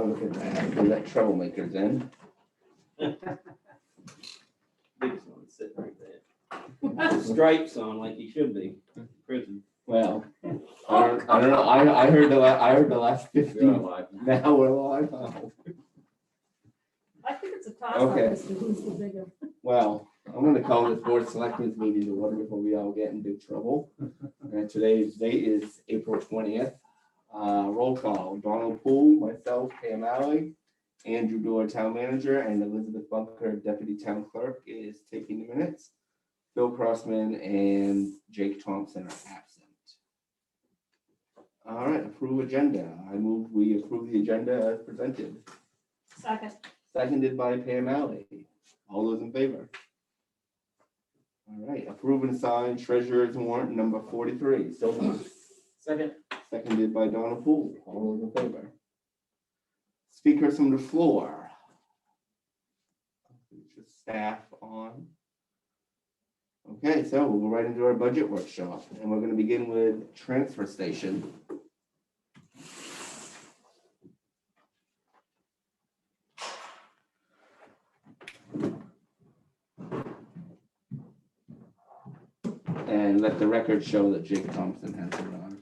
look at that. We let troublemakers in. Biggest one sitting right there. Stripes on like he should be. Prison. Well, I don't know. I heard the last 50. We're alive. Now we're alive. Oh. I think it's a toss-up Okay. as to who's the bigger. Well, I'm gonna call this board of selectmen's meeting to order before we all get in big trouble. And today's date is April 20th. Roll call, Donald Poole, myself, Pam Alley, Andrew Dorr, town manager, and Elizabeth Bunker, deputy town clerk, is taking the minutes. Bill Crossman and Jake Thompson are absent. All right, approve agenda. I move we approve the agenda as presented. Second. Seconded by Pam Alley. All those in favor? All right, approve and sign treasurer's warrant number 43. So Second. seconded by Donald Poole. All those in favor? Speakers from the floor. Just staff on. Okay, so we'll go right into our budget workshop, and we're going to begin with transfer station. And let the record show that Jake Thompson has it on.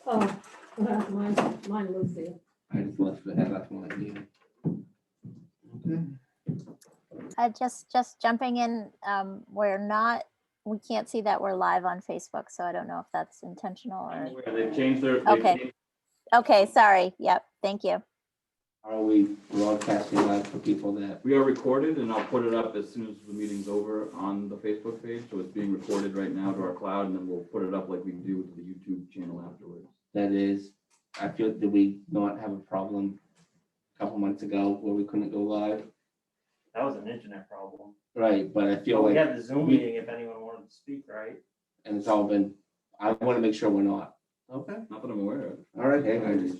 Oh, mine lives there. I just left the head off my idea. Okay. Just jumping in, we can't see that we're live on Facebook, so I don't know if that's intentional or, They've changed their. Okay. Okay, sorry. Yep, thank you. Are we broadcasting live for people that? We are recorded, and I'll put it up as soon as the meeting's over on the Facebook page. So it's being recorded right now to our cloud, and then we'll put it up like we do with the YouTube channel afterwards. That is, I feel, did we not have a problem a couple months ago where we couldn't go live? That was an internet problem. Right, but I feel We like, had the Zoom meeting if anyone wanted to speak, right? and it's all been, I want to make sure we're not. Okay. Not that I'm aware of. All right, hey, I just,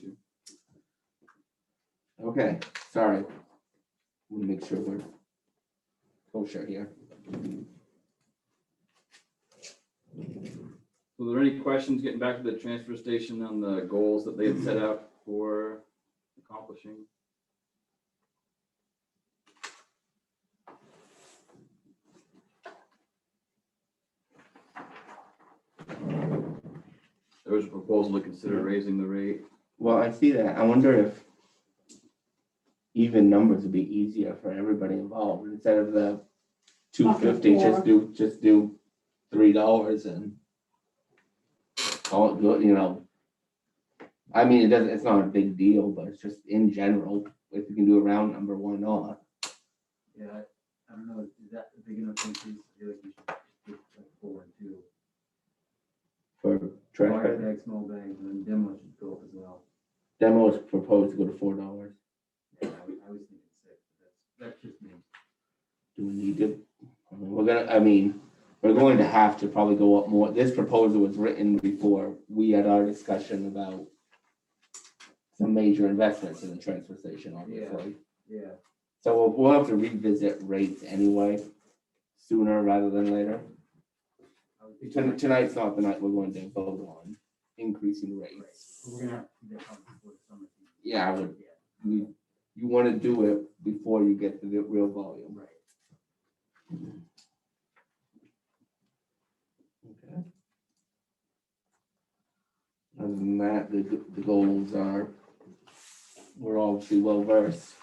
okay, sorry. Let me make sure we're kosher here. So are there any questions getting back to the transfer station on the goals that they had set out for accomplishing? There was a proposal to consider raising the rate. Well, I see that. I wonder if even numbers would be easier for everybody involved. Instead of the $2.50, just do $3 and call it good, you know. I mean, it's not a big deal, but it's just in general, if you can do a round number, why not? Yeah, I don't know, is that a big enough increase? I feel like we should do like 4 and 2. For trash Fire bag. bag, small bags, and then demo should go up as well. Demo is proposed to go to $4. Yeah, I was thinking 6, but that's just me. Do we need to? We're going to have to probably go up more. This proposal was written before we had our discussion about some major investments in the transfer station, obviously. Yeah, So we'll have to revisit rates anyway, sooner rather than later. I would think Tonight's not the night we're going to vote on increasing rates. we're gonna have to do that probably before the summer season. Yeah, I would. Yeah, You want to do it before you get to the real volume. right. Okay. Other than that, the goals are, we're obviously well versed.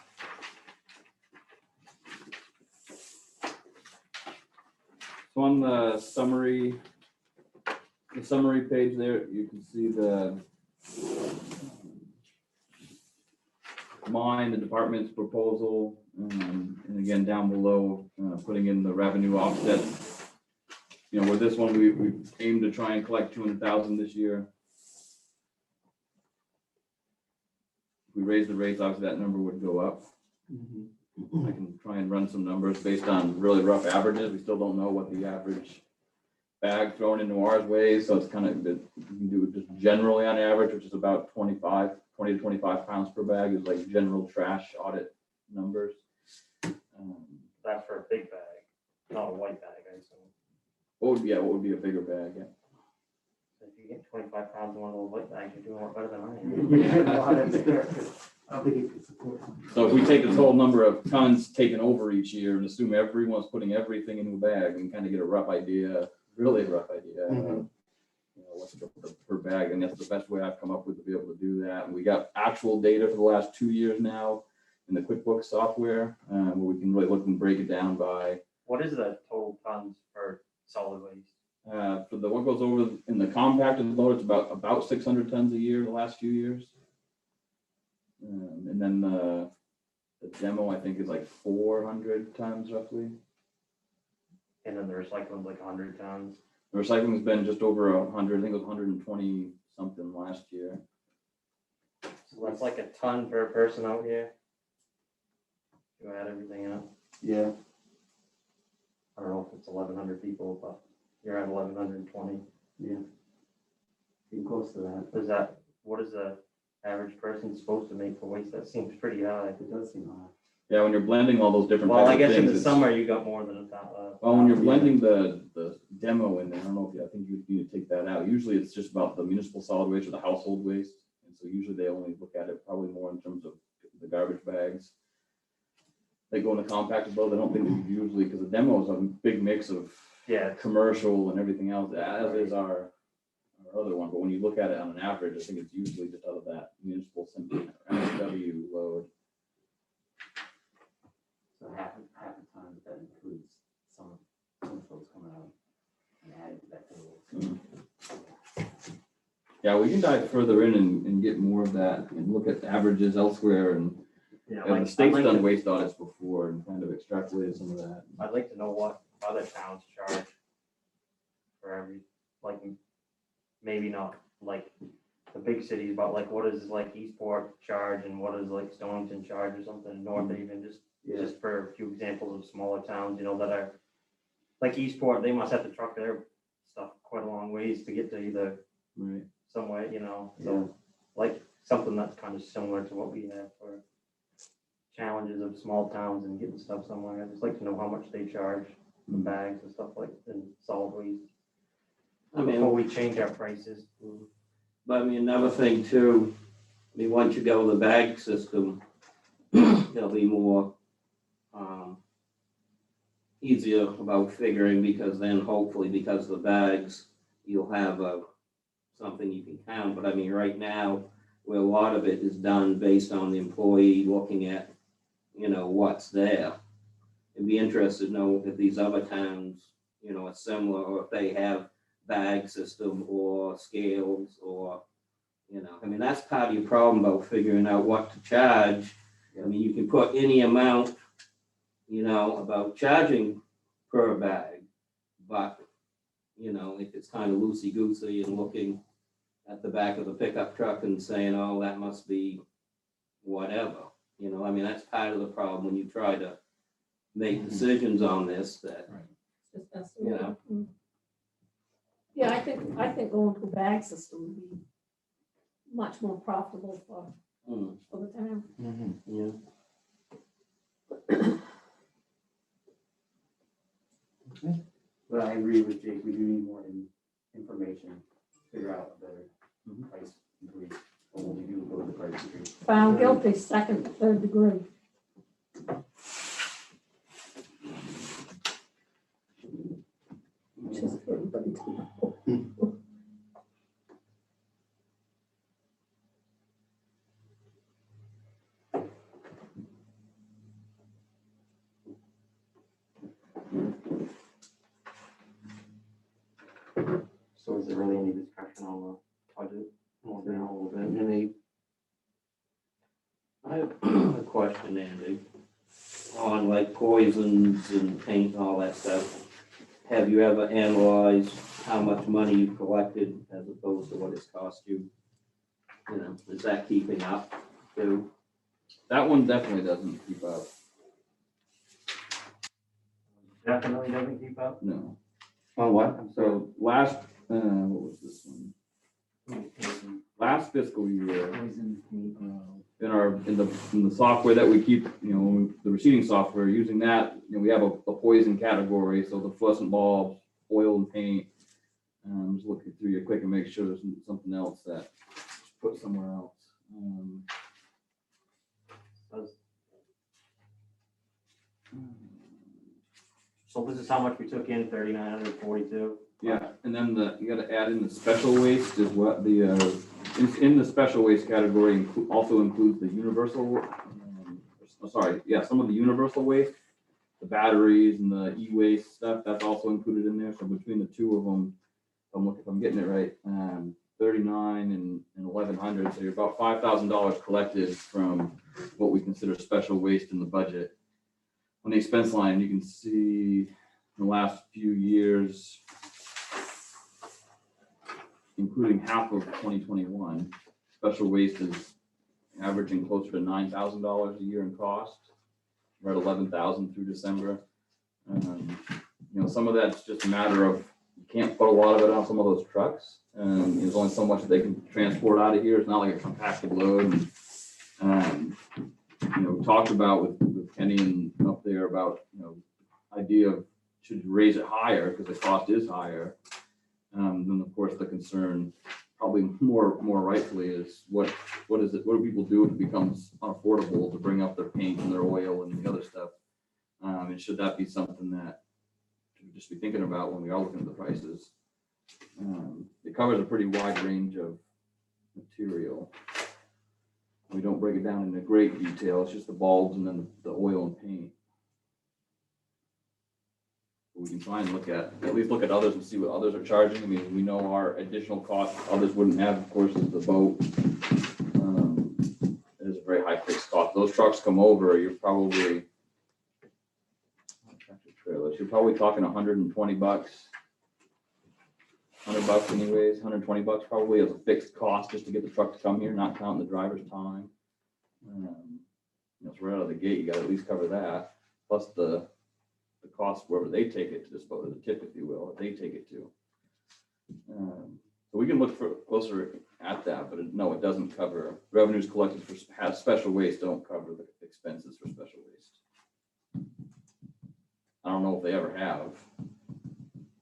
So on the summary page there, you can see the the department's proposal, and again, down below, putting in the revenue offsets. You know, with this one, we aim to try and collect 200,000 this year. If we raise the rates, obviously that number would go up. I can try and run some numbers based on really rough averages. We still don't know what the average bag thrown into ours weighs, so it's kind of, you can do it just generally on average, which is about 20 to 25 pounds per bag is like general trash audit numbers. That's for a big bag, not a white bag, I assume. what would be a bigger bag, yeah. So if you get 25 pounds in one of those white bags, you're doing a lot better than I am. A lot of there. I don't think it could support. So if we take the total number of tons taken over each year and assume everyone's putting everything into a bag, we can kind of get a rough idea, really rough idea. Mhm. You know, what's per bag, and that's the best way I've come up with to be able to do that. And we got actual data for the last 2 years now in the QuickBooks software, where we can really look and break it down by, What is the total tons for solid waste? for the, what goes over in the compacted load, it's about 600 tons a year the last few years. And then the demo, I think, is like 400 tons roughly. And then the recycling's like 100 tons. The recycling's been just over 100, I think it was 120 something last year. So that's like a ton per person out here. You add everything up. Yeah, I don't know if it's 1,100 people, but you're at 1,120. yeah. Getting close to that. What is the average person supposed to make for waste? That seems pretty high. It does seem high. Yeah, when you're blending all those different Well, types I of guess in things, the it's- summer you got more than a ton. Well, when you're blending the demo in there, I don't know if I think you need to take that out. Usually it's just about the municipal solid waste or the household waste. And so usually they only look at it probably more in terms of the garbage bags. They go in the compacted load. I don't think they usually, because the demo is a big mix of Yeah, commercial and everything else, as is our other one. But when you look at it on an average, I think it's usually just out of that municipal MSW load. So half the time that includes some folks coming out and adding to that total. Yeah, we can dive further in and get more of that and look at averages elsewhere, and the state's done waste audits before and kind of extrapolated some of that. I'd like to know what other towns charge for every, like, maybe not like the big cities, but like what does like Eastport charge and what does like Stonington charge or something, Northaven, just for a few examples of smaller towns, you know, that are like Eastport, they must have to truck their stuff quite a long ways to get to either Right. somewhere, you know, Yeah. so like something that's kind of similar to what we have for challenges of small towns and getting stuff somewhere. I'd just like to know how much they charge the bags and stuff like and solid waste I mean, before we change our prices. but I mean, another thing too, I mean, once you go the bag system, there'll be more easier about figuring, because then hopefully because of the bags, you'll have something you can count. But I mean, right now, where a lot of it is done based on the employee looking at, you know, what's there. It'd be interested to know if these other towns, you know, are similar, or if they have bag system or scales, or, you know, I mean, that's part of your problem about figuring out what to charge. I mean, you can put any amount, you know, about charging per bag, but, you know, if it's kind of loosey-goosey and looking at the back of the pickup truck and saying, oh, that must be whatever, you know, I mean, that's part of the problem when you try to make decisions on this, that, Just you know. estimate. Mm. Yeah, I think going to a bag system would be much more profitable for the town. yeah. But I agree with Jake, we do need more information, figure out a better price increase, or when we do go to the price increase. Found guilty, second, third degree. Just everybody to- So is there really any discussion on the budget? More than a little bit. I have a question, Andy, on like poisons and paint and all that stuff. Have you ever analyzed how much money you've collected as opposed to what it's cost you? You know, is that keeping up too? That one definitely doesn't keep up. Definitely doesn't keep up. No. On what? I'm sorry. So last, what was this one? Last fiscal year, Poison, paint, in the software that we keep, you know, the receiving software, using that, you know, we have a poison category, so the fluorescent bulbs, oil and paint. Just looking through you quick and make sure there's something else that put somewhere else. So this is how much we took in, 3,942. Yeah, and then you gotta add in the special waste is what the, in the special waste category also includes the universal, some of the universal waste, the batteries and the e-waste stuff, that's also included in there. So between the two of them, if I'm getting it right, 39 and 1,100, so you're about $5,000 collected from what we consider special waste in the budget. On the expense line, you can see in the last few years, including half of 2021, special waste is averaging closer to $9,000 a year in cost. We're at 11,000 through December. Some of that's just a matter of you can't put a lot of it on some of those trucks. There's only so much that they can transport out of here. It's not like a compacted load. We talked about with Kenny and up there about idea of should you raise it higher because the cost is higher. Then of course the concern probably more rightfully is what do people do if it becomes unaffordable to bring up their paint and their oil and the other stuff? And should that be something that we just be thinking about when we are looking at the prices? It covers a pretty wide range of material. We don't break it down into great detail. It's just the bulbs and then the oil and paint. We can try and at least look at others and see what others are charging. I mean, we know our additional costs others wouldn't have, of course, is the boat. It is a very high fixed cost. Those trucks come over, you're probably talking $120, $100 anyways, $120 probably as a fixed cost just to get the truck to come here, not counting the driver's time. So right out of the gate, you got to at least cover that, plus the cost wherever they take it to dispose of the tip, if you will, if they take it to. So we can look closer at that, but no, it doesn't cover revenues collected for special waste. Don't cover the expenses for special waste. I don't know if they ever have.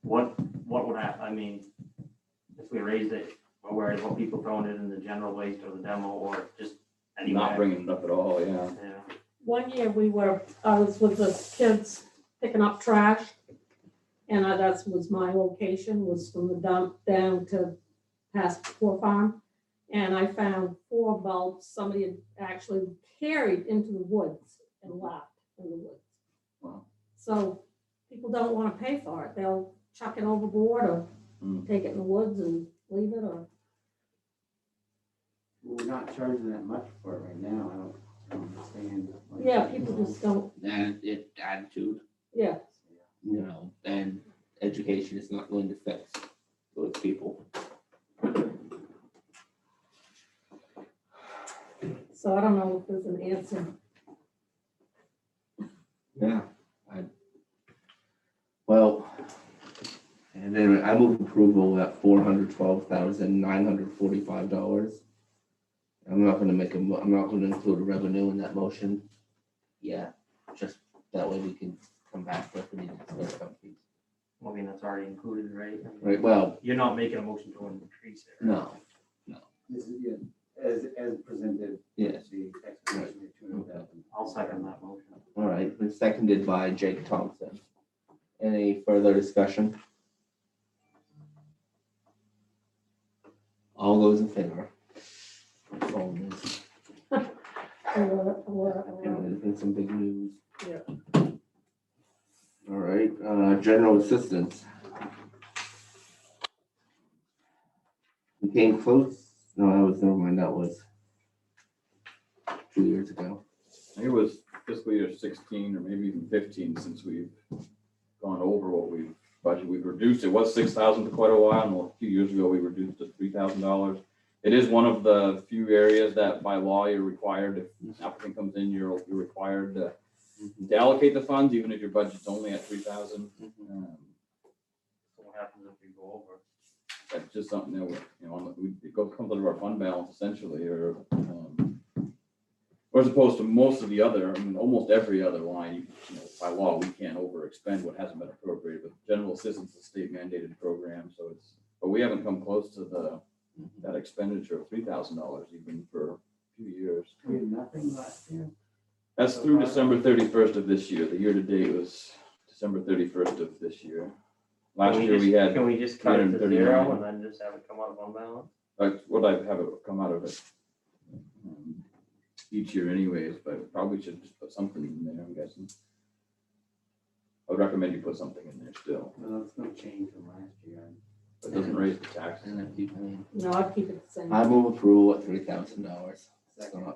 What would happen? I mean, if we raised it, where what people throwing it in the general waste or the demo or just anywhere? Not bringing it up at all. Yeah. One year I was with the kids picking up trash, and that was my location, was from the dump down to past Poor Farm. And I found 4 bulbs somebody had actually carried into the woods and left in the woods. Wow. So people don't want to pay for it. They'll chuck it overboard or take it in the woods and leave it, or. Well, we're not charging that much for it right now. I don't understand. Yeah, people just don't, And it's attitude, yeah. and education is not going to fix those people. So I don't know if there's an answer. Yeah. Well, and then I move approval at $412,945. I'm not gonna I'm not gonna include a revenue in that motion. Yeah, just that way we can come back if we need to discuss something. I mean, that's already included, right? I mean, Right, well, you're not making a motion to increase it. Right? no, This is, as presented. Yes. The explanation of 200,000. I'll second that motion. all right, been seconded by Jake Thompson. Any further discussion? All those in favor? Oh, this- There's been some big news. Yeah. All right, general assistance. We came close. No, never mind, that was 2 years ago. I think it was fiscal year 16 or maybe even 15 since we've gone over what we've budgeted. We've reduced, it was 6,000 for quite a while, and a few years ago we reduced to $3,000. It is one of the few areas that by law you're required, if an applicant comes in, you're required to allocate the funds, even if your budget's only at 3,000. So what happens if we go over? That's just something that it comes under our fund balance essentially, or as opposed to most of the other, almost every other line, by law, we can't over expend what hasn't been appropriated, but general assistance, is a state mandated program, so it's, but we haven't come close to that expenditure of $3,000 even for a few years. We had nothing last year. That's through December 31st of this year. The year to date was December 31st of this year. Last year we had, Can we just cut it to 339. 0 and then just have it come out of fund balance? that's what I have it come out of it each year anyways, but probably should just put something in there, I'm guessing. I would recommend you put something in there still. Well, it's no change from last year. It doesn't raise the taxes. And if you, I mean, No, I'd keep it the same. I move approval at $3,000. Second.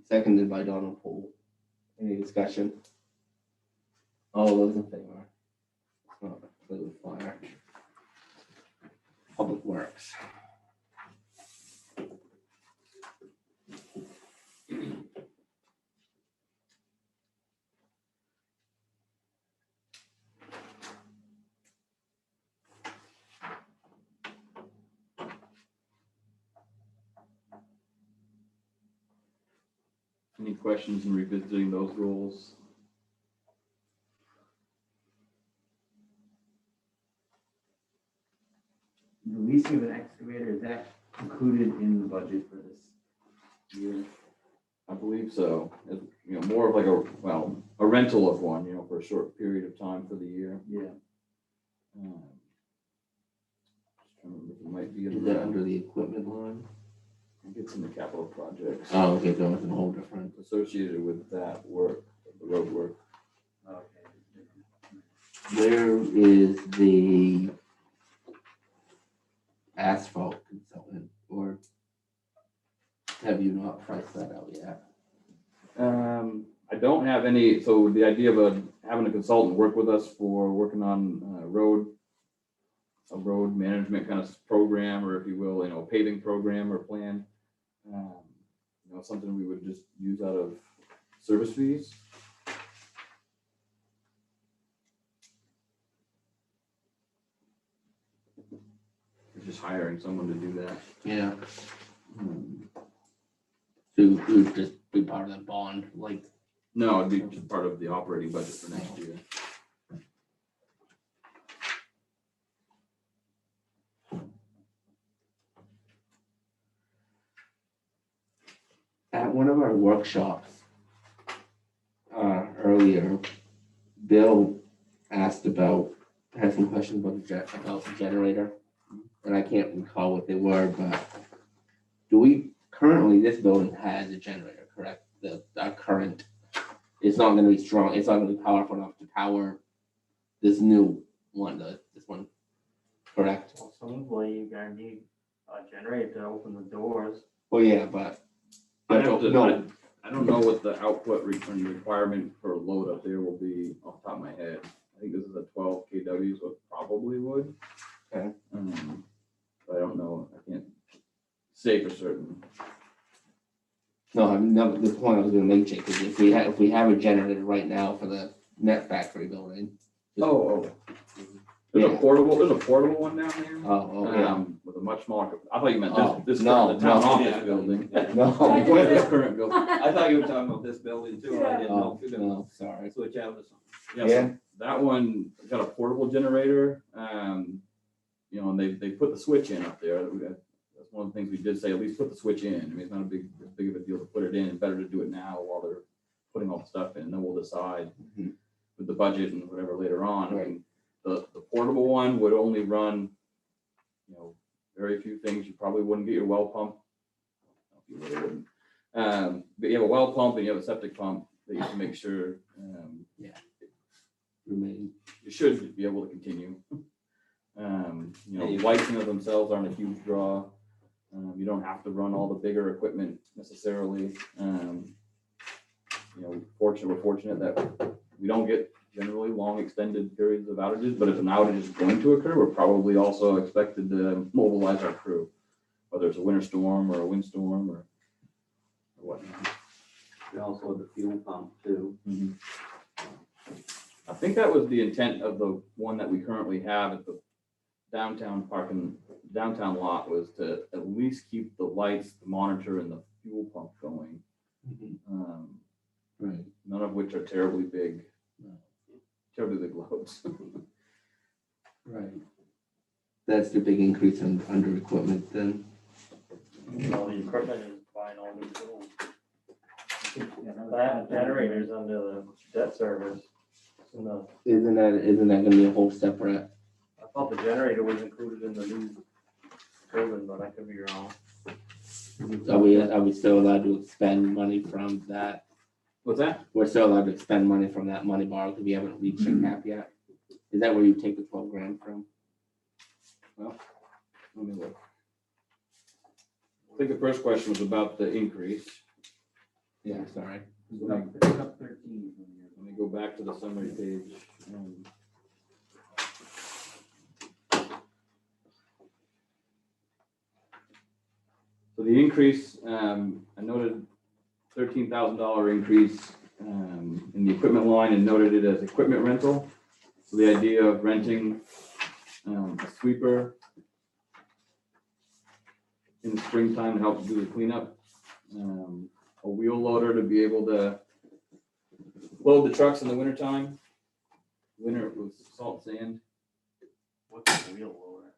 Seconded by Donald Poole. Any discussion? All those in favor? Food, fire. Public Works. Any questions in revisiting those rules? The leasing of an excavator, is that included in the budget for this year? I believe so. You know, more of like a rental of one, you know, for a short period of time for the year. Yeah. Just trying to remember if it might be Is in that the, under the equipment line? I think it's in the capital projects Oh, okay, so it's a whole different. associated with that work, the road work. Okay. Where is the asphalt consultant, or have you not priced that out yet? I don't have any, so the idea of having a consultant work with us for working on a road management kind of program, or if you will, you know, paving program or plan. You know, something we would just use out of service fees. We're just hiring someone to do that. Yeah. So it would just be part of the bond, like, No, it'd be just part of the operating budget for next year. at one of our workshops earlier, Bill asked had some questions about the generator. And I can't recall what they were, but currently, this building has a generator, correct? Our current, it's not gonna be strong, it's not gonna be powerful enough to power this new one, this one, correct? Well, presumably you're gonna need a generator to open the doors. Well, yeah, but. I have to- No, I don't know what the output requirement for a load up there will be off the top of my head. I think this is a 12 kW, so it probably would. Okay. But I don't know, I can't say for certain. no, I mean, the point I was gonna make, Jake, is if we have a generator right now for the net factory building. Oh. Yeah. There's a portable one down there. Oh, yeah. With a much smaller, I thought you meant Oh, this no, the town no. office building. No. This current building. I thought you were talking about this building too, I didn't know Oh, if you're gonna no, sorry. switch out or something. Yeah, Yeah. so that one got a portable generator, you know, and they put the switch in up there. That's one of the things we did say, at least put the switch in. I mean, it's not as big of a deal to put it in, it's better to do it now while they're putting all the stuff in, and then we'll decide Mhm. with the budget and whatever later on. I Right. mean, the portable one would only run, you know, very few things. You probably wouldn't get your well pump. You really wouldn't. But you have a well pump and you have a septic pump that you can make sure, Remain. you should be able to continue. You know, lighting of themselves aren't a huge draw. You don't have to run all the bigger equipment necessarily. You know, we're fortunate that we don't get generally long extended periods of outages, but if an outage is going to occur, we're probably also expected to mobilize our crew, whether it's a winter storm or a windstorm or whatnot. We also have the fuel pump too. I think that was the intent of the one that we currently have at the downtown lot, was to at least keep the lights, the monitor, and the fuel pump going. Mhm. Right. None of which are terribly big loads. Right. That's the big increase under equipment then. All the equipment is buying all new tools. That generator's under the debt service. And Isn't that gonna be a whole separate? I thought the generator was included in the new building, but I could be wrong. Are we still allowed to expend money from that? What's that? We're still allowed to expend money from that money bar because we haven't reached the cap yet. Is that where you take the 12 grand from? Let me look. I think the first question was about the increase. Yeah, sorry. Let me- It's up 13 from here. Let me go back to the summary page. So the increase, I noted $13,000 increase in the equipment line and noted it as equipment rental. So the idea of renting a sweeper in the springtime to help do the cleanup, a wheel loader to be able to load the trucks in the wintertime, winter with salt and sand. What's the wheel loader?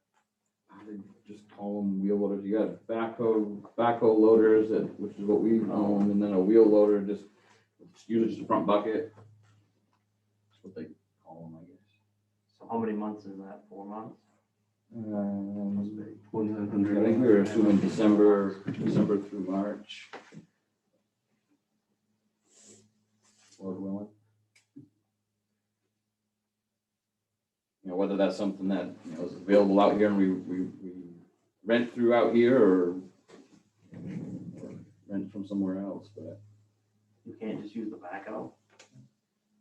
They just call them wheel loaders. You got backhoe loaders, which is what we own, and then a wheel loader, just usually just a front bucket. That's what they call them, I guess. So how many months is that? 4 months? I think we were assuming December through March. Lord willing. You know, whether that's something that, is available out here and we rent through out here or rent from somewhere else, but You can't just use the backhoe?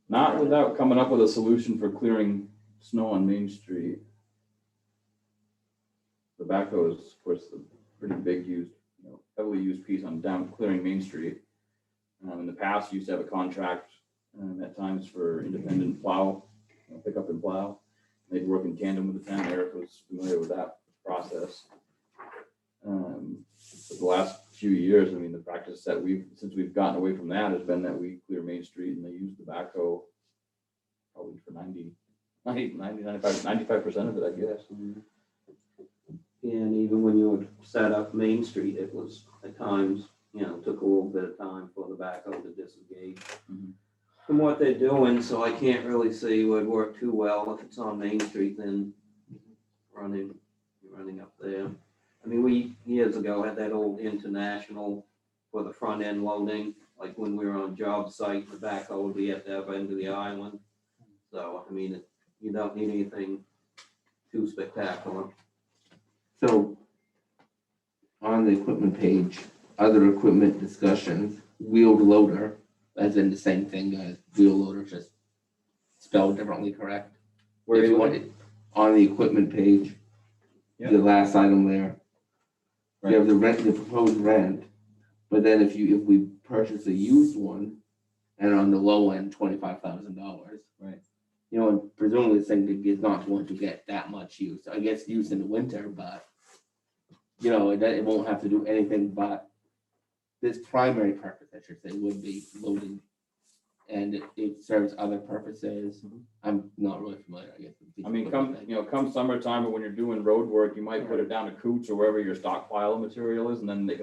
not without coming up with a solution for clearing snow on Main Street. The backhoe is, of course, a pretty big used, heavily used piece on down clearing Main Street. In the past, you used to have a contract at times for independent plow, pickup and plow. They'd work in tandem with the town. Eric was familiar with that process. But the last few years, the practice that since we've gotten away from that has been that we clear Main Street and they use the backhoe probably for 95% of it, I guess. And even when you would set up Main Street, it was at times, took a little bit of time for the backhoe to disengage from what they're doing, so I can't really see it would work too well if it's on Main Street, then running up there. We years ago had that old International for the front end loading, like when we were on job site, the backhoe would be at the other end of the island. So, you don't need anything too spectacular. So on the equipment page, other equipment discussions, wheeled loader, as in the same thing as wheel loader, just spelled differently, correct? Where If you you want want it, on the equipment page, Yeah. the last item there. Right. You have the proposed rent, but then if we purchase a used one, and on the low end, $25,000. Right. And presumably this thing is not going to get that much use. I guess use in the winter, but it won't have to do anything but this primary purpose, I should say, would be loading. And it serves other purposes. I'm not really familiar, I guess. with these Come summertime, but when you're doing road work, you might put it down to Coots or wherever your stockpile of material is, and then they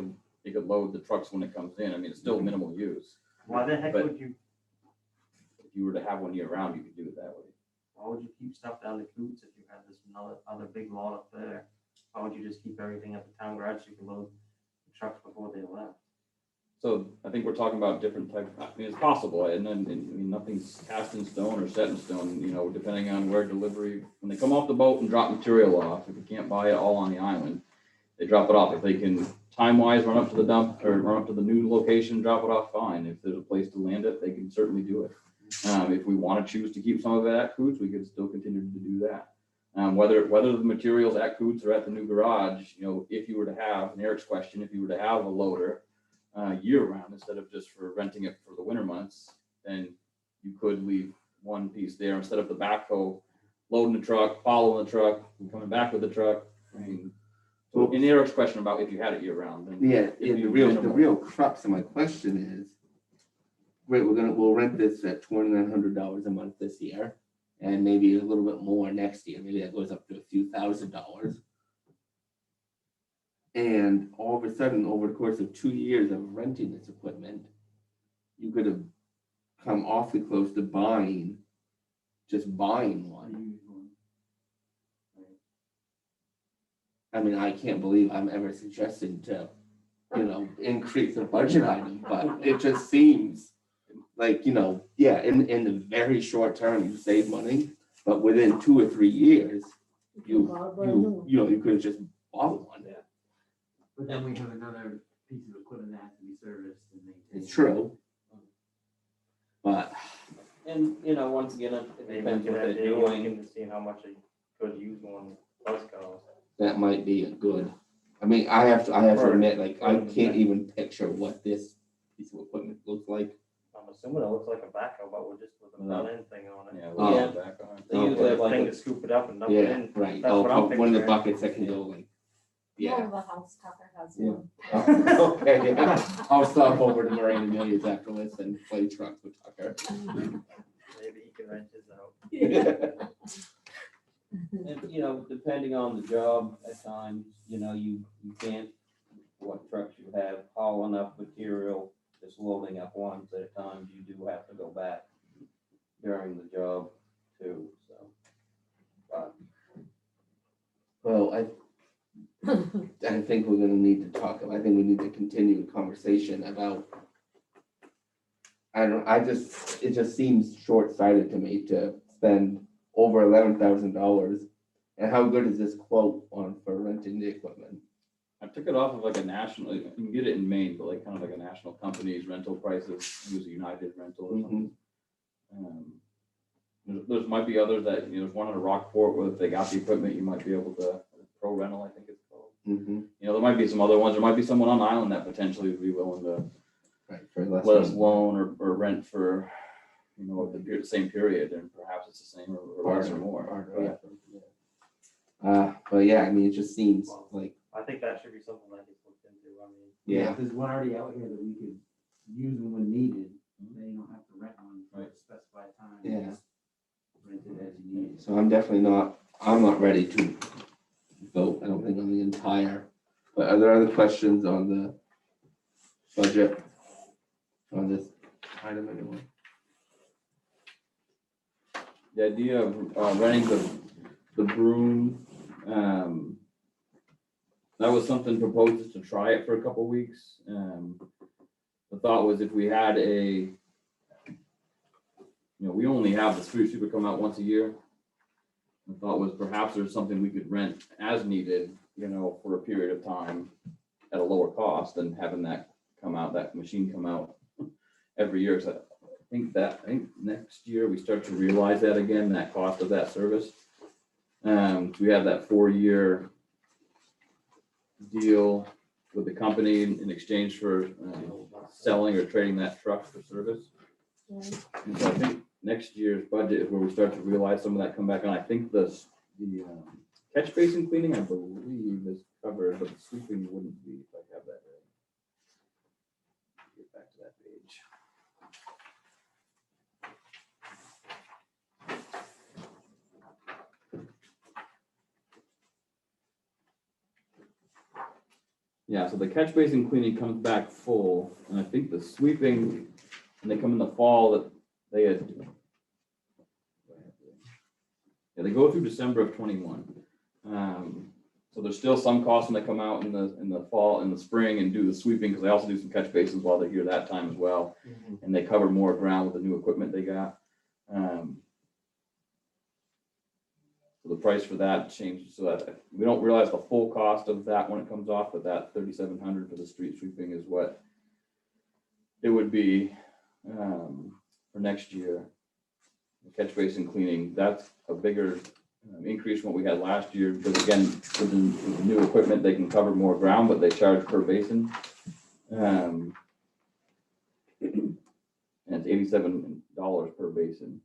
could load the trucks when it comes in. It's still minimal use. Why the heck But- would you, If you were to have one year round, you could do it that way. why would you keep stuff down the Coots if you had this other big lot up there? Why would you just keep everything at the town garage so you can load the trucks before they left? So I think we're talking about different types, it's possible, and then, nothing's cast in stone or set in stone, depending on where delivery, when they come off the boat and drop material off, if you can't buy it all on the island, they drop it off. If they can time-wise run up to the dump or run up to the new location, drop it off, fine. If there's a place to land it, they can certainly do it. If we want to choose to keep some of it at Coots, we could still continue to do that. Whether the material's at Coots or at the new garage, if you were to have, and Eric's question, if you were to have a loader year round instead of just for renting it for the winter months, then you could leave one piece there instead of the backhoe loading the truck, following the truck, and coming back with the truck. So in Eric's question about if you had it year round, then the real crux of my question is, great, we'll rent this at $2,900 a month this year, and maybe a little bit more next year. Maybe that goes up to a few $1,000s. And all of a sudden, over the course of 2 years of renting this equipment, you could have come awfully close to just buying one. I mean, I can't believe I'm ever suggesting to, increase the budget item, but it just seems like, yeah, in the very short term, you save money, but within 2 or 3 years, you could have just bought one. But then we have another piece of equipment that has to be serviced and maintained. It's true. But, And, once again, it Maybe we depends could what have they're Jake look doing. into seeing how much a good used one does cost. that might be a good, I mean, I have to admit, like, I can't even picture what this piece of equipment looks like. I'm assuming it looks like a backhoe, but we're just with a front end thing on it. Yeah. Oh. we'll go back on. They usually have Thing like to scoop it up and dump it Yeah, in. right. That's what I'm One of the picturing. buckets that can go like, More yeah. of a house Tucker has Yeah. one. Okay, yeah. I'll stop over to Marina Millions after this and play trucks with Tucker. Maybe he can rent his out. And, depending on the job, at times, you can't, what trucks you have, haul enough material, just loading up ones at a time, you do have to go back during the job too, so. But Well, I think we're gonna need to talk, I think we need to continue the conversation about, it just seems short-sighted to me to spend over $11,000. And how good is this quote for renting the equipment? I took it off of like a national, you can get it in Maine, but like kind of like a national company's rental prices, use a United rental or something. There's might be others that, there's one in Rockport where if they got the equipment, you might be able to, Pro Rental, I think it's called. There might be some other ones, there might be someone on the island that potentially would be willing to Right, for less. let us loan or rent for, the same period, and perhaps it's the same or less or more. But yeah, I mean, it just seems like, I think that should be something that gets looked into. I mean, yeah, If there's one already out here that we could use when needed, then you don't have to rent one for a specified time. Yeah. Just rent it as you need. so I'm not ready to vote, I don't think, on the entire, but are there other questions on the budget? On this item anyway? The idea of renting the broom, that was something proposed to try it for a couple weeks. The thought was if we had we only have the street sweeper come out once a year. The thought was perhaps there's something we could rent as needed, for a period of time at a lower cost than having that machine come out every year. So I think next year we start to realize that again, that cost of that service. We have that 4-year deal with the company in exchange for selling or trading that truck for service. And so I think next year's budget is where we start to realize some of that come back on. I think the catch basin cleaning, I believe, is covered, but the sweeping wouldn't be, if I have that right. Get back to that page. Yeah, so the catch basin cleaning comes back full, and I think the sweeping, when they come in the fall, that they had. Yeah, they go through December of 21. So there's still some costs when they come out in the fall, in the spring, and do the sweeping, because they also do some catch basins while they're here that time as well. And they cover more ground with the new equipment they got. So the price for that changes, so that we don't realize the full cost of that when it comes off, but that $3,700 for the street sweeping is what it would be for next year. The catch basin cleaning, that's a bigger increase from what we had last year, because again, with the new equipment, they can cover more ground, but they charge per basin. And it's $87 per basin.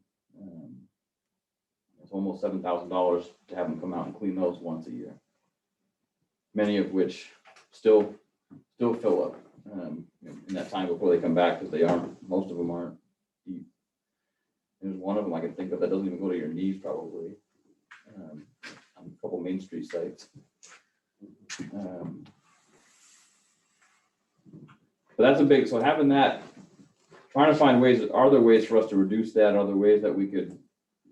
It's almost $7,000 to have them come out and clean those once a year. Many of which still fill up in that time before they come back, because most of them aren't deep. There's one of them I can think of that doesn't even go to your knees probably. On a couple Main Street sites. But that's a big, so having that, trying to find ways, are there ways for us to reduce that? Are there ways that we could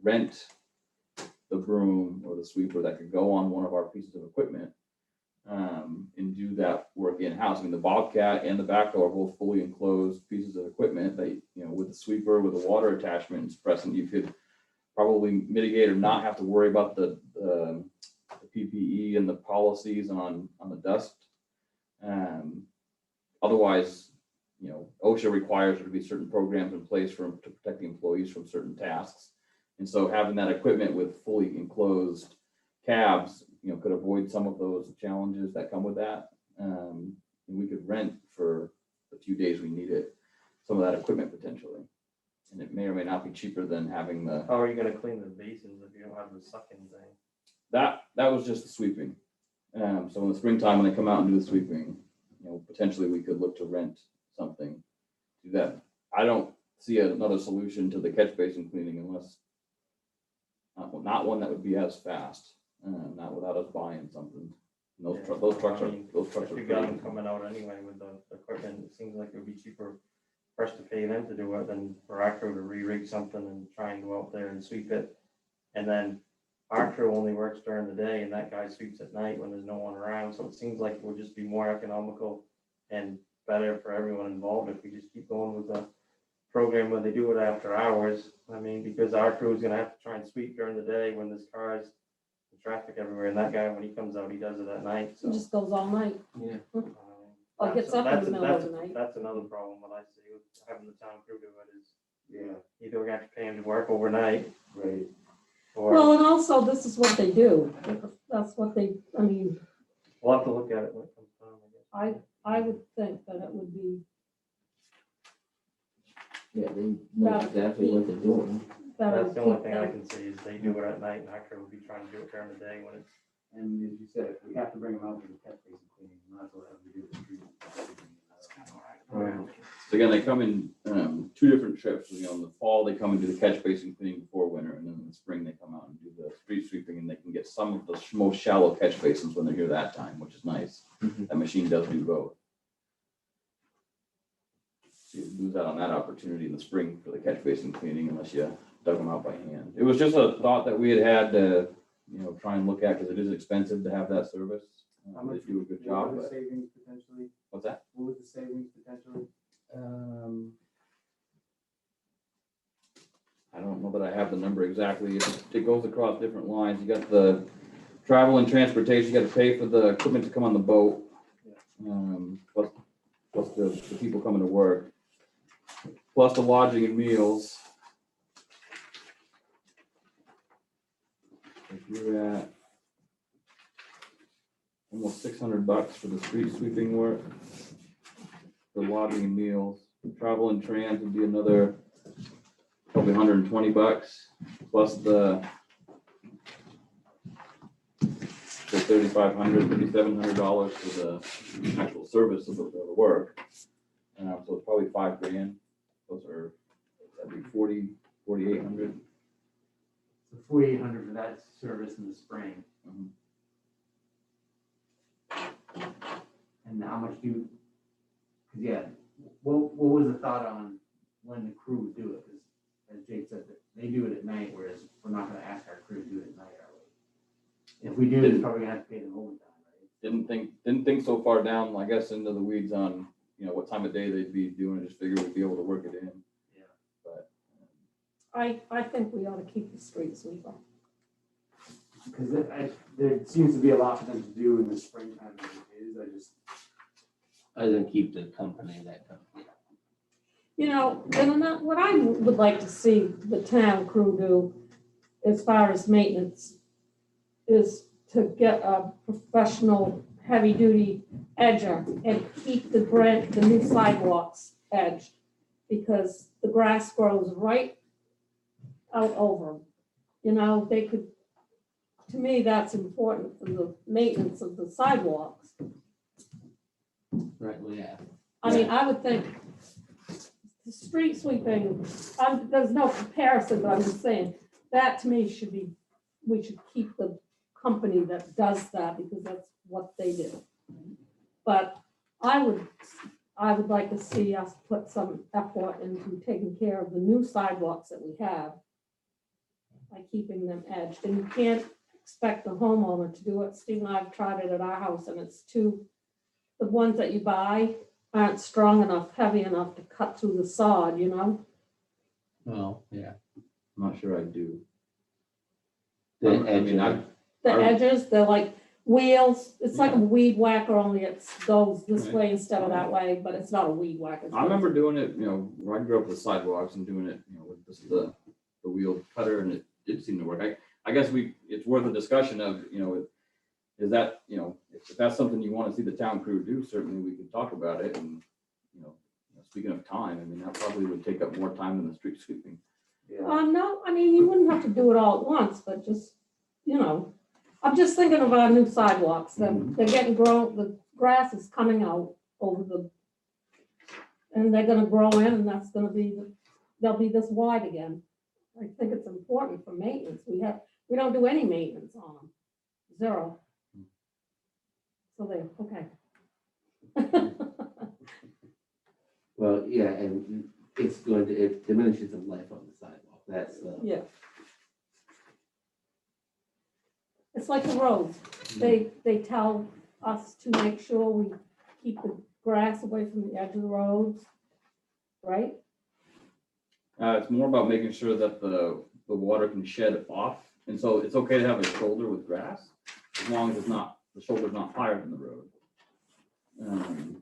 rent the broom or the sweeper that could go on one of our pieces of equipment and do that work in-house? I mean, the Bobcat and the backhoe are both fully enclosed pieces of equipment that, with the sweeper, with the water attachments present, you could probably mitigate or not have to worry about the PPE and the policies on the dust. Otherwise, OSHA requires there to be certain programs in place to protect the employees from certain tasks. And so having that equipment with fully enclosed cabs, could avoid some of those challenges that come with that. And we could rent for the few days we need it, some of that equipment potentially. And it may or may not be cheaper than having the. How are you gonna clean the basins if you don't have the sucking thing? That was just the sweeping. So in the springtime, when they come out and do the sweeping, potentially we could look to rent something to do that. I don't see another solution to the catch basin cleaning unless not one that would be as fast, not without us buying something. And those trucks are If you got them coming out anyway with the equipment, it seems like it would be cheaper for us to pay them to do it than for our crew to re-rig something and try and go out there and sweep it. And then our crew only works during the day and that guy sweeps at night when there's no one around. So it seems like it would just be more economical and better for everyone involved if we just keep going with the program where they do it after hours. I mean, because our crew is gonna have to try and sweep during the day when there's cars and traffic everywhere. And that guy, when he comes out, he does it at night, It so. just goes all night. Yeah. Or gets up in the middle of the night. That's another problem that I see with having the town crew do it is Yeah, either we're gonna have to pay him to work overnight right. or Well, and also this is what they do. That's what I mean, we'll have to look at it when it comes time, I guess. I would think that it would be Yeah, they know exactly what they're doing. better. That's the only thing I can see is they do it at night and our crew will be trying to do it during the day when it's. And as you said, if we have to bring them out to the catch basin cleaning, we might as well have them do the street. So again, they come in two different trips. In the fall, they come and do the catch basin cleaning before winter, and then in the spring, they come out and do the street sweeping, and they can get some of the most shallow catch basins when they're here that time, which is nice. Mhm. That machine does do both. So you lose out on that opportunity in the spring for the catch basin cleaning unless you dug them out by hand. It was just a thought that we had to, try and look at because it is expensive to have that service. How They much do a good What job, were the but savings potentially? what's that? What was the savings potentially? I don't know that I have the number exactly. It goes across different lines. You got the travel and transportation, you got to pay for the equipment to come on the boat. Plus the people coming to work, plus the lodging and meals. If you're at almost $600 for the street sweeping work, for lodging and meals, travel and trans would be another probably $120, plus the $3,500, $3,700 for the actual service of the work. So it's probably $5,000. That'd be 4,800. So 4,800 for that service in the spring. Mhm. And how much cause what was the thought on when the crew would do it? Cause as Jake said, they do it at night, whereas we're not gonna ask our crew to do it at night, are we? If we do, it's probably gonna have to pay them overtime, right? Didn't think so far down, I guess, into the weeds on, what time of day they'd be doing it. Just figured we'd be able to work it in. Yeah. But I think we ought to keep the street sweeper. Because there seems to be a lot for them to do in the springtime as it is, I then keep the company that company. And what I would like to see the town crew do as far as maintenance is to get a professional heavy-duty edger and keep the new sidewalks edged because the grass grows right out over them. They could, to me, that's important for the maintenance of the sidewalks. Right, well, yeah. I mean, I would think the street sweeping, there's no comparison, but I'm just saying, that to me should be, we should keep the company that does that because that's what they do. But I would like to see us put some effort into taking care of the new sidewalks that we have by keeping them edged. And you can't expect the homeowner to do it. Steve and I have tried it at our house and it's the ones that you buy aren't strong enough, heavy enough to cut through the sod, you know? Well, yeah. I'm not sure I do. The I mean, edge, The Are- edges, they're like wheels, it's like a weed whacker, only it goes this Right. way instead of that way, but it's not a weed whacker. I remember doing it, when I grew up with sidewalks and doing it, with just the wheel cutter, and it did seem to work. I guess it's worth a discussion of, is that, if that's something you want to see the town crew do, certainly we could talk about it. And, speaking of time, I mean, that probably would take up more time than the street sweeping. No, I mean, you wouldn't have to do it all at once, but just, I'm just thinking of our new sidewalks, they're getting grown, the grass is coming out and they're gonna grow in, and that's gonna be, they'll be this wide again. I think it's important for maintenance, we don't do any maintenance on them, 0. So there, okay. well, yeah, and it diminishes the life on the sidewalk. That's, Yeah. It's like the roads, they tell us to make sure we keep the grass away from the edge of the roads, right? It's more about making sure that the water can shed off. And so it's okay to have a shoulder with grass, as long as the shoulder's not higher than the road. And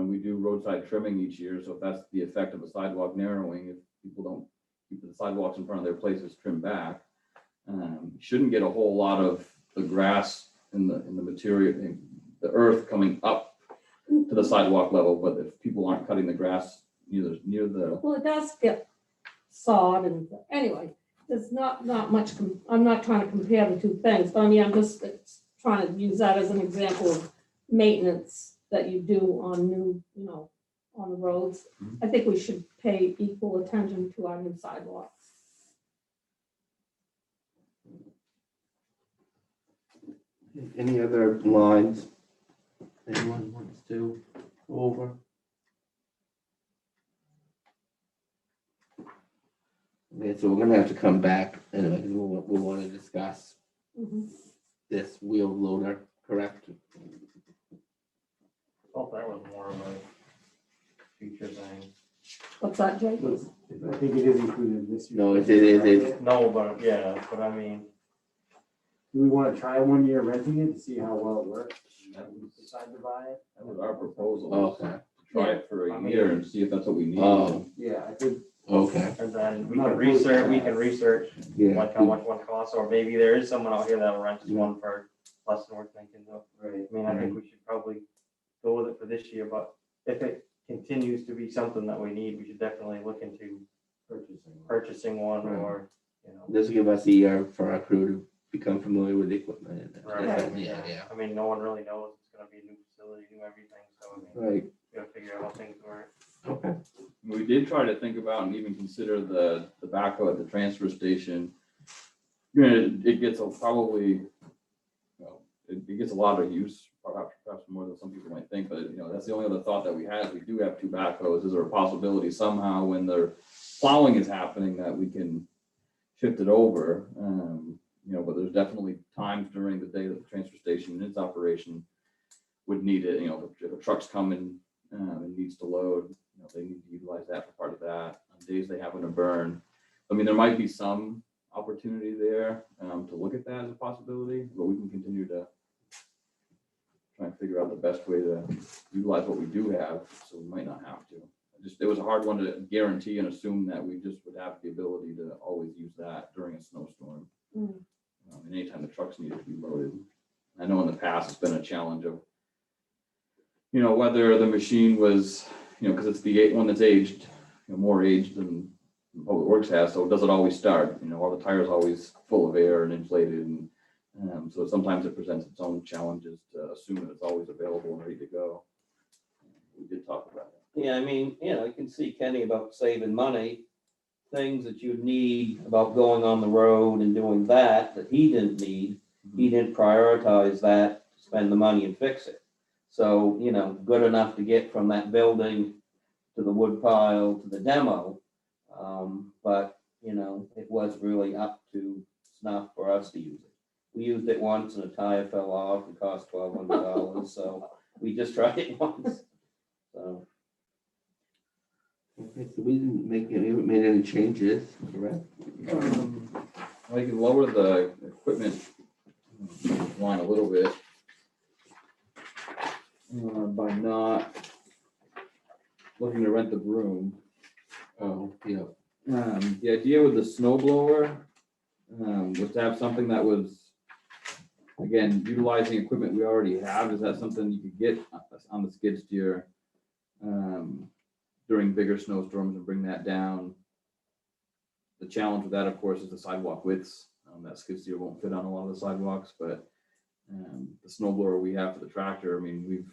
we do roadside trimming each year, so if that's the effect of a sidewalk narrowing, if people don't keep the sidewalks in front of their places trimmed back, shouldn't get a whole lot of the grass in the material, the earth coming up to the sidewalk level, but if people aren't cutting the grass near the. Well, it does get sawed and, anyway, there's not much, I'm not trying to compare the two things, but I mean, I'm just trying to use that as an example of maintenance that you do on new, on the roads. I think we should pay equal attention to our new sidewalks. any other lines anyone wants to go over? Okay, so we're gonna have to come back anyway, because we want to discuss Mhm. this wheel loader, correct? Oh, that was more of a future thing. What's that, Jake? I think it is included in this year. No, it is. No, but yeah, but I mean, Do we want to try 1 year renting it to see how well it works? And then we decide to buy it? That was our proposal. Okay, To try it for a year and see if that's what we need. oh, Yeah, I think. okay, and then we Not can opposed to research yeah. like how much one costs, or maybe there is someone out here that'll rent us one for less than we're thinking though. Right. I mean, I think we should probably go with it for this year, but if it continues to be something that we need, we should definitely look into purchasing one or, This will give us a year for our crew to become familiar with the equipment. and Right. Yeah, I mean, no one really knows it's gonna be a new facility, new everything, so I mean, right, we gotta figure out how things work. okay. We did try to think about and even consider the backhoe at the transfer station. Granted, it gets it gets a lot of use, perhaps more than some people might think, but that's the only other thought that we had. We do have 2 backhoes. Is there a possibility somehow when the plowing is happening that we can shift it over? But there's definitely times during the day that the transfer station and its operation would need it. If a truck's coming and needs to load, they need to utilize that for part of that. On days they happen to burn. I mean, there might be some opportunity there to look at that as a possibility, but we can continue to try and figure out the best way to utilize what we do have, so we might not have to. It was a hard one to guarantee and assume that we just would have the ability to always use that during a snowstorm. Mm. Anytime the trucks needed to be loaded. I know in the past it's been a challenge of, whether the machine was, because it's the one that's aged, more aged than Public Works has, so does it always start? Are the tires always full of air and inflated? And so sometimes it presents its own challenges to assume that it's always available and ready to go. We did talk about Yeah, I mean, you can see Kenny about saving money, things that you'd need about going on the road and doing that he didn't need. He didn't prioritize that, spend the money and fix it. So, good enough to get from that building to the wood pile to the demo. But, it was really up to snuff for us to use it. We used it once and a tire fell off and cost $1,200, so we just tried it once. So, Okay, so we didn't we haven't made any changes, correct? I can lower the equipment line a little bit by not looking to rent the broom. Oh, yeah. The idea with the snow blower was to have something that was, again, utilizing equipment we already have. Is that something you could get on the skid steer during bigger snowstorms and bring that down? The challenge with that, of course, is the sidewalk widths. That skid steer won't fit on a lot of the sidewalks, but the snow blower we have for the tractor, I mean, we've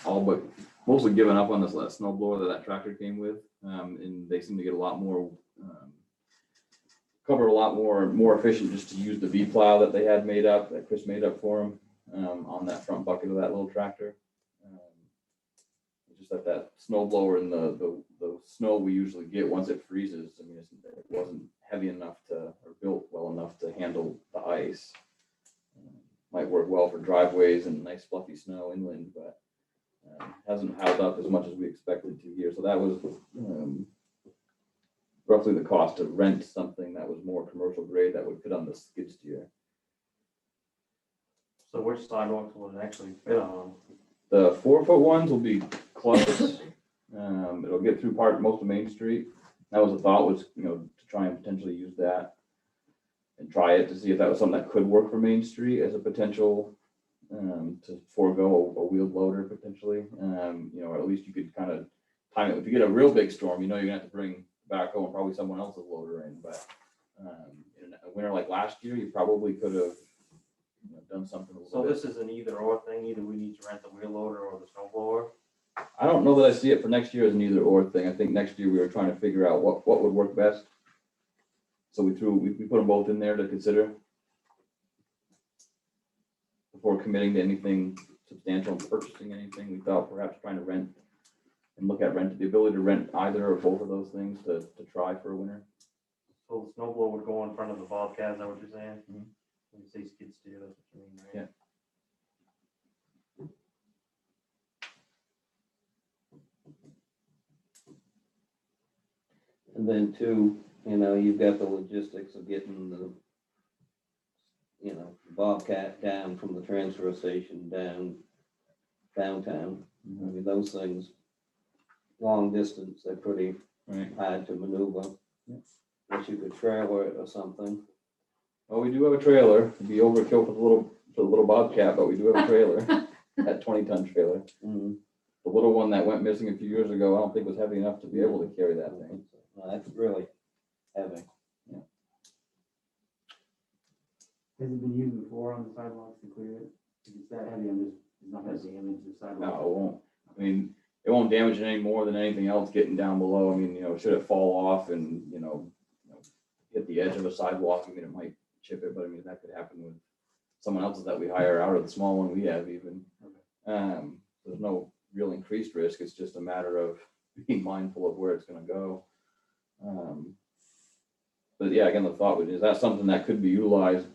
all but mostly given up on this snow blower that tractor came with, and they seem to get a lot more cover a lot more efficient just to use the V plow that they had made up, that Chris made up for them on that front bucket of that little tractor. Just that snow blower and the snow we usually get once it freezes, I mean, it wasn't heavy enough or built well enough to handle the ice. Might work well for driveways and nice fluffy snow inland, but hasn't held up as much as we expected to here. So that was roughly the cost to rent something that was more commercial grade that would fit on the skid steer. So which sidewalks will it actually fit on? The 4-foot ones will be close. It'll get through most of Main Street. That was the thought, was to try and potentially use that and try it to see if that was something that could work for Main Street as a potential to forego a wheeled loader potentially. Or at least you could kind of time it. If you get a real big storm, you're gonna have to bring backhoe and probably someone else's loader in. But in a winter like last year, you probably could have done something a little So bit. this is an either or thing, either we need to rent the wheel loader or the snow blower? I don't know that I see it for next year as an either or thing. I think next year we were trying to figure out what would work best. So we put them both in there to consider before committing to anything substantial and purchasing anything. We thought perhaps trying to rent and look at the ability to rent either or both of those things to try for a winter. So the snow blower would go in front of the Bobcat, is that what you're saying? Mhm. When you say skid steer, that's what you mean, right? Yeah. and then too, you've got the logistics of getting the Bobcat down from the transfer station downtown. I mean, those things, long distance, they're pretty Right. hard to maneuver. Yep. Unless you could trailer it or something. Well, we do have a trailer. It'd be overkill for the little Bobcat, but we do have a trailer, that 20-ton trailer. Mm-hmm. The little one that went missing a few years ago, I don't think was heavy enough to be able to carry that thing. No, that's really heavy. Has it been used before on the sidewalks to clear it? If it's that heavy, it's not gonna damage the sidewalk. No, it won't. I mean, it won't damage it any more than anything else getting down below. I mean, should it fall off and, hit the edge of a sidewalk, I mean, it might chip it, but I mean, that could happen with someone else's that we hire out of the small one we have even. There's no real increased risk. It's just a matter of being mindful of where it's gonna go. But yeah, again, the thought was, is that something that could be utilized,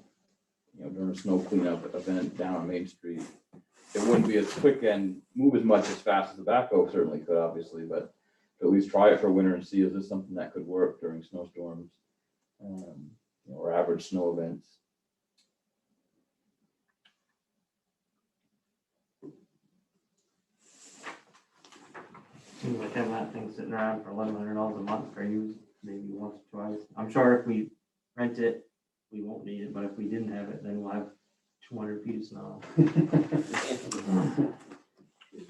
during a snow cleanup event down on Main Street? It wouldn't be as quick and move as much as fast as the backhoe certainly could, obviously, but to at least try it for winter and see, is this something that could work during snowstorms, or average snow events? Seems like having that thing sitting around for $1,100 a month for use, maybe once or twice. I'm sure if we rent it, we won't need it, but if we didn't have it, then we'll have 200 feet of snow.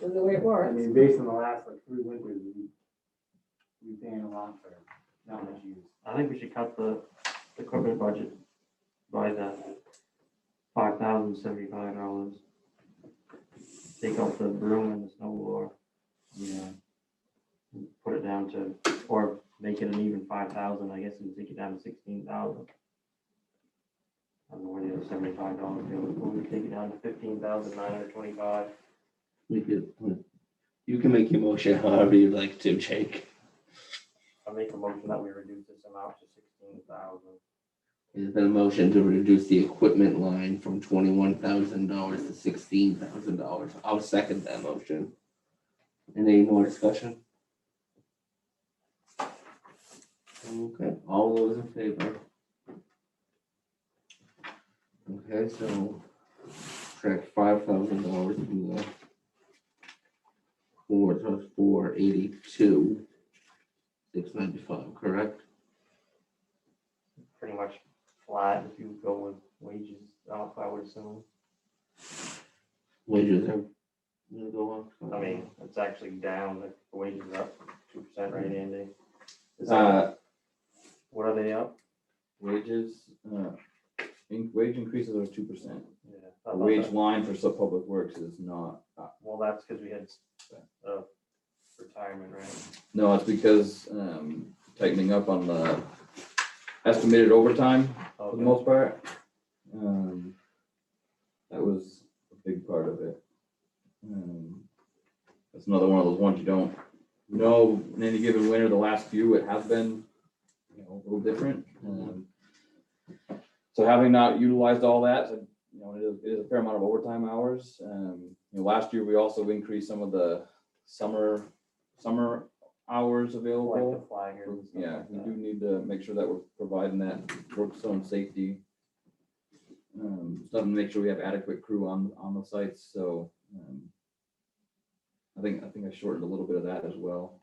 The way it I works. mean, based on the last 3 winters, we've paying a lot for not much use. I think we should cut the equipment budget by the $5,075. Take out the broom and the snow blower. Yeah. put it down to, or make it an even 5,000, I guess, and take it down to 16,000. I don't know where the other $75 goes, but we take it down to 15,925. We could, you can make your motion however you'd like to, Jake. I make a motion that we reduce this amount to 16,000. There's been a motion to reduce the equipment line from $21,000 to $16,000. I'll second that motion. And any more discussion? Okay, all those in favor? Okay, so track $5,000 to the $482, $695, correct? Pretty much flat if you go with wages up, I would assume. Wages are gonna go up. I mean, it's actually down, the wages are up 2%, right, Andy? Is Uh, that, what are they up? Wages, wage increases are 2%. Yeah. I The thought wage that- line for sub-public works is not up. Well, that's because we had retirement, right? No, it's because tightening up on the estimated overtime for the Okay. most part. That was a big part of it. That's another one of those ones you don't know in any given winter. The last few, it has been, a little different. So having not utilized all that, so, it is a fair amount of overtime hours. Last year, we also increased some of the summer hours Like available. the flaggers and stuff Yeah, like we that. do need to make sure that we're providing that work zone safety. Stuff to make sure we have adequate crew on the sites, so I think I shortened a little bit of that as well.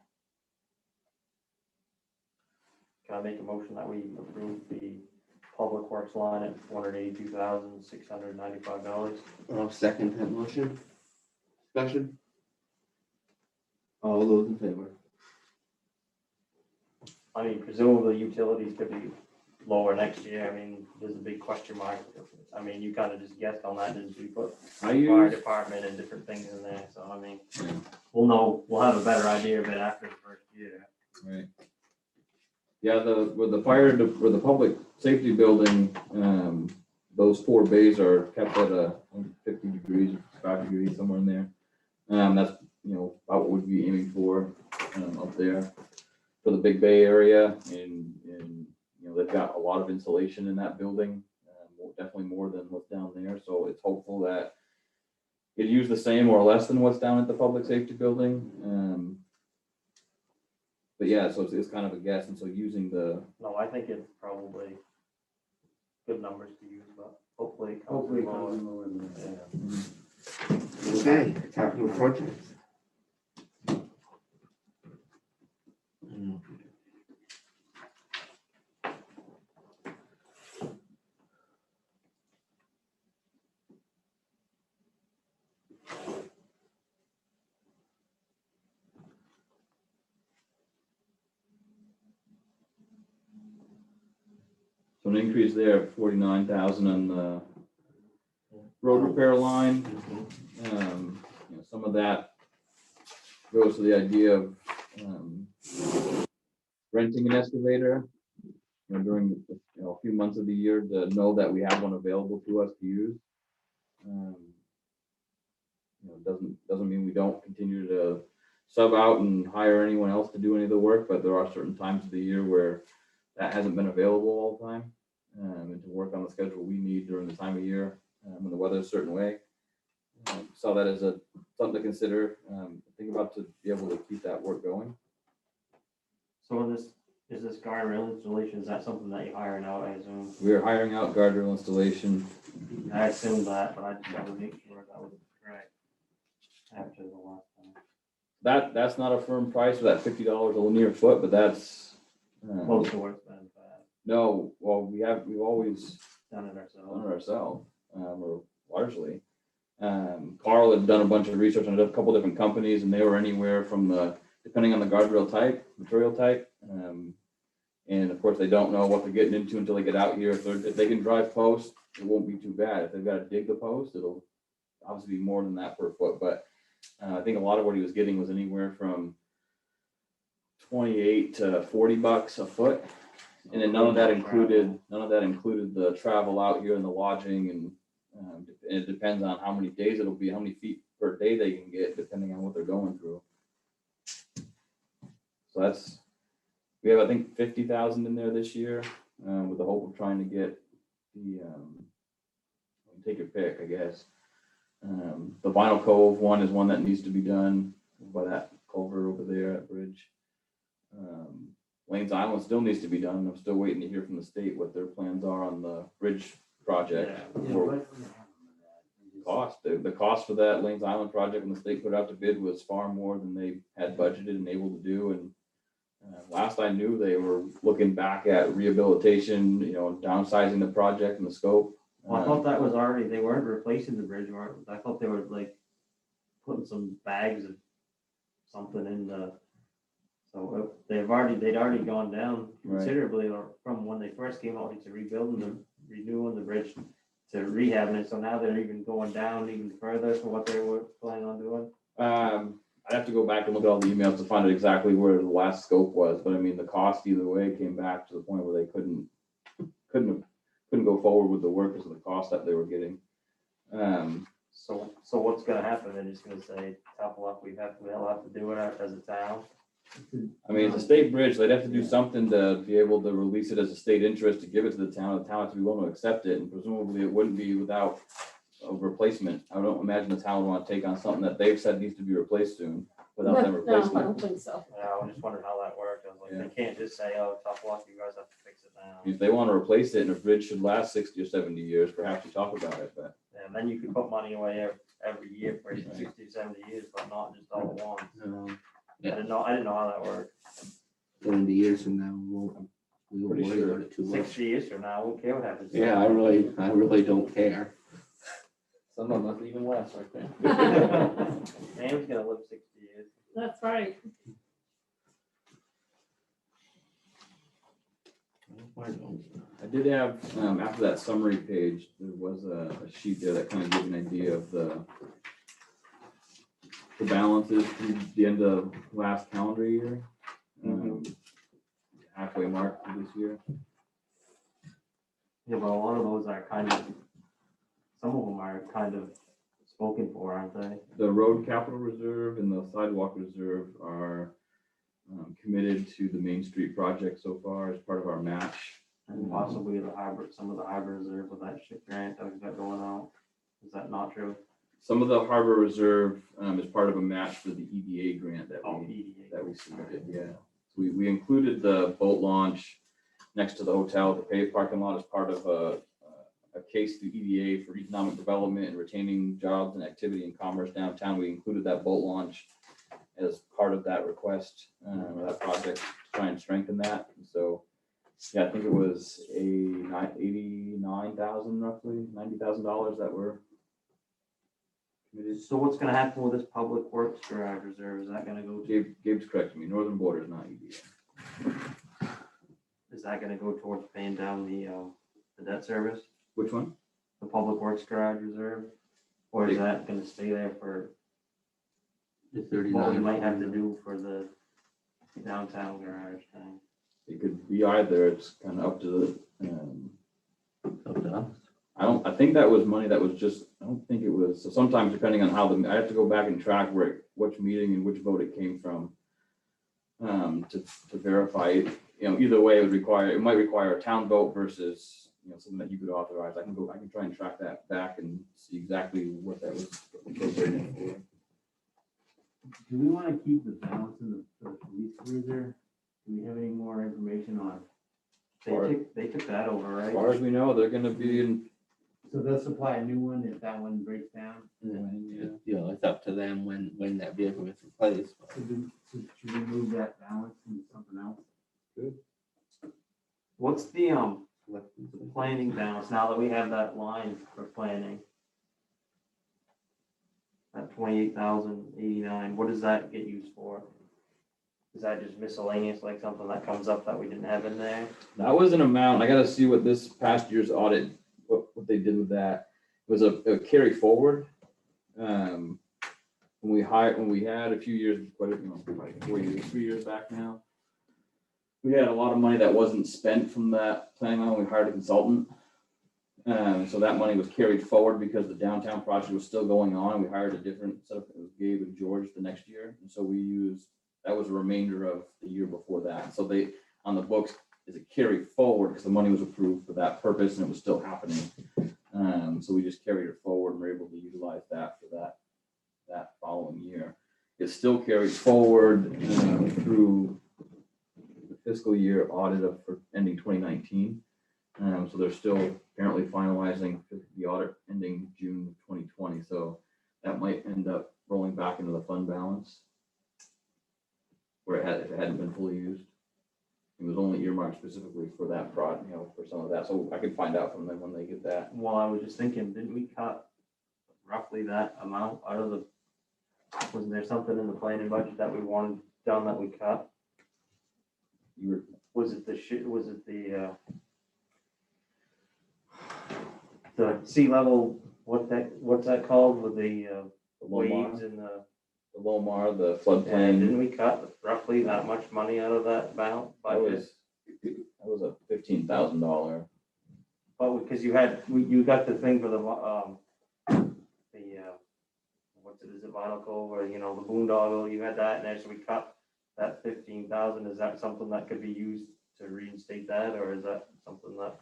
Can I make a motion that we approve the public works line at $482,695? I'll second that motion. Discussion? All those in favor? I mean, presumably utilities could be lower next year. I mean, there's a big question mark. I mean, you kind of just guessed on that, didn't you? Put I fire use, department and different things in there, so I mean, Yeah. we'll know, we'll have a better idea of it after the first year. right. Yeah, with the fire, with the public safety building, those 4 bays are kept at 50 degrees, 5 degrees, somewhere in there. That's, about what we'd be aiming for up there for the big bay area, and they've got a lot of insulation in that building, definitely more than what's down there, so it's hopeful that it use the same or less than what's down at the public safety building. But yeah, so it's kind of a guess, and so using the, No, I think it's probably good numbers to use, but hopefully it comes Hopefully it lower. comes in lower than that. Yeah. Okay, capital projects. so an increase there of 49,000 on the road repair line. Some of that goes to the idea of renting an excavator, during a few months of the year, to know that we have one available to us to use. Doesn't mean we don't continue to sub out and hire anyone else to do any of the work, but there are certain times of the year where that hasn't been available all the time, and to work on the schedule we need during the time of year when the weather's a certain way. Saw that as something to consider, think about, to be able to keep that work going. So is this guardrail installation, is that something that you're hiring out, I assume? We are hiring out guardrail installation. I assumed that, but I just gotta make sure that was correct after the last time. That's not a firm price for that $50 a linear foot, but that's Close to where it's been, but no. Well, we've always done it done ourselves. it ourselves, or largely. Carl had done a bunch of research on a couple different companies, and they were anywhere from depending on the guardrail type, material type. And of course, they don't know what they're getting into until they get out here. If they can drive posts, it won't be too bad. If they've got to dig the post, it'll obviously be more than that per foot. But I think a lot of what he was getting was anywhere from $28 to $40 a foot. And then none of that included the travel out here and the lodging, and it depends on how many days it'll be, how many feet per day they can get, depending on what they're going through. So we have, I think, 50,000 in there this year, with the hope of trying to get the, take your pick, I guess. The Vinyl Cove one is one that needs to be done by that culvert over there at Bridge. Lane's Island still needs to be done. I'm still waiting to hear from the state what their plans are on the bridge project. The cost for that Lane's Island project when the state put out the bid was far more than they had budgeted and able to do. And last I knew, they were looking back at rehabilitation, downsizing the project and the scope. Well, I thought that was already, they weren't replacing the bridge, I thought they were like putting some bags of something in the, so they'd already gone down considerably from when they first came out into renewing the bridge to rehabbing it, so now they're even going down even further for what they were planning on doing. I'd have to go back and look at all the emails to find out exactly where the last scope was, but I mean, the cost either way came back to the point where they couldn't go forward with the work because of the cost that they were getting. So what's gonna happen? They're just gonna say, tough luck, we'll have to do it as a town. I mean, it's a state bridge, they'd have to do something to be able to release it as a state interest to give it to the town has to be willing to accept it, and presumably it wouldn't be without a replacement. I don't imagine the town would want to take on something that they've said needs to be replaced soon without them replacing No, I it. don't think so. Yeah, I was just wondering how that worked. I was like, they can't just say, oh, tough luck, you guys have to fix it now. If they want to replace it and a bridge should last 60 or 70 years, perhaps you talk about it, but. Yeah, and then you could put money away every year for 60, 70 years, but not just all at once. I didn't know how that worked. 70 years from now, we won't Pretty worry sure. about it too much. 60 years from now, I won't care what happens. Yeah, I really don't care. Some of us even less right there. Sam's gonna live 60 years. That's right. I did have, after that summary page, there was a sheet there that kind of gives an idea of the balances through the end of last calendar year. Halfway mark for this year. Yeah, but a lot of those are some of them are kind of spoken for, aren't they? The road capital reserve and the sidewalk reserve are committed to the Main Street project so far as part of our match. And possibly some of the harbor reserve with that ship grant that we've got going on. Is that not true? Some of the harbor reserve is part of a match for the EDA grant that we submitted, yeah. So we included the boat launch next to the hotel, the paved parking lot as part of a case through EDA for economic development and retaining jobs and activity and commerce downtown. We included that boat launch as part of that request, that project, to try and strengthen that. And so, yeah, I think it was $89,000 roughly, $90,000 that were committed. So what's gonna happen with this public works garage reserve? Is that gonna go to, Gabe's correcting me, Northern Border is not EDA. is that gonna go towards paying down the debt service? Which one? The public works garage reserve? Or is that gonna stay there for The what we 39. might have to do for the downtown garage thing? It could be either, it's kind of up to the, Up to us. I think that was money that was just, I don't think it was, so sometimes depending on how I have to go back and track which meeting and which vote it came from, to verify it. Either way, it might require a town vote versus, something that you could authorize. I can try and track that back and see exactly what that was appropriated for. Do we want to keep the balance in the police cruiser? Do we have any more information on? They took that over, As right? far as we know, they're gonna be in, So they'll supply a new one if that one breaks down? It's up to them when that vehicle gets replaced. Should we move that balance into something else? What's the planning balance now that we have that line for planning? That 28,089, what does that get used for? Is that just miscellaneous, like something that comes up that we didn't have in there? that was an amount, I gotta see what this past year's audit, what they did with that. It was a carry forward. When we had a few years, quite 4 years, 3 years back now, we had a lot of money that wasn't spent from that planning on, we hired a consultant. So that money was carried forward because the downtown project was still going on. We hired a different set of, it was Gabe and George the next year. And so we used, that was a remainder of the year before that. So they, on the books, is it carried forward because the money was approved for that purpose and it was still happening. So we just carried it forward and were able to utilize that for that following year. It still carries forward through the fiscal year audit for ending 2019. So they're still apparently finalizing the audit ending June 2020. So that might end up rolling back into the fund balance where if it hadn't been fully used. It was only earmarked specifically for that project, for some of that. So I can find out from them when they get that. Well, I was just thinking, didn't we cut roughly that amount out of the, wasn't there something in the planning budget that we wanted done that we cut? Was it the sea level, what's that called with the waves and the. The Lomar, the And floodplain. didn't we cut roughly that much money out of that amount? That was a $15,000. But because you got the thing for the what's it, is it Vinyl Cove or, the boondoggle, you had that, and actually we cut that 15,000. Is that something that could be used to reinstate that, or is that something that?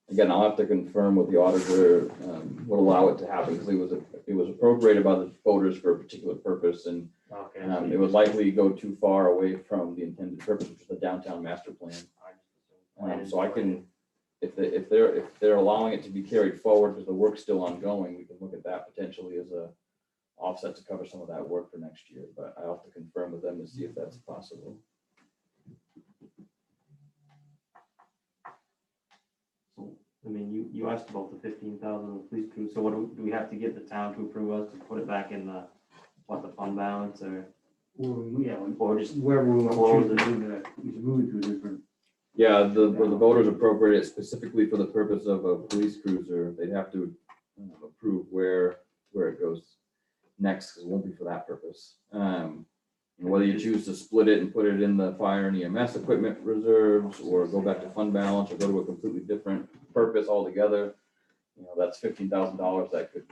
Again, I'll have to confirm with the auditor would allow it to happen because it was appropriated by the voters for a particular purpose, and Okay. it would likely go too far away from the intended purpose, which is the downtown master plan. So I can, if they're allowing it to be carried forward because the work's still ongoing, we can look at that potentially as a offset to cover some of that work for next year. But I'll have to confirm with them to see if that's possible. I mean, you asked about the 15,000 police crew, so what do we have to get the town to approve us to put it back in the fund balance, or? Or just Wherever we close want it. to move it, we should move it to a different. Yeah, the voters appropriate it specifically for the purpose of a police cruiser. They'd have to approve where it goes next, because it won't be for that purpose. Whether you choose to split it and put it in the fire and EMS equipment reserves, or go back to fund balance, or go to a completely different purpose altogether, that's $15,000 that could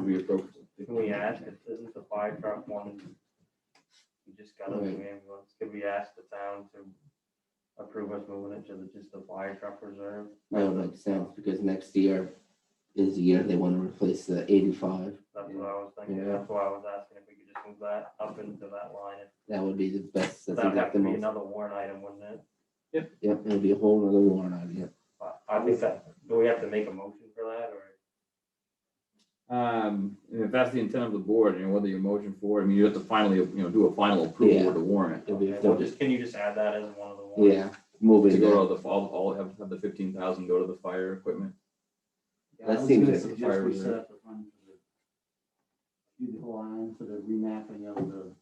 be appropriate. Can we ask, isn't the fire truck one, we just got a new ambulance, could we ask the town to approve us moving it to just the fire truck reserve? That would make sense because next year is the year they want to replace the 85. That's what I was thinking, Yeah. that's why I was asking if we could just move that up into that line. That would be the best. That's That'd have exactly to be most. another warrant item, wouldn't it? Yep, it'll be a whole other warrant idea. I think do we have to make a motion for that, or? If that's the intent of the board, whether you motion for it, I mean, you have to finally, do a final approval Yeah. of the warrant. It'll be Okay, if well, they'll can you just add that as one of the warrants? yeah, moving To that. go to all have the 15,000 go to the fire equipment. Yeah, That I was seems gonna like a suggest fire we reserve. set up a fund for the line for the remapping of the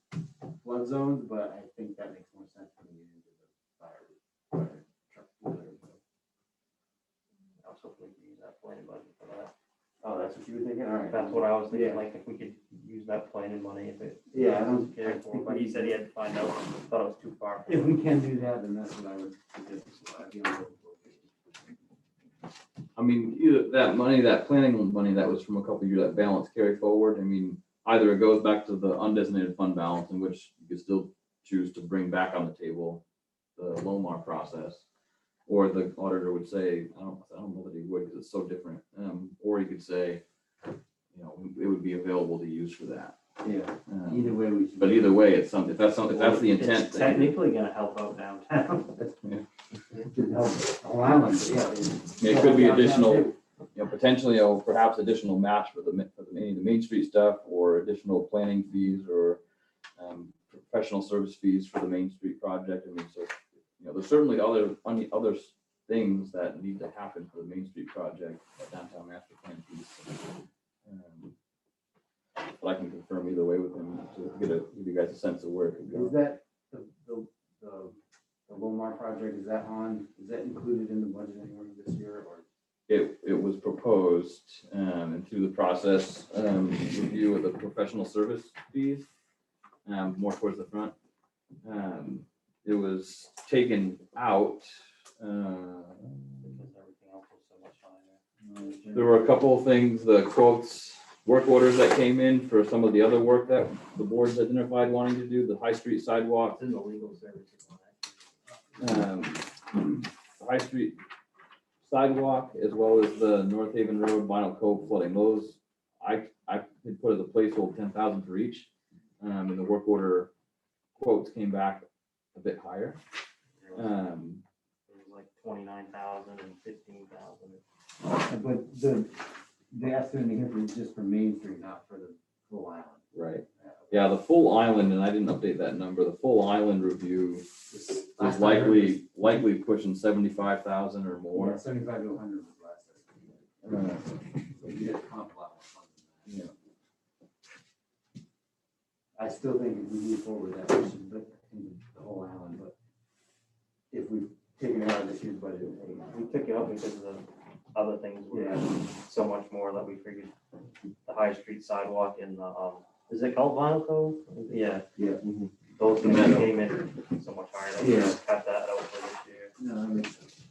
flood zones, but I think that makes more sense when you get into the fire truck. I was hoping we could use that planning budget for that. Oh, that's what you were thinking, all right. That's what I was thinking, Yeah. like, if we could use that planning money, if it. Yeah, I was don't- carried I forward, think but he said he had to find out, thought it was too far. If we can do that, then that's what I would suggest. I'd be on board with it. I mean, either that money, that planning money that was from a couple of years, that balance carry forward. I mean, either it goes back to the undesignated fund balance, in which you could still choose to bring back on the table the Lomar process. Or the auditor would say, I don't know that he would, because it's so different. Or he could say, it would be available to use for that. Yeah, Um, either way we should. But either way, it's something, if that's the intent. It's technically gonna help out downtown. It could help allow us, yeah. It could be additional, potentially, perhaps additional match for the Main Street stuff, or additional planning fees, or professional service fees for the Main Street project. I mean, so, there's certainly other things that need to happen for the Main Street project, that downtown master plan piece. But I can confirm either way with him to give you guys a sense of where it could go. Is that the Lomar project, is that included in the budget anywhere this year, or? It was proposed, and through the process, review of the professional service fees, more towards the front. it was taken out. Because everything else was so much higher. There were a couple of things, the quotes, work orders that came in for some of the other work that the boards identified wanting to do, the High Street sidewalk, It's in the legal services one, the High Street sidewalk, as well as the North Haven Road Vinyl Cove flooding. Those, I had put as a placeholder 10,000 for each. And the work order quotes came back a bit higher. actually. It was like 29,000 and 15,000. But the estimate here is just for Main Street, not for the full island. Right. Yeah, the full island, and I didn't update that number, the full island review is likely pushing 75,000 or more. 75 to 100 was last estimate. So you get a comp lot more funding than that. Yeah. I still think if we move forward, that we should look into the whole island, but if we've taken it out of this year's budget, We took it up because of the other things were Yeah. so much more that we figured the High Street sidewalk and the, is it called Vinyl Cove? Yeah. Yeah. Those things that came in so much higher, that we Yeah. just cut that out for this year. no, that makes sense.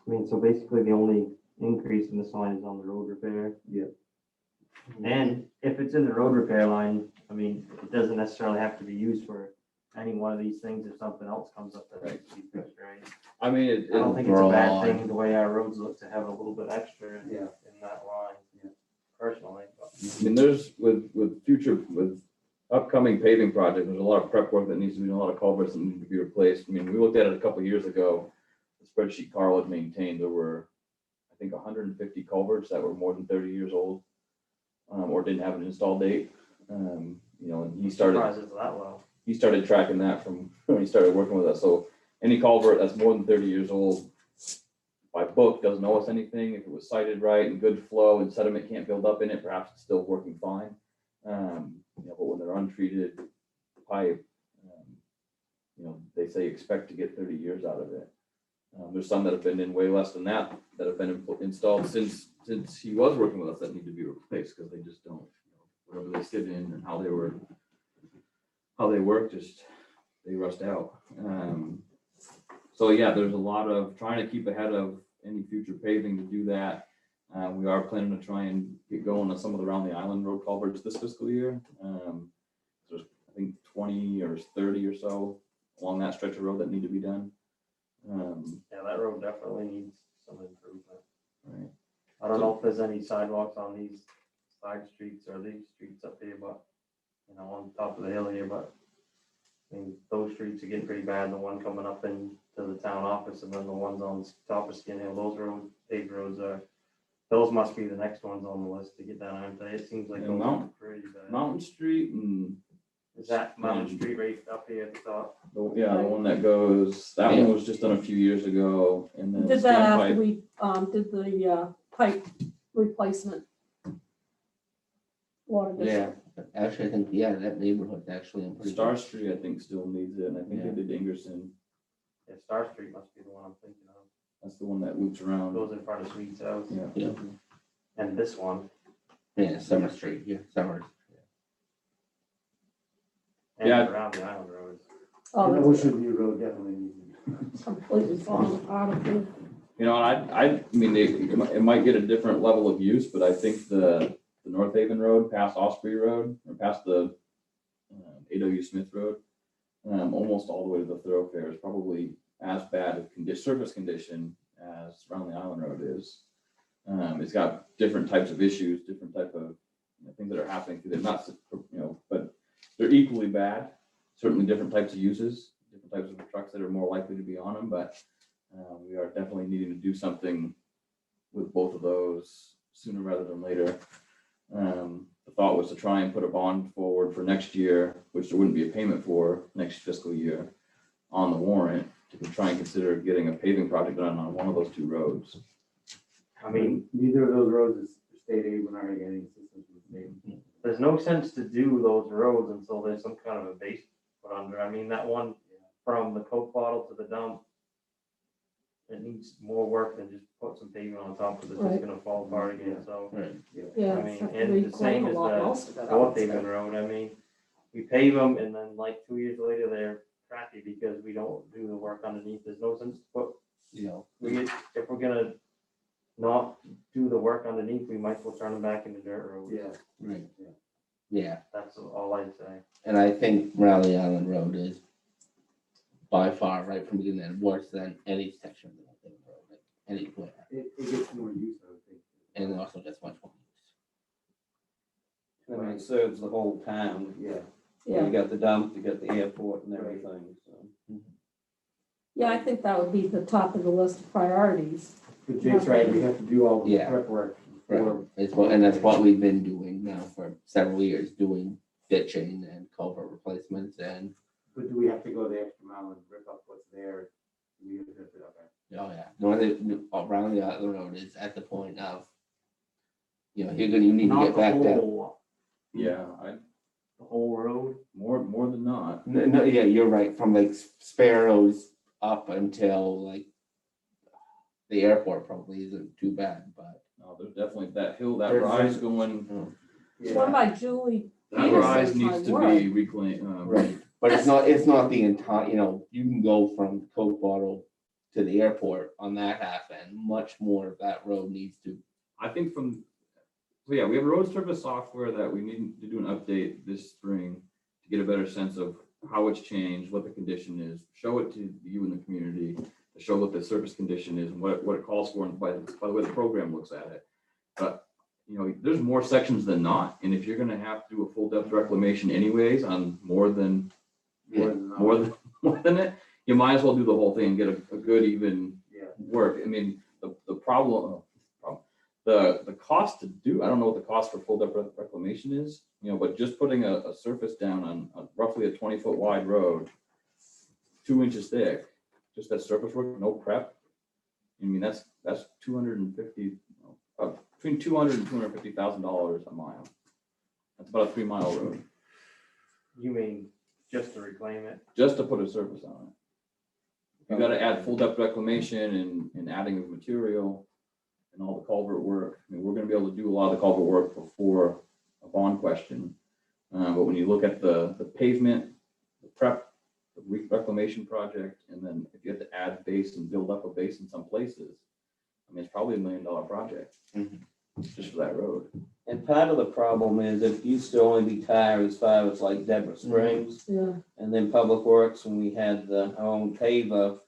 I mean, so basically the only increase in this line is on the road repair. Yeah. And if it's in the road repair line, I mean, it doesn't necessarily have to be used for any one of these things if something else comes up that needs to be fixed, right? I mean, I don't think it's a bad broad. thing, the way our roads look, to have a little bit extra in Yeah. that line, Yeah. personally. But I mean, there's with upcoming paving projects, there's a lot of prep work that needs to be done, a lot of culverts that need to be replaced. I mean, we looked at it a couple of years ago. The spreadsheet Carl had maintained, there were, I think, 150 culverts that were more than 30 years old, or didn't have an install date. You know, and he started surprised it's that low. tracking that from when he started working with us. So any culvert that's more than 30 years old by book doesn't owe us anything. If it was sited right and good flow and sediment can't build up in it, perhaps it's still working fine. You know, but when they're untreated pipe, you know, they say expect to get 30 years out of it. There's some that have been in way less than that have been installed since he was working with us that need to be replaced because they just don't, you know, whatever they sit in and how they work, just they rust out. So yeah, there's a lot of trying to keep ahead of any future paving to do that. We are planning to try and get going on some of the around the island road culverts this fiscal year. There's I think 20 or 30 or so along that stretch of road that need to be done. Yeah, that road definitely needs some improvement. Right. I don't know if there's any sidewalks on these side streets or these streets up here, but, you know, on top of the hill here, but I mean, those streets are getting pretty bad. The one coming up into the town office and then the ones on top of Skin Hill, those paved roads those must be the next ones on the list to get down, aren't they? It seems like Yeah, those are Mountain- pretty bad. Mountain Street and Is that Mountain Street right up here at the top? the one that goes, that one was just done a few years ago and then. Did that after Standpipe- we, did the, pipe replacement. Water Yeah, district. actually, I think, yeah, that neighborhood's actually in pretty Star good. Street, I think, still needs it, and I think Yeah. they did Ingerson. Yeah, Star Street must be the one I'm thinking of. That's the one that loops around. Goes in front of Sweet's house. Yeah. Yeah, And this one. yeah, Summer Street, yeah, Summer. And Yeah. around the island roads. Oh, The that's Ocean View Road definitely needs. completely falling apart up there. You know, I mean, it might get a different level of use, but I think the North Haven Road past Osprey Road, or past the A.W. Smith Road, almost all the way to the thoroughfare is probably as bad of surface condition as around the island road is. It's got different types of issues, different type of things that are happening through there, not, you know, but they're equally bad. Certainly different types of uses, different types of trucks that are more likely to be on them, but we are definitely needing to do something with both of those sooner rather than later. The thought was to try and put a bond forward for next year, which there wouldn't be a payment for next fiscal year, on the warrant to try and consider getting a paving project done on one of those two roads. I mean, Neither of those roads is state aid, we're not gonna get any assistance from the state. there's no sense to do those roads until there's some kind of a base put under. I mean, that one from the Coke bottle to the dump, it needs more work than just put some pavement on top, because it's Right. just gonna fall apart again, so. Right. Yeah, I it's mean, have to and the reclaim same a as lot, the most of it, I North would say. Haven Road, I mean, we pave them and then like 2 years later, they're crappy because we don't do the work underneath. There's no sense to put, You know, if we're gonna not do the work underneath, we might as well turn them back into dirt roads. Yeah. right. Yeah, That's all I'd say. and I think Raleigh Island Road is by far, right from beginning to end, worse than any section of the North Haven Road, like anywhere. It gets more use, I would think. And it also gets much more use. I mean, it serves the whole town. Yeah. Yeah, You got the dump, you got the airport and Right. everything, so. yeah, I think that would be the top of the list of priorities. But Jake's right, we have to do all the Yeah. prep work Right. before. It's what, and that's what we've been doing now for several years, doing ditching and culvert replacements and, But do we have to go the extra mile and rip up what's there? We have to, okay. oh yeah, around the other road is at the point of, you know, you need to Not get the back there. whole- Yeah, The whole road. more than not. No, yeah, you're right, from like Sparrows up until like the airport probably isn't too bad, but No, there's definitely that hill, that There's- rise going, One by Julie, that rise Peterson's needs to my be reclaimed. right, but it's not the entire, you know, you can go from Coke Bottle to the airport on that half end, much more of that road needs to. I think so yeah, we have road surface software that we need to do an update this spring to get a better sense of how it's changed, what the condition is, show it to you and the community, to show what the surface condition is and what it calls for, and by the way the program looks at it. But, you know, there's more sections than not, and if you're gonna have to do a full depth reclamation anyways on more than more than it, you might as well do the whole thing and get a good even Yeah. work. I mean, the cost to do, I don't know what the cost for full depth reclamation is, you know, but just putting a surface down on roughly a 20-foot wide road, 2 inches thick, just that surface work, no prep. I mean, that's between $200,000 and $250,000 a mile. That's about a 3-mile road, You mean just to reclaim it? just to put a surface on it. You gotta add full depth reclamation and adding of material and all the culvert work. I mean, we're gonna be able to do a lot of the culvert work before a bond question. But when you look at the pavement, the prep, the reclamation project, and then if you have to add base and build up a base in some places, I mean, it's probably $1 million project just for that road. And part of the problem is it used to only be tar as far as like Deborah Springs. yeah, And then Public Works, when we had our own paver,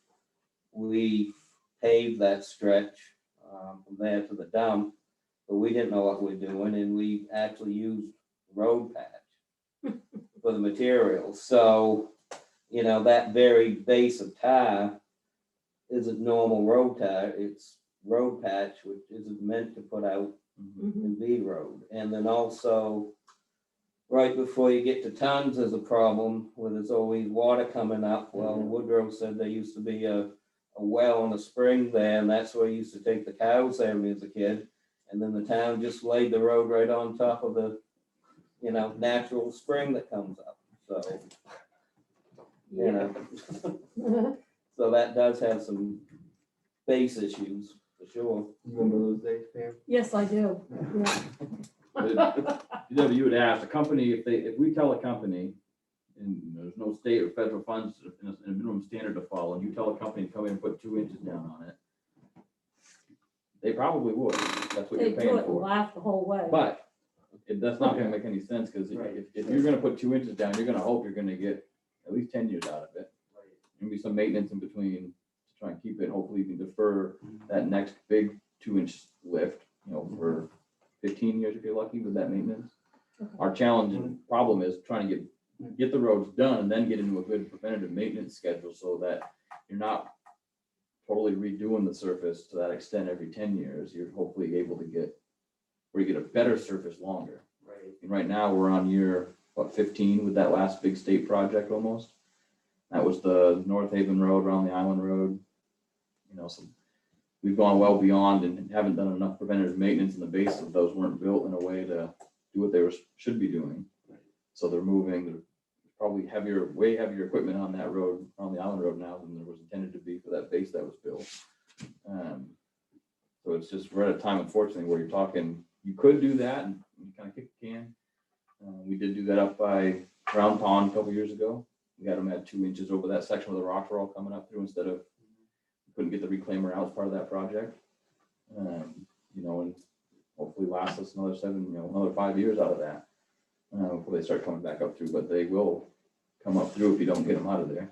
we paved that stretch from there to the dump. But we didn't know what we were doing, and we actually used road patch for the material. So, you know, that very base of tar isn't normal road tar, it's road patch, which isn't meant to put out mhm, in V road. And then also, right before you get to Tons, there's a problem where there's always water coming up. Well, Woodrow said there used to be a well and a spring there, and that's where he used to take the cows there when he was a kid. And then the town just laid the road right on top of the, you know, natural spring that comes up. So, you know, so that does have some base issues for sure. Remember those days, Pam? yes, I do, yeah. You would ask a company, if we tell a company, and there's no state or federal funds in a minimum standard to follow, and you tell a company to come in and put 2 inches down on it, they probably would. That's what They you're do paying it and for. laugh the whole way. But that's not gonna make any sense, because Right. if you're gonna put 2 inches down, you're gonna hope you're gonna get at least 10 years out of it. There'll be some maintenance in between to try and keep it. Hopefully you can defer that next big 2-inch lift, you know, for 15 years if you're lucky with that maintenance. Okay. Our challenge and problem is trying to get the roads done and then get into a good preventative maintenance schedule so that you're not totally redoing the surface to that extent every 10 years. You're hopefully able to get where you get a better surface longer. Right. And right now, we're on year, 15 with that last big state project almost. That was the North Haven Road, around the Island Road. You know, so we've gone well beyond and haven't done enough preventative maintenance, and the base of those weren't built in a way to do what they should be doing. So they're there's probably way heavier equipment on that road, on the Island Road now than there was intended to be for that base that was built. So it's just, we're at a time unfortunately where you're talking, you could do that and you kind of kick the can. We did do that up by Round Pond a couple years ago. We had them at 2 inches over that section where the rocks were all coming up through instead of, couldn't get the reclaimer out as part of that project. And hopefully last us another 5 years out of that. Before they start coming back up through, but they will come up through if you don't get them out of there.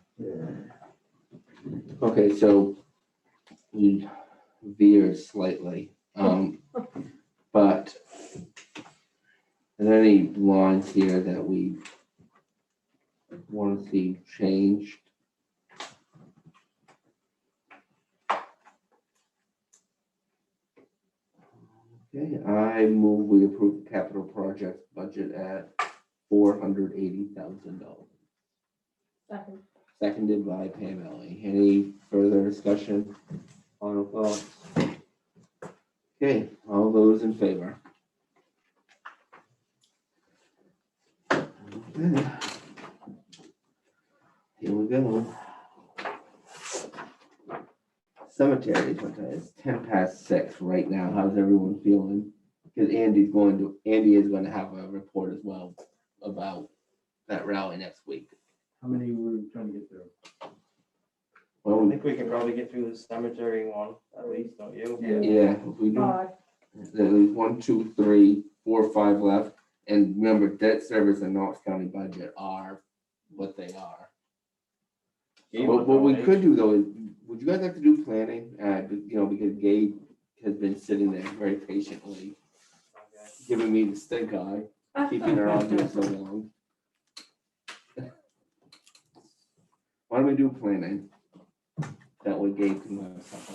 Okay, so we veered slightly, but are there any lines here that we want to see changed? Okay, I move we approve the capital project budget at $480,000. Second. Seconded by Pam Ellie. Any further discussion? Final thoughts? Okay, all those in favor? Okay. Here we go. Cemeteries, it's 6:10 right now. How's everyone feeling? Because Andy is going to have a report as well about that rally next week. How many were we trying to get through? I Well, think we can probably get through the cemetery one at least, don't you? yeah, if we do, Five. there's 1, 2, 3, 4, 5 left. And remember, debt service and Knox County budget are what they are. What we could do though is, would you guys like to do planning? Because Gabe has been sitting there very patiently, giving me the stink eye, keeping her on here so long. Why don't we do planning? That way Gabe can have supper.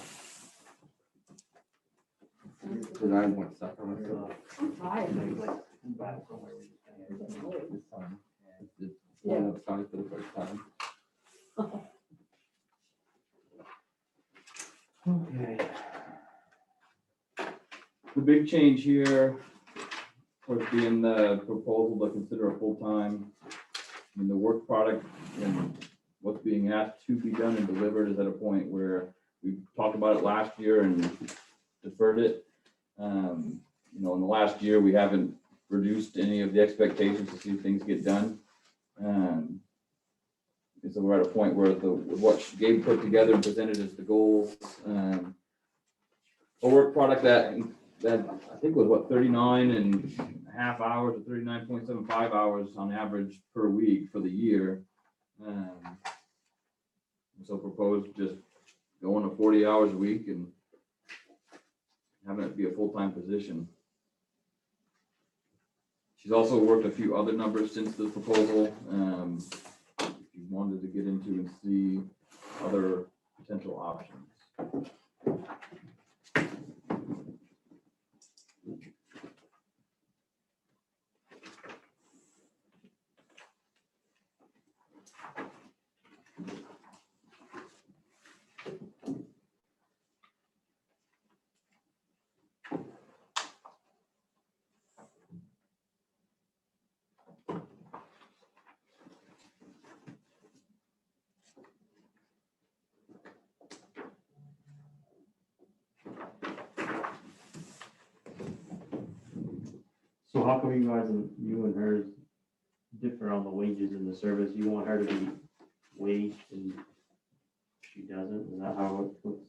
Because I want supper myself. I'm tired. This time. It's one outside for the first time. Okay. The big change here was being the proposal to consider a full-time, the work product and what's being asked to be done and delivered is at a point where we talked about it last year and deferred it. In the last year, we haven't reduced any of the expectations to see things get done. So we're at a point where what Gabe put together and presented as the goals, a work product that I think was 39.5 hours or 39.75 hours on average per week for the year. So proposed just going to 40 hours a week and having it be a full-time position. She's also worked a few other numbers since the proposal. If you wanted to get into and see other potential options. So how come you and her differ on the wages in the service? You want her to be waged and she doesn't? Is that how it looks?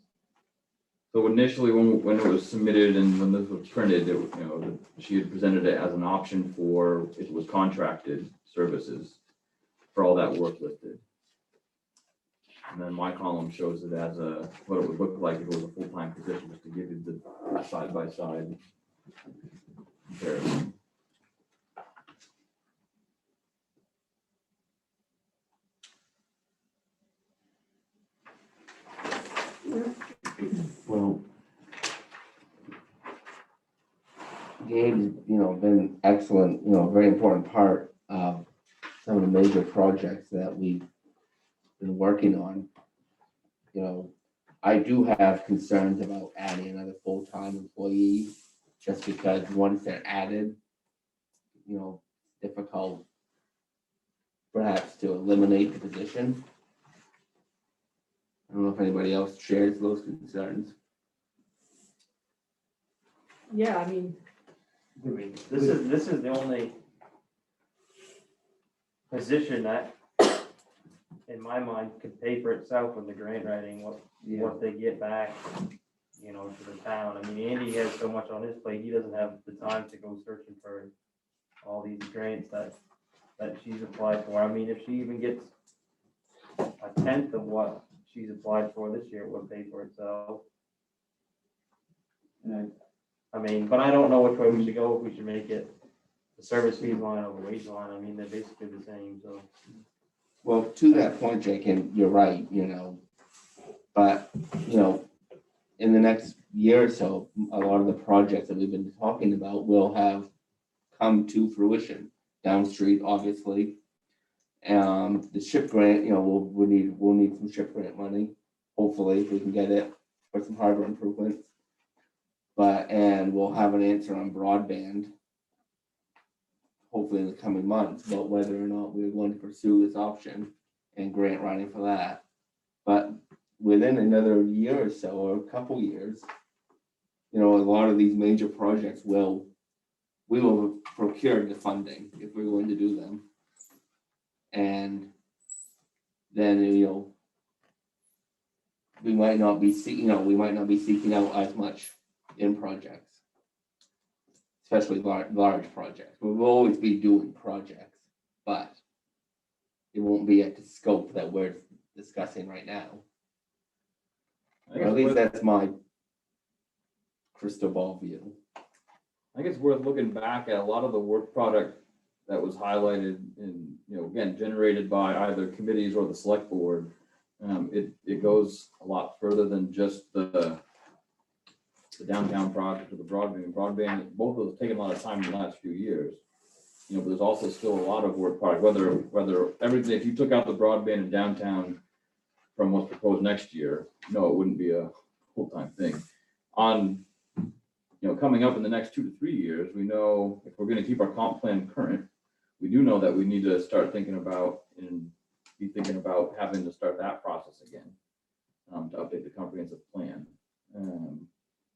So initially, when it was submitted and when this was printed, she had presented it as an option for if it was contracted services for all that work listed. And then my column shows it as what it would look like if it was a full-time position, just to give you the side-by-side comparison. Well, Gabe's, been excellent, very important part of some of the major projects that we've been working on. I do have concerns about adding another full-time employee, just because once they're added, difficult perhaps to eliminate the position. I don't know if anybody else shares those concerns. yeah, I mean, I mean, this is the only position that, in my mind, could pay for itself with the grant writing, what they get back, you know, to the town. I mean, Andy has so much on his plate, he doesn't have the time to go searching for all these grants that she's applied for. I mean, if she even gets a tenth of what she's applied for this year, it would pay for itself. I mean, but I don't know which way we should go, if we should make it the service fees line or the wage line. I mean, they're basically the same, so. Well, to that point, Jake, and you're right, you know, but, you know, in the next year or so, a lot of the projects that we've been talking about will have come to fruition. Down street, obviously. The ship grant, you know, we'll need some ship grant money, hopefully, if we can get it for some harbor improvements. And we'll have an answer on broadband, hopefully in the coming months, but whether or not we're going to pursue this option and grant writing for that. But within another year or so, or a couple years, you know, a lot of these major projects we will have procured the funding if we're going to do them. And then, you know, we might not be seeking out as much in projects, especially large projects. We will always be doing projects, but it won't be at the scope that we're discussing right now. Or at least that's my crystal ball view. I think it's worth looking back at a lot of the work product that was highlighted and, you know, again, generated by either committees or the select board. It goes a lot further than just the downtown project or the broadband. Broadband, both of those taken a lot of time in the last few years. You know, but there's also still a lot of work product, whether everything, if you took out the broadband in downtown from what's proposed next year, no, it wouldn't be a full-time thing. You know, coming up in the next 2 to 3 years, we know if we're going to keep our comp plan current, we do know that we need to start thinking about having to start that process again to update the comprehensive plan.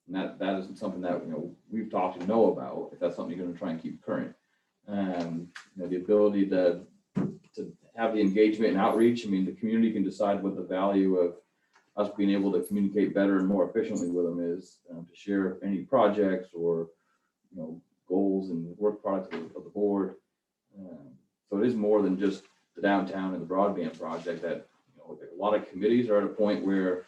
And that isn't something that, you know, we've talked to know about, if that's something you're going to try and keep current. You know, the ability to have the engagement and outreach. I mean, the community can decide what the value of us being able to communicate better and more efficiently with them is, to share any projects or, you know, goals and work products of the board. So it is more than just the downtown and the broadband project. That, you know, a lot of committees are at a point where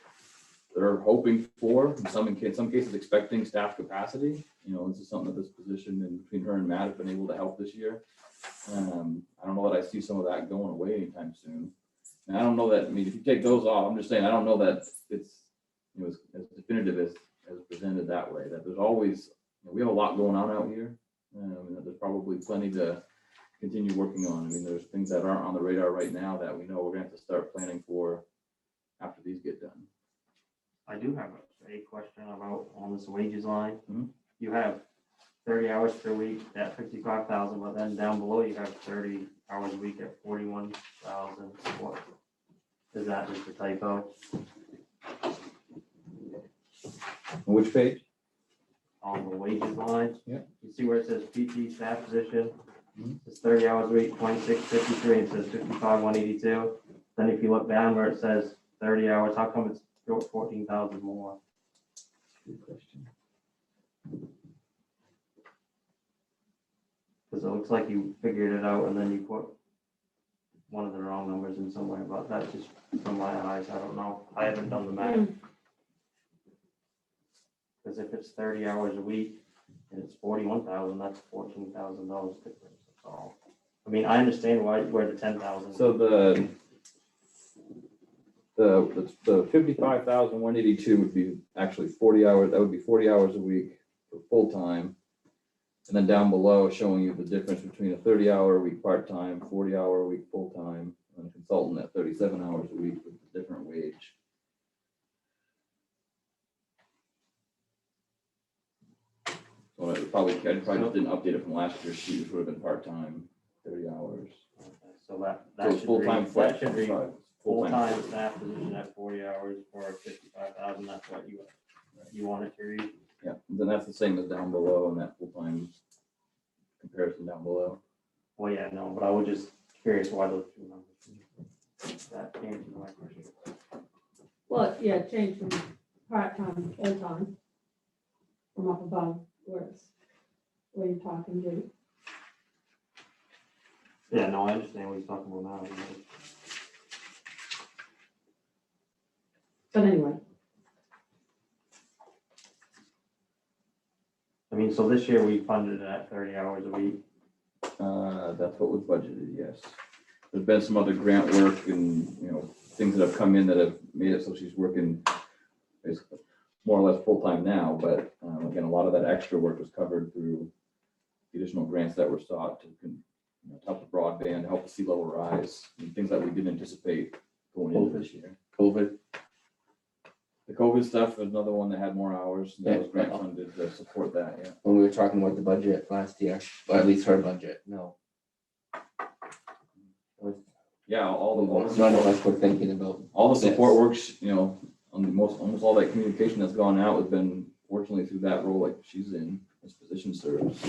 they're hoping for, in some cases expecting staff capacity. You know, this is something that this position and between her and Matt have been able to help this year. I don't know that I see some of that going away anytime soon. And I don't know that, I mean, if you take those off, I'm just saying, I don't know that it's, you know, as definitive as presented that way, that there's always, you know, we have a lot going on out here. And there's probably plenty to continue working on. I mean, there's things that aren't on the radar right now that we know we're gonna have to start planning for after these get done. I do have a question about on this wages line. Mhm. You have 30 hours per week at 55,000, but then down below you have 30 hours a week at 41,000. What is that, just a typo On which page? on the wages line? Yeah. You see where it says PT staff position? Mhm. It's 30 hours a week, 26.53, it says 55,182. Then if you look down where it says 30 hours, how come it's 14,000 more? Good question. Because it looks like you figured it out and then you put one of the wrong numbers in somewhere, but that's just from my eyes, I don't know. I haven't done the math. Because if it's 30 hours a week and it's 41,000, that's $14,000 difference, that's all. I mean, I understand where the 10,000. So the 55,182 would be actually 40 hours. That would be 40 hours a week for full time. And then down below, showing you the difference between a 30-hour a week part-time, 40-hour a week full-time, and a consultant at 37 hours a week with a different wage. So I probably just didn't update it from last year's sheet, which would have been part-time, 30 hours. So that So it's should full-time. read, that should read Full-time. full-time staff position at 40 hours for 55,000, that's what you want it to read. Yeah, then that's the same as down below in that full-time comparison down below. Well, yeah, no, but I was just curious why those two numbers. That came to my question. Well, yeah, it changed from part-time, to full-time. From up above, where you're talking, Jake. Yeah, no, I understand what he's talking about now. But anyway, I mean, so this year we funded it at 30 hours a week. That's what was budgeted, yes. There's been some other grant work and, things that have come in that have made it so she's working basically more or less full-time now, but again, a lot of that extra work was covered through the additional grants that were sought to help the broadband, help the sea level rise, and things that we didn't anticipate going into this year. COVID. The COVID stuff was another one that had more hours, and that Yeah. was grant funded to support that, yeah. When we were talking about the budget last year, or at least her budget, no. Yeah, all the. None of us were thinking about. All the support this. works, on the almost all that communication that's gone out has been fortunately through that role like she's in, this position serves.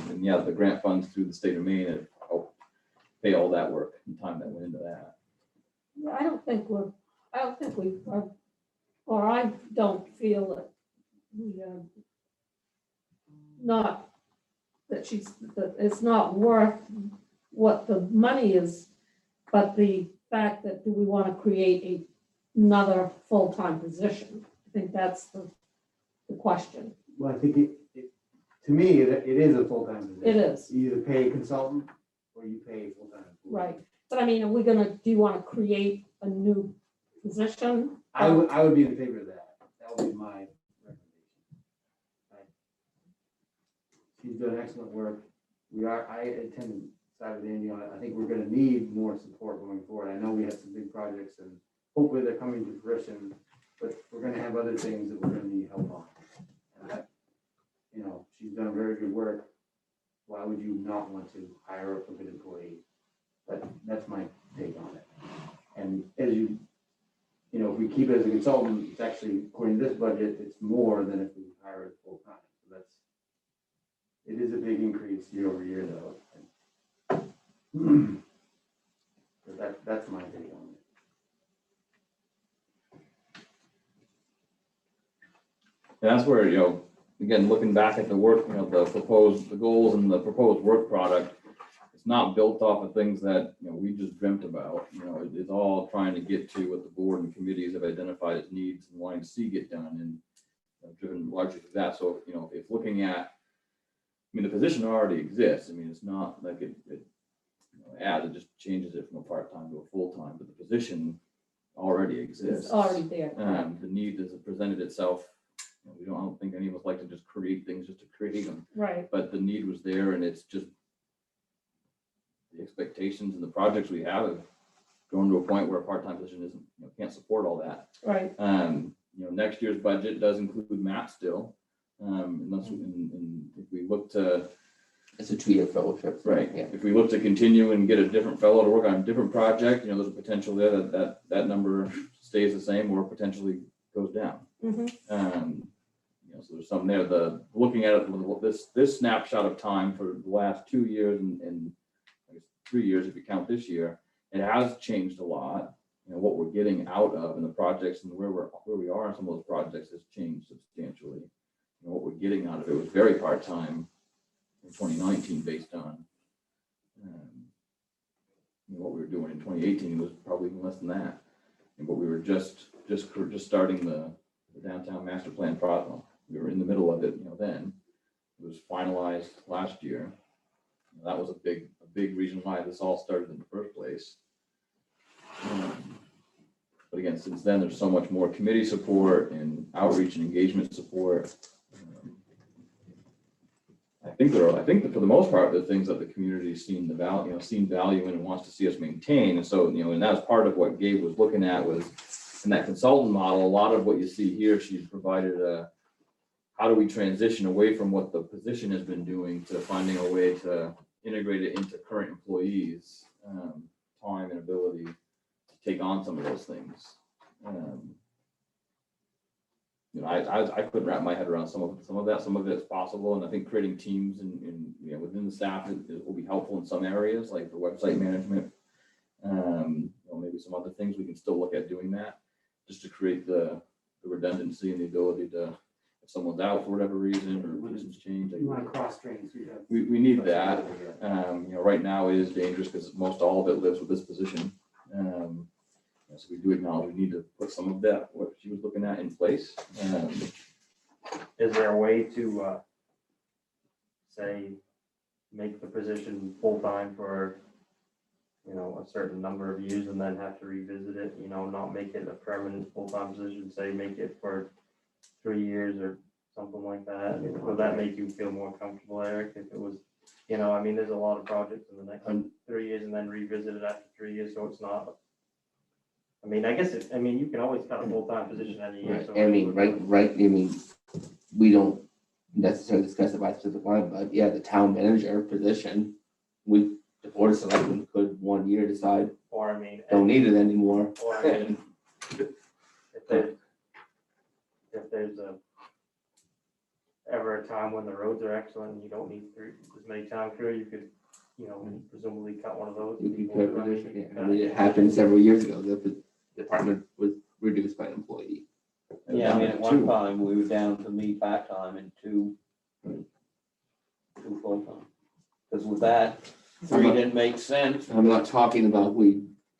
And yeah, the grant funds through the state of Maine have helped pay all that work and time that went into that. I don't think we are, or I don't feel that we are not, that it's not worth what the money is, but the fact that do we want to create another full-time position? I think that's the question. Well, I think to me, it is a full-time position. It is. You either pay a consultant or you pay a full-time. employee. Right, but I mean, do you want to create a new position? I would be in favor of that. That would be my recommendation. Right. She's done excellent work. I attended Saturday, and I think we're gonna need more support going forward. I know we have some big projects and hopefully they're coming to fruition, but we're gonna have other things that we're gonna need help on. And that, she's done very good work. Why would you not want to hire a good employee? But that's my take on it. And as if we keep it as a consultant, it's actually, according to this budget, it's more than if we hire it full time. So it is a big increase year over year though. But that's my take on it. And that's where, again, looking back at the work, the goals and the proposed work product, it's not built off of things that, we just dreamt about. It's all trying to get to what the board and committees have identified as needs and wanting to see get done and driven largely through that. So, if looking at, the position already exists. It's not like it it just changes it from a part-time to a full-time, but the position already exists. It's already there. The need has presented itself. I don't think any of us like to just create things just to create them, Right, but the need was there, and it's just the expectations and the projects we have grown to a point where a part-time position isn't, can't support all that. right, Next year's budget does include MAP still. Unless if we look to, It's a 2-year fellowship. right, Yeah. if we look to continue and get a different fellow to work on a different project, there's a potential there that number stays the same or potentially goes down. mhm, So there's something there. Looking at it, this snapshot of time for the last 2 years and I guess 3 years if you count this year, it has changed a lot. What we're getting out of and the projects and where we are in some of those projects has changed substantially. What we're getting out of it was very part-time in 2019 based on what we were doing in 2018 was probably even less than that. But we were just starting the downtown master plan project. We were in the middle of it, then. It was finalized last year. That was a big reason why this all started in the first place. But again, since then, there's so much more committee support and outreach and engagement support. I think that for the most part, the things that the community's seen value in and wants to see us maintain. And so, and that's part of what Gabe was looking at was in that consultant model. A lot of what you see here, she's provided how do we transition away from what the position has been doing to finding a way to integrate it into current employees' time and ability to take on some of those things. I couldn't wrap my head around some of that. Some of it's possible, and I think creating teams and within the staff will be helpful in some areas, like the website management. Maybe some other things we can still look at doing that, just to create the redundancy and the ability to, if someone's out for whatever reason or positions change. You want to cross train too. We need that. Right now it is dangerous because most all of it lives with this position. So we do acknowledge we need to put some of that, what she was looking at, in place. Is there a way to, say, make the position full-time for, a certain number of years and then have to revisit it, not make it a permanent full-time position, say, make it for 3 years or something like that? Would that make you feel more comfortable, Eric, if it was, there's a lot of projects in the next 3 years and then revisit it after 3 years, so it's not. I guess you can always cut a full-time position any year. So we don't necessarily discuss it by specific line, but yeah, the town manager position, the board of selectmen could 1 year decide, Or don't need it anymore. Or if there's ever a time when the roads are excellent and you don't need as many town crew, you could, presumably cut one of those. You can cut a position, yeah. It happened several years ago, that the department was reduced by an employee. Yeah, at one time, we were down to me part-time and two full-time. Because with that, 3 didn't make sense. I'm not talking about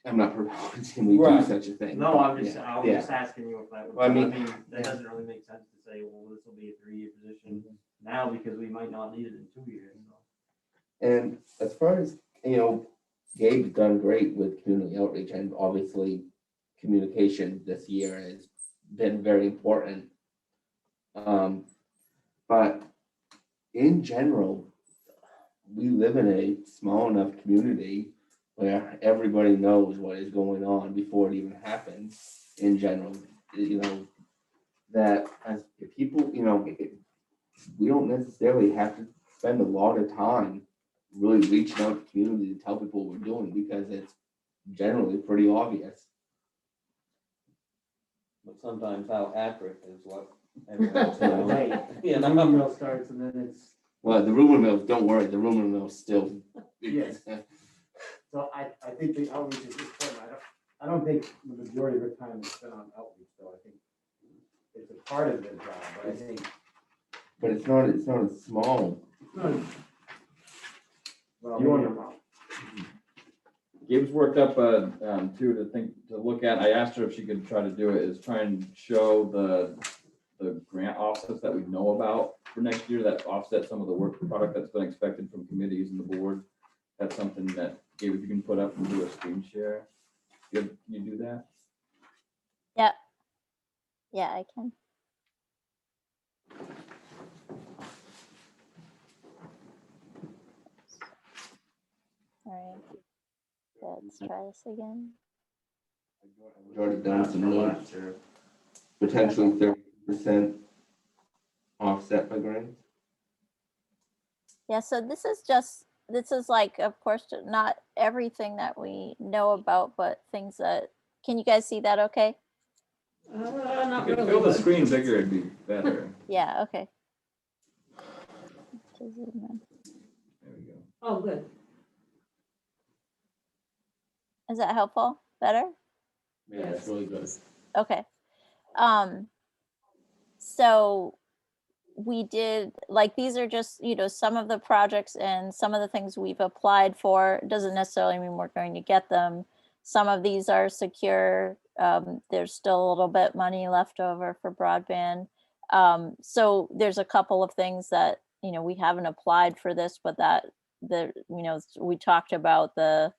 I'm not proposing we do Right. such a thing. No, I was Yeah. just asking you if that would. Well, I mean, that doesn't really make sense to say, well, this will be a 3-year position now because we might not need it in 2 years. So. And as far as, Gabe's done great with community outreach, and obviously communication this year has been very important. But in general, we live in a small enough community where everybody knows what is going on before it even happens. In general, that as people, we don't necessarily have to spend a lot of time really reaching out to the community to tell people what we're doing, because it's generally pretty obvious. But sometimes how accurate is what everyone's Right. doing. The rumor mill starts and then it's, Well, the rumor mill, don't worry, the rumor mill still. Yes. so I think the outreach is important. I don't think the majority of the time is spent on outreach though. I think it's a part of the job, but I think. But it's not a small. Well, You wanna- maybe I'm wrong. Gabe's worked up to look at. I asked her if she could try to do it, is try and show the grant offsets that we know about for next year that offset some of the work product that's been expected from committees and the board. That's something that, Gabe, if you can put up and do a screen share. Can you do that? Yeah, I can. All right, let's try this again. We've already done some notes, potentially 30% offset by grants. Yeah, so this is like, of course, not everything that we know about, but things that, can you guys see that okay? Not If you really. fill the but- screen bigger, it'd be better. Yeah, okay. To zoom in. There we go. Oh, good. Is that helpful? Better? Yeah, it's really good. Okay. So we did, like, these are just, some of the projects and some of the things we've applied for. Doesn't necessarily mean we're going to get them. Some of these are secure. There's still a little bit money left over for broadband. So there's a couple of things that, we haven't applied for this, but we talked about the,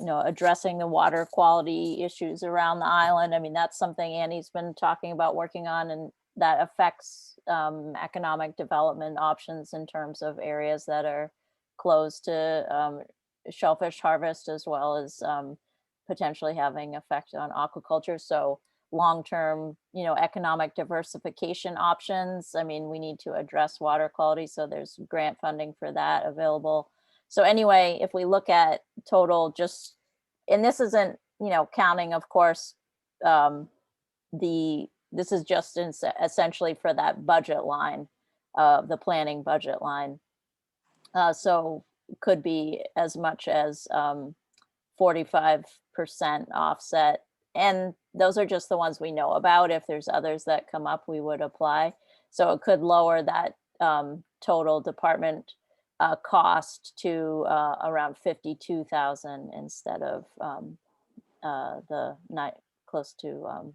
addressing the water quality issues around the island. I mean, that's something Annie's been talking about working on, and that affects economic development options in terms of areas that are close to shellfish harvest, as well as potentially having effect on aquaculture. So long-term, economic diversification options. I mean, we need to address water quality, so there's grant funding for that available. So anyway, if we look at total, and this isn't, counting, of course, the this is just essentially for that budget line, the planning budget line. So could be as much as 45% offset. And those are just the ones we know about. If there's others that come up, we would apply. So it could lower that total department cost to around 52,000 instead of close to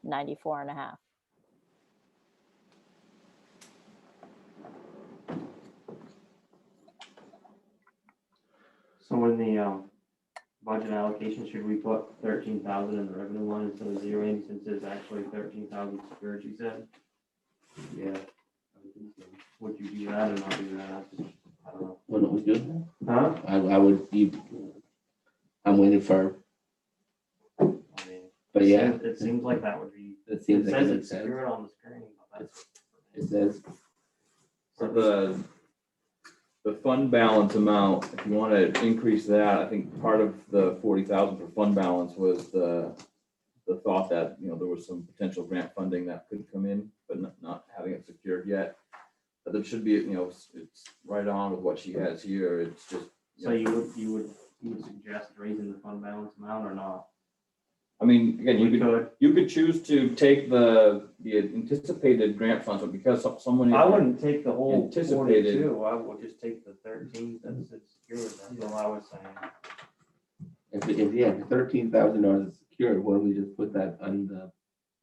94.5. So in the budget allocation, should we put 13,000 in the revenue line instead of zeroing, since it's actually 13,000 secured, you said? Yeah. Would you do that or not do that? I don't know. Wouldn't we do that? Huh? I would be, I'm waiting for, I mean, but yeah, it seems like that would be, it it seems like says it it's makes sense. secured on the screen, but that's. It says, So the fund balance amount, if you want to increase that, I think part of the 40,000 for fund balance was the thought that, you know, there was some potential grant funding that could come in, but not having it secured yet. But there should be, you know, it's right on with what she has here. It's just. So you would suggest raising the fund balance amount or not? I mean, again, We could. you could choose to take the anticipated grant funds, but because someone. I wouldn't take the whole Anticipated. 42, I would just take the 13 that's secured, that's all I was saying. if $13,000 is secured, why don't we just put that on the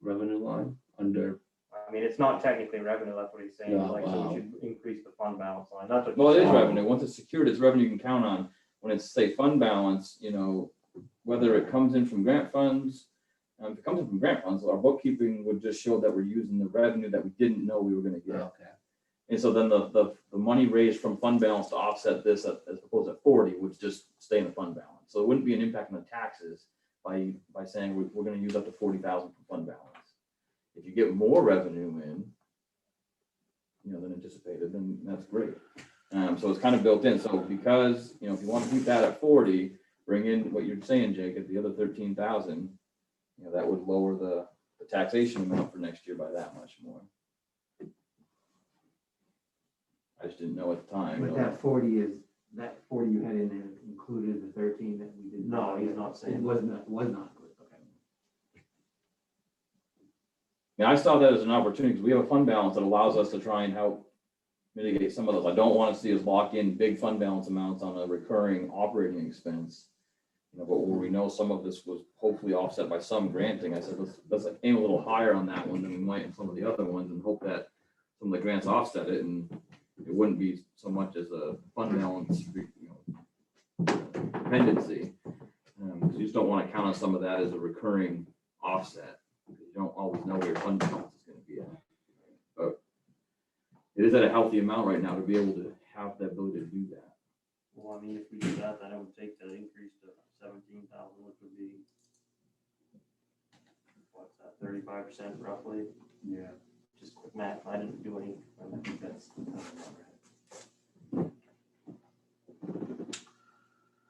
revenue line under? I mean, it's not technically revenue, that's what he's saying, No, like, so wow. we should increase the fund balance line, that's what. Well, it is you're saying. revenue. Once it's secured, it's revenue you can count on. When it's, say, fund balance, you know, whether it comes in from grant funds, if it comes in from grant funds, our bookkeeping would just show that we're using the revenue that we didn't know we were gonna get. Okay. And so then the money raised from fund balance to offset this as opposed to 40 would just stay in the fund balance. So it wouldn't be an impact on the taxes by saying we're gonna use up to 40,000 from fund balance. If you get more revenue in, you know, than anticipated, then that's great. So it's kind of built in. So because, you know, if you want to keep that at 40, bring in what you're saying, Jake, at the other 13,000, you know, that would lower the taxation amount for next year by that much more. I just didn't know at the time. But that 40 you had in there included the 13 that we did. No, he's not saying. It was not good, okay. I saw that as an opportunity because we have a fund balance that allows us to try and help mitigate some of those. I don't want to see us lock in big fund balance amounts on a recurring operating expense. You know, but where we know some of this was hopefully offset by some granting, I said, let's aim a little higher on that one than we might in some of the other ones and hope that some of the grants offset it and it wouldn't be so much as a fund balance, you know, dependency. Because you just don't want to count on some of that as a recurring offset. You don't always know where your fund balance is going to be at. But it is at a healthy amount right now to be able to have the ability to do that. Well, I mean, if we do that, then it would take the increase to 17,000, which would be, what's that, 35% roughly? Yeah. Just quick math, I didn't do any. I think that's. I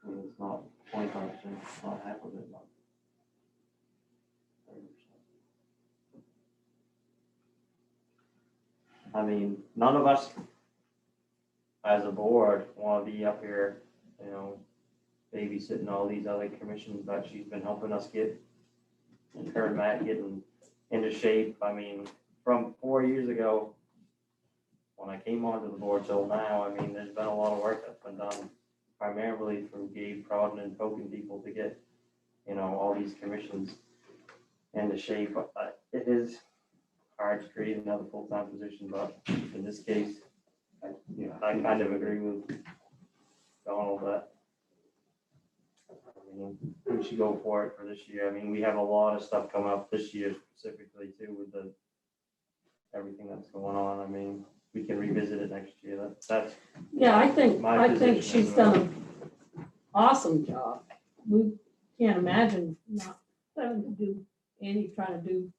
mean, it's not 25%, it's not half of it, but 30%. I mean, none of us as a board want to be up here, you know, babysitting all these other commissions that she's been helping us get, and her and Matt getting into shape. I mean, from 4 years ago, when I came onto the board till now, I mean, there's been a lot of work that's been done primarily through Gabe Prodden and poking people to get, you know, all these commissions into shape. It is hard to create another full-time position, but in this case, I kind of agree with Donald that, I mean, we should go for it for this year. I mean, we have a lot of stuff coming up this year specifically too with everything that's going on. I mean, we can revisit it next year. That's Yeah, I think my position she's as well. done an awesome job. We can't imagine not having to do, Andy trying to do.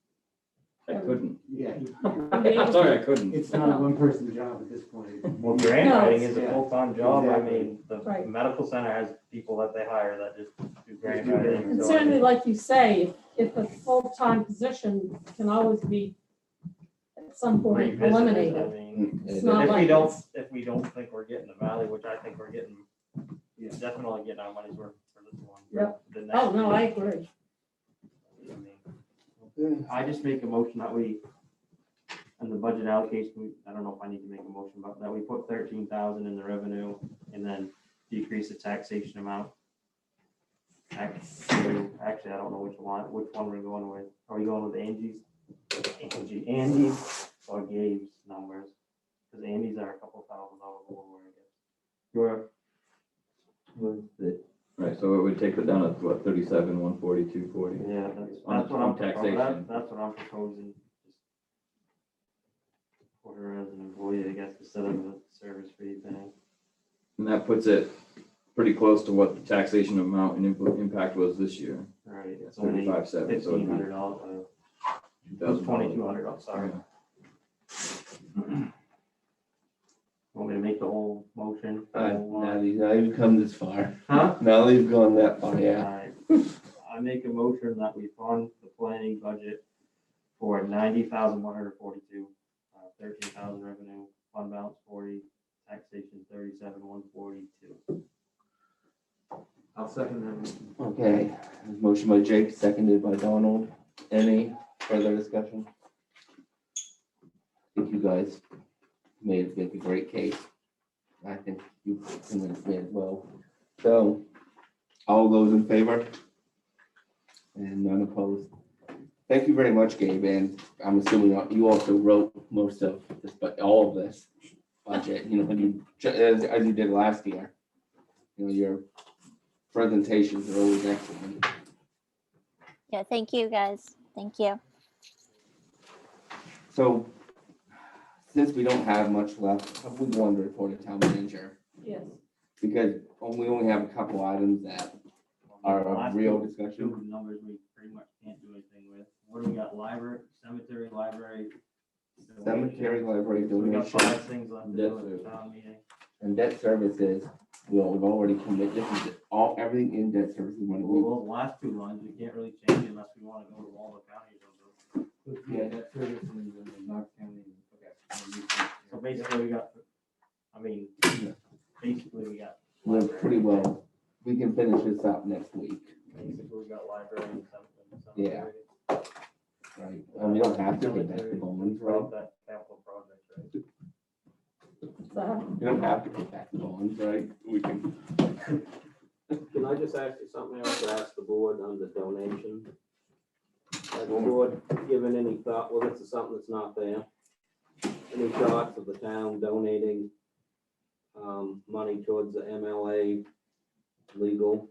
I couldn't. Yeah. I'm sorry, I couldn't. It's not a one-person job at this point. Well, grant No. writing is a Yeah. full-time job. Exactly. I mean, the Right. medical center has people that they hire that just do grandfathering. And so certainly, like you say, if a full-time position can always be at some point revisit it, I eliminated. mean, It's not if we like don't, it's- if we don't think we're getting the value, which I think we're getting, definitely getting our money's worth for this one. Yep. The next Oh, no, one, I agree. I mean, I just make a motion that we, in the budget allocation, I don't know if I need to make a motion about that, we put 13,000 in the revenue and then decrease the taxation amount. Actually, I don't know which one we're going with. Are we going with Andy's or Gabe's numbers? Because Andy's are a couple $1,000s lower, I guess. Your, Right, so it would take it down to what, 37, 140, 240? yeah, On that's what I'm, taxation. that's what I'm proposing. Just put her as an employee, I guess, instead of a service fee thing. And that puts it pretty close to what the taxation amount and impact was this year. Right, it's only 35.7, so it'd be $1,500, $2,000. $2,200, sorry. Want me to make the whole motion? Now you've come this far. Huh? Now you've gone that far, yeah. Alright, I make a motion that we fund the planning budget for 90,142, 13,000 revenue, fund balance 40, taxation 37,142. I'll second that. Okay, motion by Jake, seconded by Donald. Any further discussion? I think you guys make a great case. I think you convinced me as well. So, all those in favor? And none opposed. Thank you very much, Gabe, and I'm assuming you also wrote most of this, but all of this budget, as you did last year. Your presentations are always excellent. Yeah, thank you, guys. Thank you. So, since we don't have much left, we want to report to town manager, Yes. because we only have a couple items that are of real discussion. Two numbers we pretty much can't do anything with. What do we got? Library, cemetery, library. Cemetery, library So we got donation, 5 things left to do Debt at the service. town meeting. and debt services. We've already committed, this is all, everything in debt services money. Well, those last 2 lines, we can't really change unless we want to go to all the counties. Yeah. That service in Knox County, okay. So basically, we got, I mean, basically, we got. We're library. pretty well, we can finish this up next week, Basically, we got library and something. Yeah. right? And we don't have to pay back the bonds, right? About that capital project, right? So, We don't have to pay back the bonds, right? We can. Can I just ask you something else to ask the board on the donation? Has the board given any thought, well, this is something that's not there. Any thoughts of the town donating money towards the MLA legal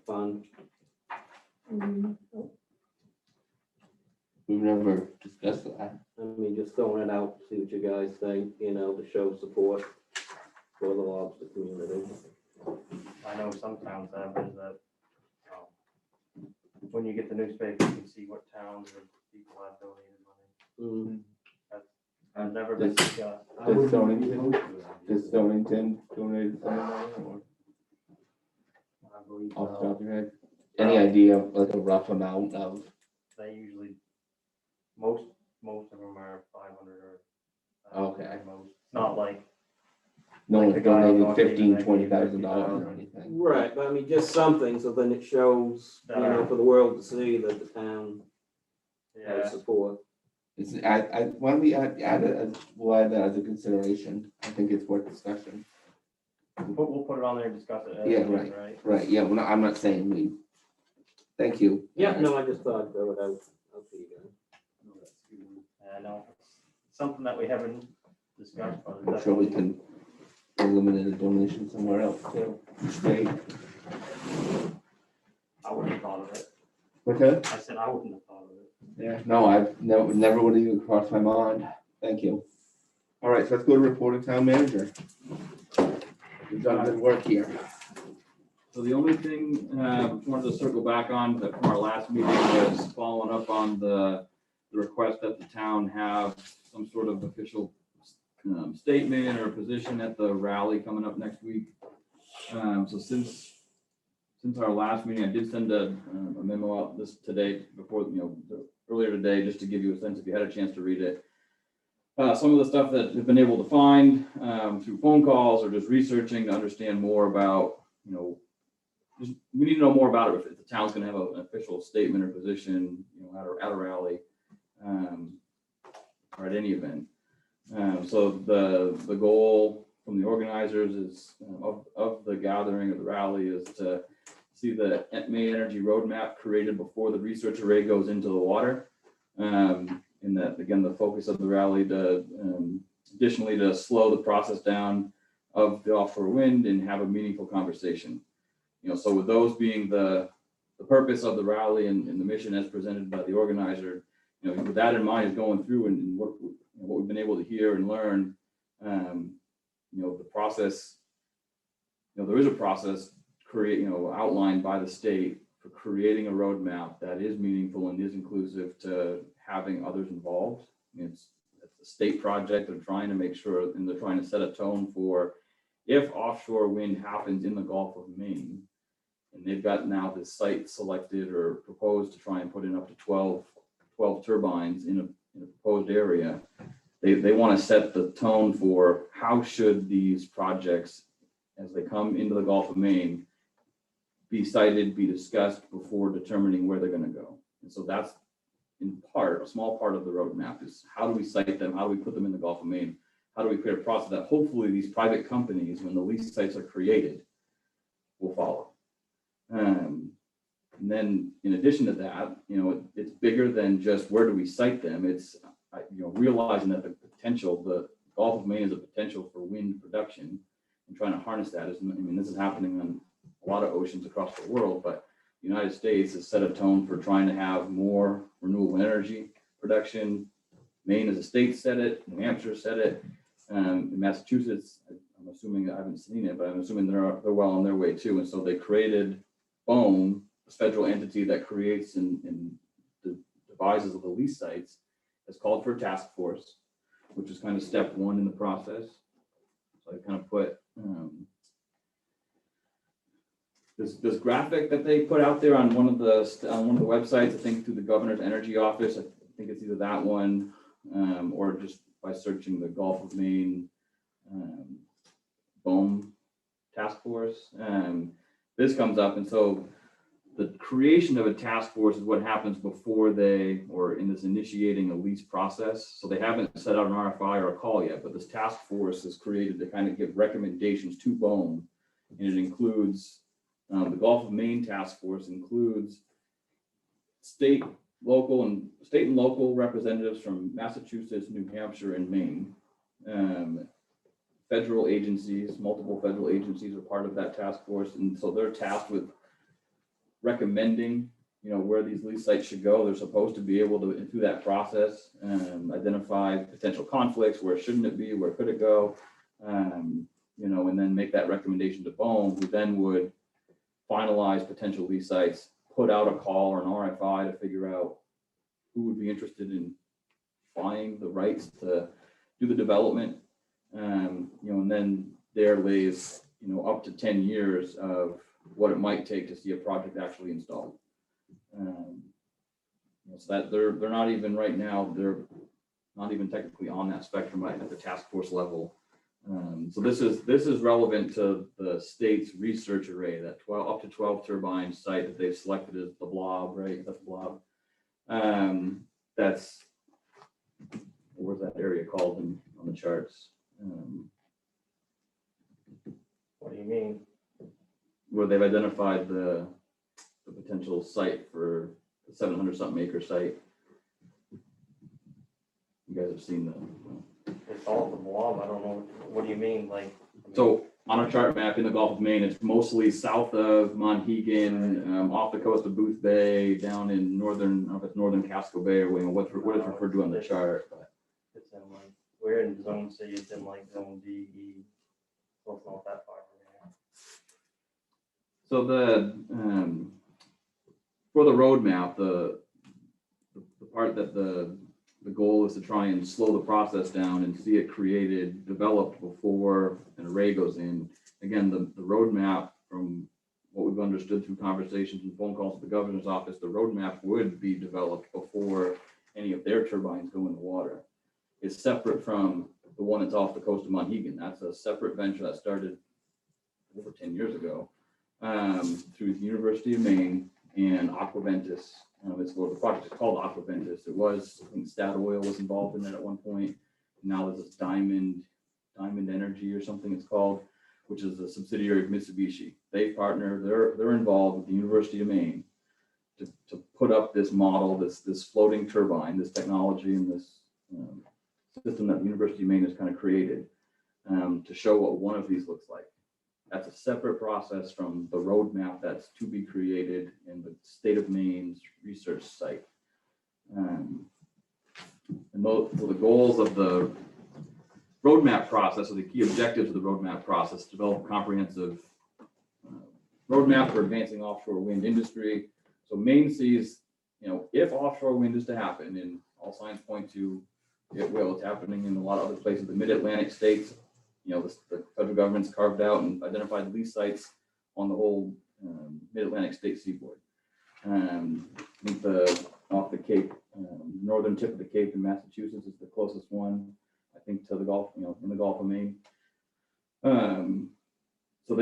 fund? We've never discussed that. I mean, just throwing it out, see what you guys think, to show support for the lobster community. I know some towns have is that, when you get the newspaper, you can see what towns and people have donated money. Mm, I've never been, Does Stonington donated some money or I believe, off the top of your head? Any idea of like a rough amount of? they usually, most of them are 500 or. Okay. Most, it's not like, No Like one's the guy on donated North Haven $15,000, that gave $20,000 or $50,000. anything. right, but I mean, just something, so then it shows, for the world to see that the town yeah, has support. It's, why don't we add it as, we'll add that as a consideration. I think it's worth discussion. we'll put it on there and discuss it. Yeah, anyways, right? Right, yeah, I'm not saying we, thank you. Yeah, no, I just thought I'd throw it out to you guys. I know, it's something that we haven't discussed. but I'm sure we can eliminate a donation somewhere else too. Great. I wouldn't have thought of it. Okay. I said I wouldn't have thought of it. Yeah, no, I've never would have even crossed my mind. Thank you. All right, so let's go to report of town manager. We've done good work here. So the only thing wanted to circle back on that from our last meeting was following up on the request that the town have some sort of official statement or position at the rally coming up next week. So since since our last meeting, I did send a memo out this today before, earlier today, just to give you a sense if you had a chance to read it. Some of the stuff that we've been able to find through phone calls or just researching to understand more about, we need to know more about it if the town's gonna have an official statement or position, at a rally, or at any event. So the goal from the organizers is of the gathering of the rally is to see the Maine Energy Roadmap created before the research array goes into the water. And that, again, the focus of the rally to additionally to slow the process down of the offshore wind and have a meaningful conversation. So with those being the purpose of the rally and the mission as presented by the organizer, with that in mind, is going through and what we've been able to hear and learn. The process, there is a process outlined by the state for creating a roadmap that is meaningful and is inclusive to having others involved. It's a state project. They're trying to make sure, and they're trying to set a tone for if offshore wind happens in the Gulf of Maine, and they've got now this site selected or proposed to try and put in up to 12 turbines in a proposed area. They want to set the tone for how should these projects, as they come into the Gulf of Maine, be cited, be discussed before determining where they're going to go. And so that's in part, a small part of the roadmap is how do we cite them? How do we put them in the Gulf of Maine? How do we create a process that hopefully these private companies, when the lease sites are created, will follow? And then in addition to that, it's bigger than just where do we cite them? It's, realizing that the potential, the Gulf of Maine is a potential for wind production and trying to harness that. This is happening on a lot of oceans across the world, but the United States has set a tone for trying to have more renewable energy production. Maine as a state said it, New Hampshire said it, in Massachusetts, I'm assuming, I haven't seen it, but I'm assuming they're well on their way too. And so they created BOEM, a federal entity that creates and devises the lease sites. It's called for a task force, which is kind of step one in the process. So I kind of put this graphic that they put out there on one of the websites, I think through the governor's energy office. I think it's either that one or just by searching the Gulf of Maine BOEM task force. This comes up, and so the creation of a task force is what happens before or in this initiating a lease process. So they haven't set out an RFI or a call yet, but this task force is created to kind of give recommendations to BOEM, and it includes the Gulf of Maine task force includes state and local representatives from Massachusetts, New Hampshire, and Maine. Federal agencies, multiple federal agencies are part of that task force, and so they're tasked with recommending, where these lease sites should go. They're supposed to be able to, through that process, identify potential conflicts. Where shouldn't it be? Where could it go? And then make that recommendation to BOEM, who then would finalize potential lease sites, put out a call or an RFI to figure out who would be interested in buying the rights to do the development. And then there lays, up to 10 years of what it might take to see a project actually installed. So that they're not even right now, they're not even technically on that spectrum at the task force level. So this is relevant to the state's research array, that up to 12 turbine site that they've selected as the blob, right? That's the blob. That's, where's that area called on the charts? What do you mean? Where they've identified the potential site for the 700 something acre site. You guys have seen the. It's all the blob. I don't know. What do you mean? So on our chart map in the Gulf of Maine, it's mostly south of Monhegan, off the coast of Booth Bay, down in northern, I don't know if it's northern Casco Bay or what it's referred to on the chart. But. It's in we're in zone C. It's in zone D, E. So it's not that far from here. So the for the roadmap, the part that the goal is to try and slow the process down and see it created, developed before an array goes in. Again, the roadmap from what we've understood through conversations and phone calls to the governor's office, the roadmap would be developed before any of their turbines go in the water. It's separate from the one that's off the coast of Monhegan. That's a separate venture that started over 10 years ago through the University of Maine and Aquaventus. The project is called Aquaventus. It was, I think Statoil was involved in it at one point. Now there's this Diamond Energy or something it's called, which is a subsidiary of Mitsubishi. They partner, they're involved with the University of Maine to put up this model, this floating turbine, this technology, and this system that the University of Maine has kind of created to show what one of these looks like. That's a separate process from the roadmap that's to be created in the state of Maine's research site. And so the goals of the roadmap process, or the key objectives of the roadmap process, develop a comprehensive roadmap for advancing offshore wind industry. So Maine sees, if offshore wind is to happen, and all signs point to it will, it's happening in a lot of other places, the mid-Atlantic states, the federal government's carved out and identified lease sites on the whole mid-Atlantic state seaboard. I think off the Cape, northern tip of the Cape in Massachusetts is the closest one, I think, to the Gulf, in the Gulf of Maine. So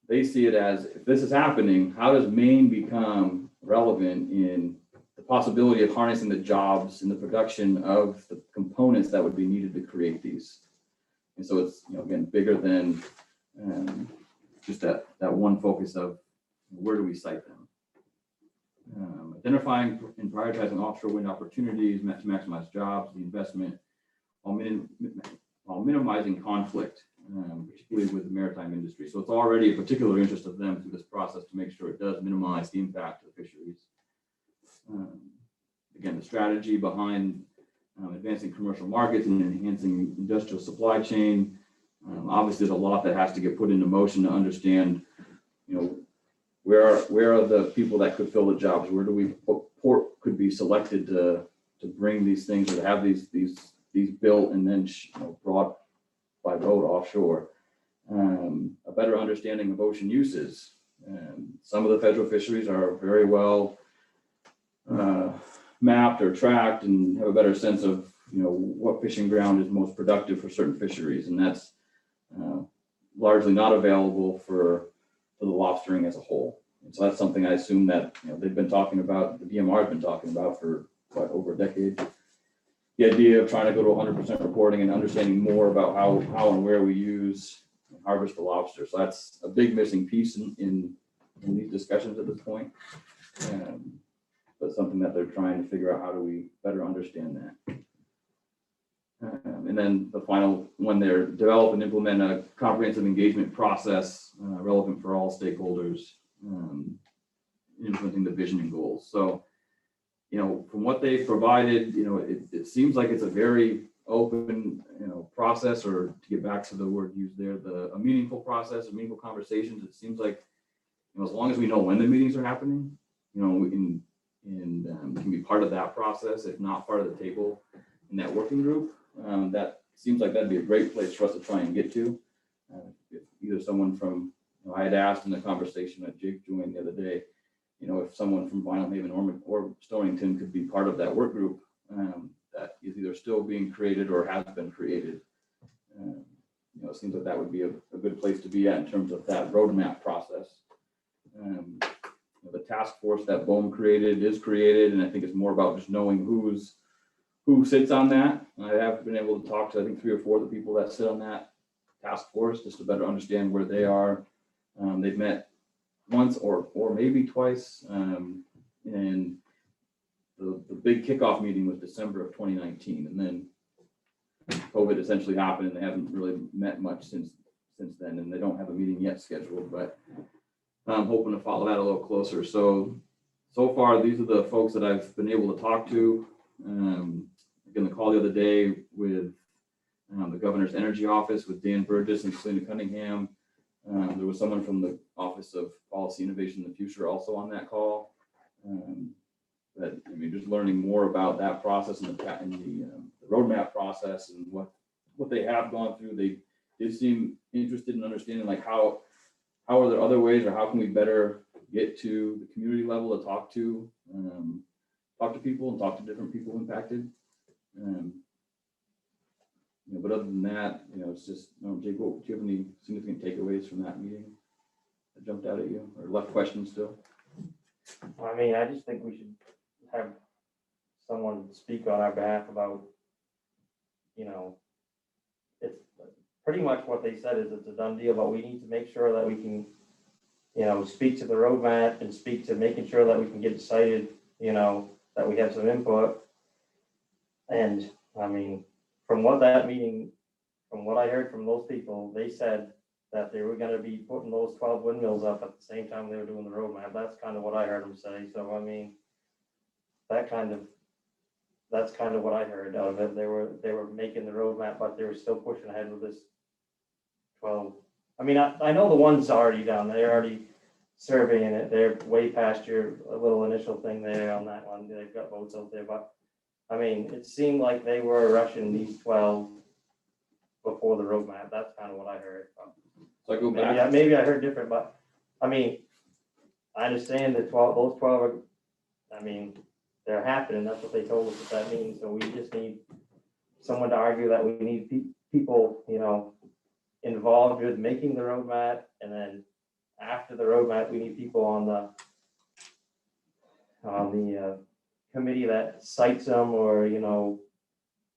they see it as, if this is happening, how does Maine become relevant in the possibility of harnessing the jobs and the production of the components that would be needed to create these? And so it's, again, bigger than just that one focus of where do we site them. Identifying and prioritizing offshore wind opportunities meant to maximize jobs, the investment, while minimizing conflict, particularly with the maritime industry. So it's already a particular interest of them through this process to make sure it does minimize the impact of the fisheries. Again, the strategy behind advancing commercial markets and enhancing industrial supply chain. Obviously, there's a lot that has to get put into motion to understand, where are the people that could fill the jobs? What port could be selected to bring these things, or to have these built and then brought by boat offshore. A better understanding of ocean uses. Some of the federal fisheries are very well mapped or tracked and have a better sense of what fishing ground is most productive for certain fisheries, and that's largely not available for the lobstering as a whole. And so that's something I assume that they've been talking about, the DMR has been talking about for over a decade. The idea of trying to go to 100% reporting and understanding more about how and where we use and harvest the lobster. So that's a big missing piece in these discussions at this point. But something that they're trying to figure out, how do we better understand that. And then the final one, they're develop and implement a comprehensive engagement process relevant for all stakeholders, implementing the vision and goals. So, from what they've provided, it seems like it's a very open, process, or to get back to the word used there, a meaningful process, a meaningful conversations. It seems like, as long as we know when the meetings are happening, we can can be part of that process, if not part of the table in that working group. That seems like that'd be a great place for us to try and get to. If either someone from, I had asked in the conversation that Jake joined the other day, if someone from Vinalhaven or Stonington could be part of that work group that is either still being created or has been created. It seems like that would be a good place to be at in terms of that roadmap process. The task force that BOEM created is created, and I think it's more about just knowing who sits on that. I have been able to talk to, I think, 3 or 4 of the people that sit on that task force just to better understand where they are. They've met once or maybe twice, and the big kickoff meeting was December of 2019, and then COVID essentially happened, and they haven't really met much since then, and they don't have a meeting yet scheduled, but I'm hoping to follow that a little closer. So far, these are the folks that I've been able to talk to. Again, the call the other day with the governor's energy office with Dan Burgess and Selena Cunningham. There was someone from the Office of Policy Innovation in the Future also on that call. Just learning more about that process and the roadmap process and what they have gone through. They did seem interested in understanding how how are there other ways, or how can we better get to the community level to talk to people and talk to different people impacted? But other than that, it's just, Jake, do you have any significant takeaways from that meeting that jumped out at you, or left questions still? I mean, I just think we should have someone speak on our behalf about, it's pretty much what they said is it's a done deal, but we need to make sure that we can, speak to the roadmap and speak to making sure that we can get cited, that we have some input. And I mean, from what I heard from those people, they said that they were gonna be putting those 12 windmills up at the same time they were doing the roadmap. That's kind of what I heard them say. So I mean, that's kind of what I heard out of it. They were making the roadmap, but they were still pushing ahead with this 12. I mean, I know the one's already done. They're already surveying it. They're way past your little initial thing there on that one. They've got boats out there, but I mean, it seemed like they were rushing these 12 before the roadmap. That's kind of what I heard. So I go back. Maybe I heard different, but I mean, I understand that those 12 are, I mean, they're happening. That's what they told us that means. So we just need someone to argue that we need people, involved with making the roadmap, and then after the roadmap, we need people on the committee that cites them or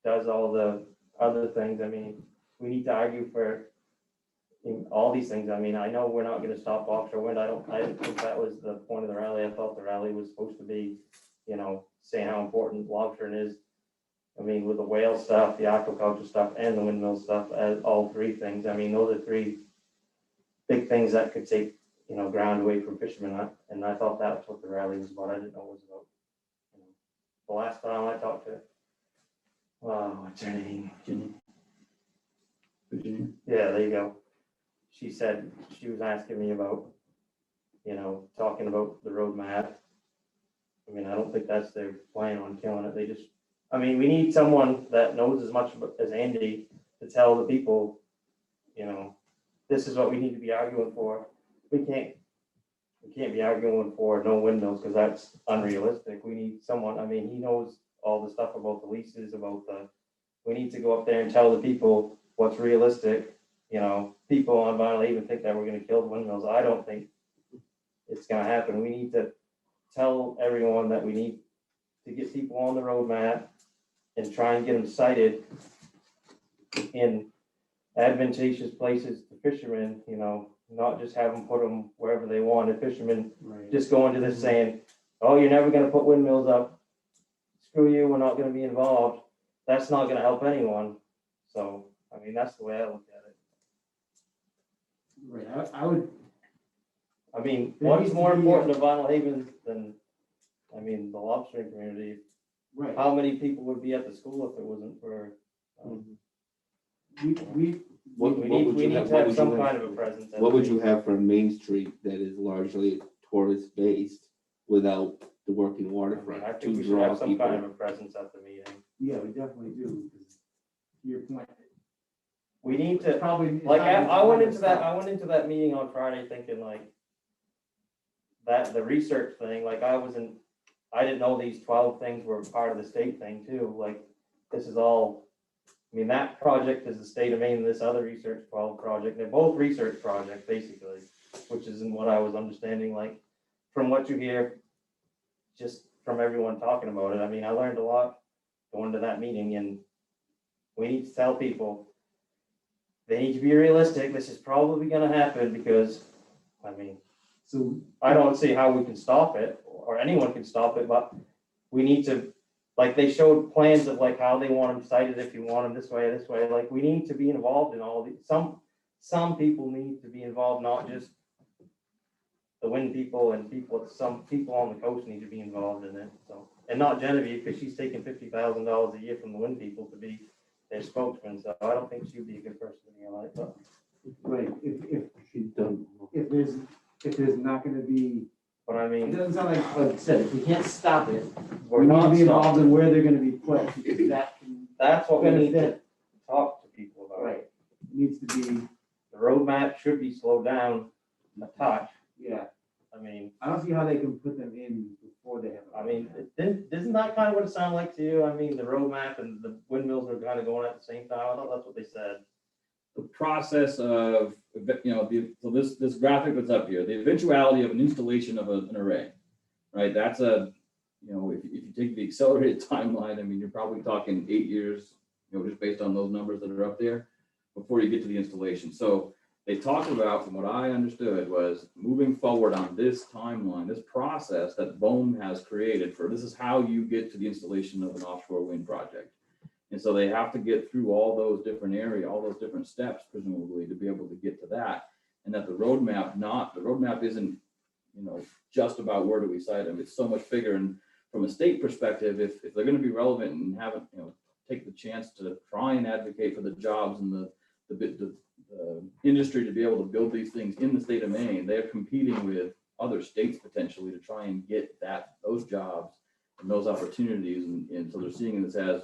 does all the other things. I mean, we need to argue for all these things. I mean, I know we're not going to stop offshore wind. I didn't think that was the point of the rally. I thought the rally was supposed to be, saying how important lobstering is. I mean, with the whale stuff, the aquaculture stuff, and the windmill stuff, all three things. I mean, those are three big things that could take, ground away from fishermen. And I thought that's what the rally was about. I didn't know it was about. The last time I talked to, what's her name? Virginia? Yeah, there you go. She said, she was asking me about, talking about the roadmap. I mean, I don't think that's their plan on killing it. They just, I mean, we need someone that knows as much as Andy to tell the people, this is what we need to be arguing for. We can't be arguing for no windmills because that's unrealistic. We need someone, I mean, he knows all the stuff about the leases, we need to go up there and tell the people what's realistic. People on Vinalhaven think that we're gonna kill the windmills. I don't think it's gonna happen. We need to tell everyone that we need to get people on the roadmap and try and get them cited in advantageous places to fishermen, not just have them put them wherever they want. If fishermen just go into this saying, oh, you're never gonna put windmills up, screw you, we're not gonna be involved, that's not gonna help anyone. So, I mean, that's the way I look at it. Right, I would, I mean, There what's needs to more be- important to Vinalhaven than, the lobstering community? right, How many people would be at the school if it wasn't for, we, What we would you need have, to what have would some you kind have, of a presence. at what the would you meeting. have for Main Street that is largely tourist based without the working I waterfront think to we should draw have some kind of people? a presence at the meeting. yeah, we definitely do, because to your point. We need it's to, Probably. like, I went into that meeting on Friday thinking that the research thing, I didn't know these 12 things were part of the state thing too. This is all, that project is the state of Maine, and this other research 12 project, they're both research projects basically, which isn't what I was understanding, from what you hear, just from everyone talking about it. I learned a lot going to that meeting, and we need to tell people they need to be realistic. This is probably gonna happen because, So, I don't see how we can stop it, or anyone can stop it, but we need to, they showed plans of how they want them cited, if you want them this way, we need to be involved in all of these. Some people need to be involved, not just the wind people and some people on the coast need to be involved in it, so. And not Genevieve, because she's taking $50,000 a year from the wind people to be their spokesman, so I don't think she'd be a good person to be on it, but. right, She's done. if there's not gonna be, But it doesn't sound like I said, if we can't stop it, we're we need to not be involved stopping. in where they're gonna be put, because that can, That's what we need to benefit. talk to people about. right, needs to be, The roadmap should be slowed down a touch. Yeah, I mean, I don't see how they can put them in before they have. a I mean, roadmap. isn't that kind of what it sounded like to you? I mean, the roadmap and the windmills were kind of going at the same time. I thought that's what they said. The process of, so this graphic that's up here, the eventuality of an installation of an array, right? That's if you take the accelerated timeline, I mean, you're probably talking 8 years, just based on those numbers that are up there before you get to the installation. So they talked about, from what I understood, was moving forward on this timeline, this process that BOEM has created this is how you get to the installation of an offshore wind project. And so they have to get through all those different all those different steps, presumably, to be able to get to that. And that the roadmap isn't, just about where do we site them. It's so much bigger. And from a state perspective, if they're going to be relevant and have take the chance to try and advocate for the jobs and the industry to be able to build these things in the state of Maine, they're competing with other states potentially to try and get those jobs and those opportunities. And so they're seeing this as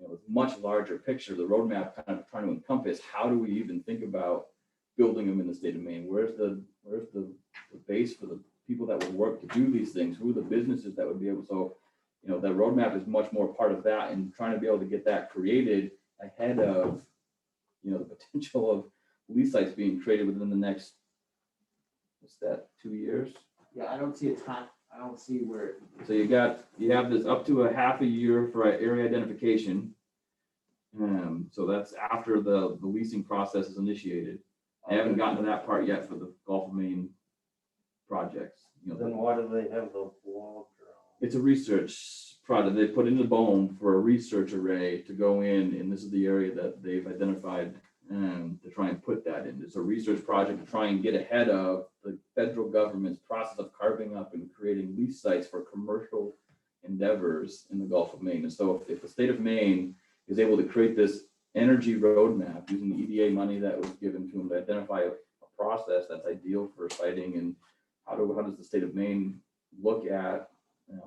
a much larger picture, the roadmap kind of trying to encompass how do we even think about building them in the state of Maine? Where's the base for the people that would work to do these things? Who are the businesses that would be able, so, that roadmap is much more part of that, and trying to be able to get that created ahead of, the potential of lease sites being created within the next, 2 years? Yeah, I don't see a time, I don't see where. So you have this up to a half a year for area identification. So that's after the leasing process is initiated. I haven't gotten to that part yet for the Gulf of Maine projects. Then why do they have the log drawing? It's a research project. They put into BOEM for a research array to go in, and this is the area that they've identified to try and put that in. It's a research project to try and get ahead of the federal government's process of carving up and creating lease sites for commercial endeavors in the Gulf of Maine. And so if the state of Maine is able to create this energy roadmap using the EDA money that was given to them to identify a process that's ideal for siting, and how does the state of Maine look at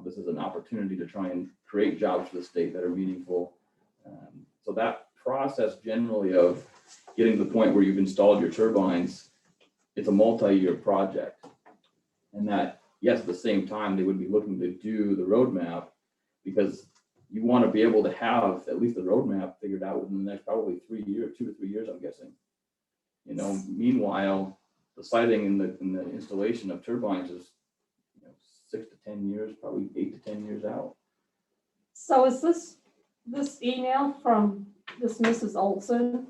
this is an opportunity to try and create jobs for the state that are meaningful. So that process generally of getting to the point where you've installed your turbines, it's a multi-year project. And that, yes, at the same time, they would be looking to do the roadmap, because you want to be able to have at least the roadmap figured out within the next probably 3 years, 2 to 3 years, I'm guessing. Meanwhile, the siting and the installation of turbines is 6 to 10 years, probably 8 to 10 years out. So is this email from this Mrs. Olson,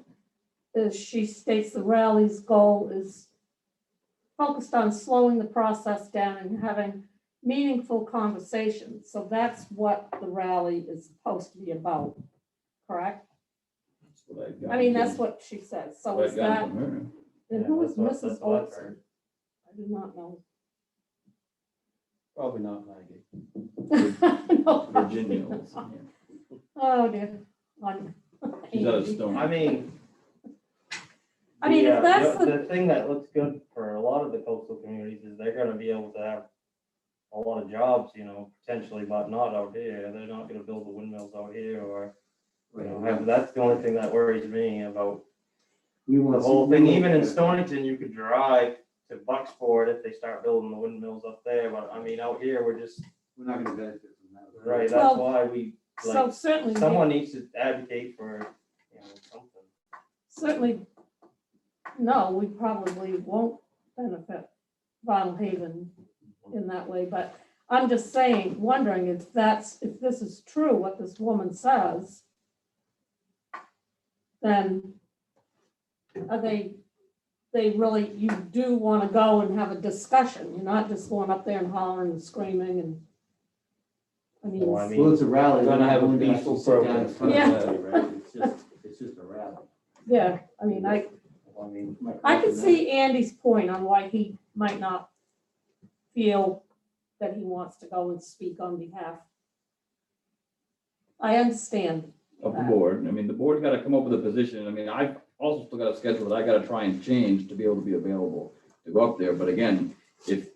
she states the rally's goal is focused on slowing the process down and having meaningful conversations. So that's what the rally is supposed to be about, correct? That's what I've got. I mean, that's what she says. So What is I've gotten that, from her. and who is That's Mrs. what I've Olson? heard. I do not know. Probably not Maggie. No, Virginia. probably Olsen, not. yeah. Oh, dear. She's out of Stone. I mean, if that's the thing that looks good for a lot of the coastal communities is they're gonna be able to have a lot of jobs, potentially, but not out here. They're not gonna build the windmills out here, or, that's the only thing that worries me about We want the whole thing. Even in Stonington, you could drive to Bucksport if they start building the windmills up there, but I mean, out here, we're not gonna benefit from that. right, that's Well, why we, so certainly, someone needs to advocate for, something. certainly, no, we probably won't benefit Vinalhaven in that way, but I'm just saying, wondering if this is true, what this woman says, then are they really, you do want to go and have a discussion, you're not just going up there and hollering and screaming and, I mean. Well, I mean, Well, it's a rally. We're gonna have a We're gonna peaceful sit down in protest. front of Yeah. everybody, right? It's just a rally. Yeah, I mean, I can see Andy's point on why he might not feel that he wants to go and speak on behalf. I understand. Of the board. I mean, the board's got to come up with a position. I mean, I've also still got a schedule that I got to try and change to be able to be available to go up there. But again, if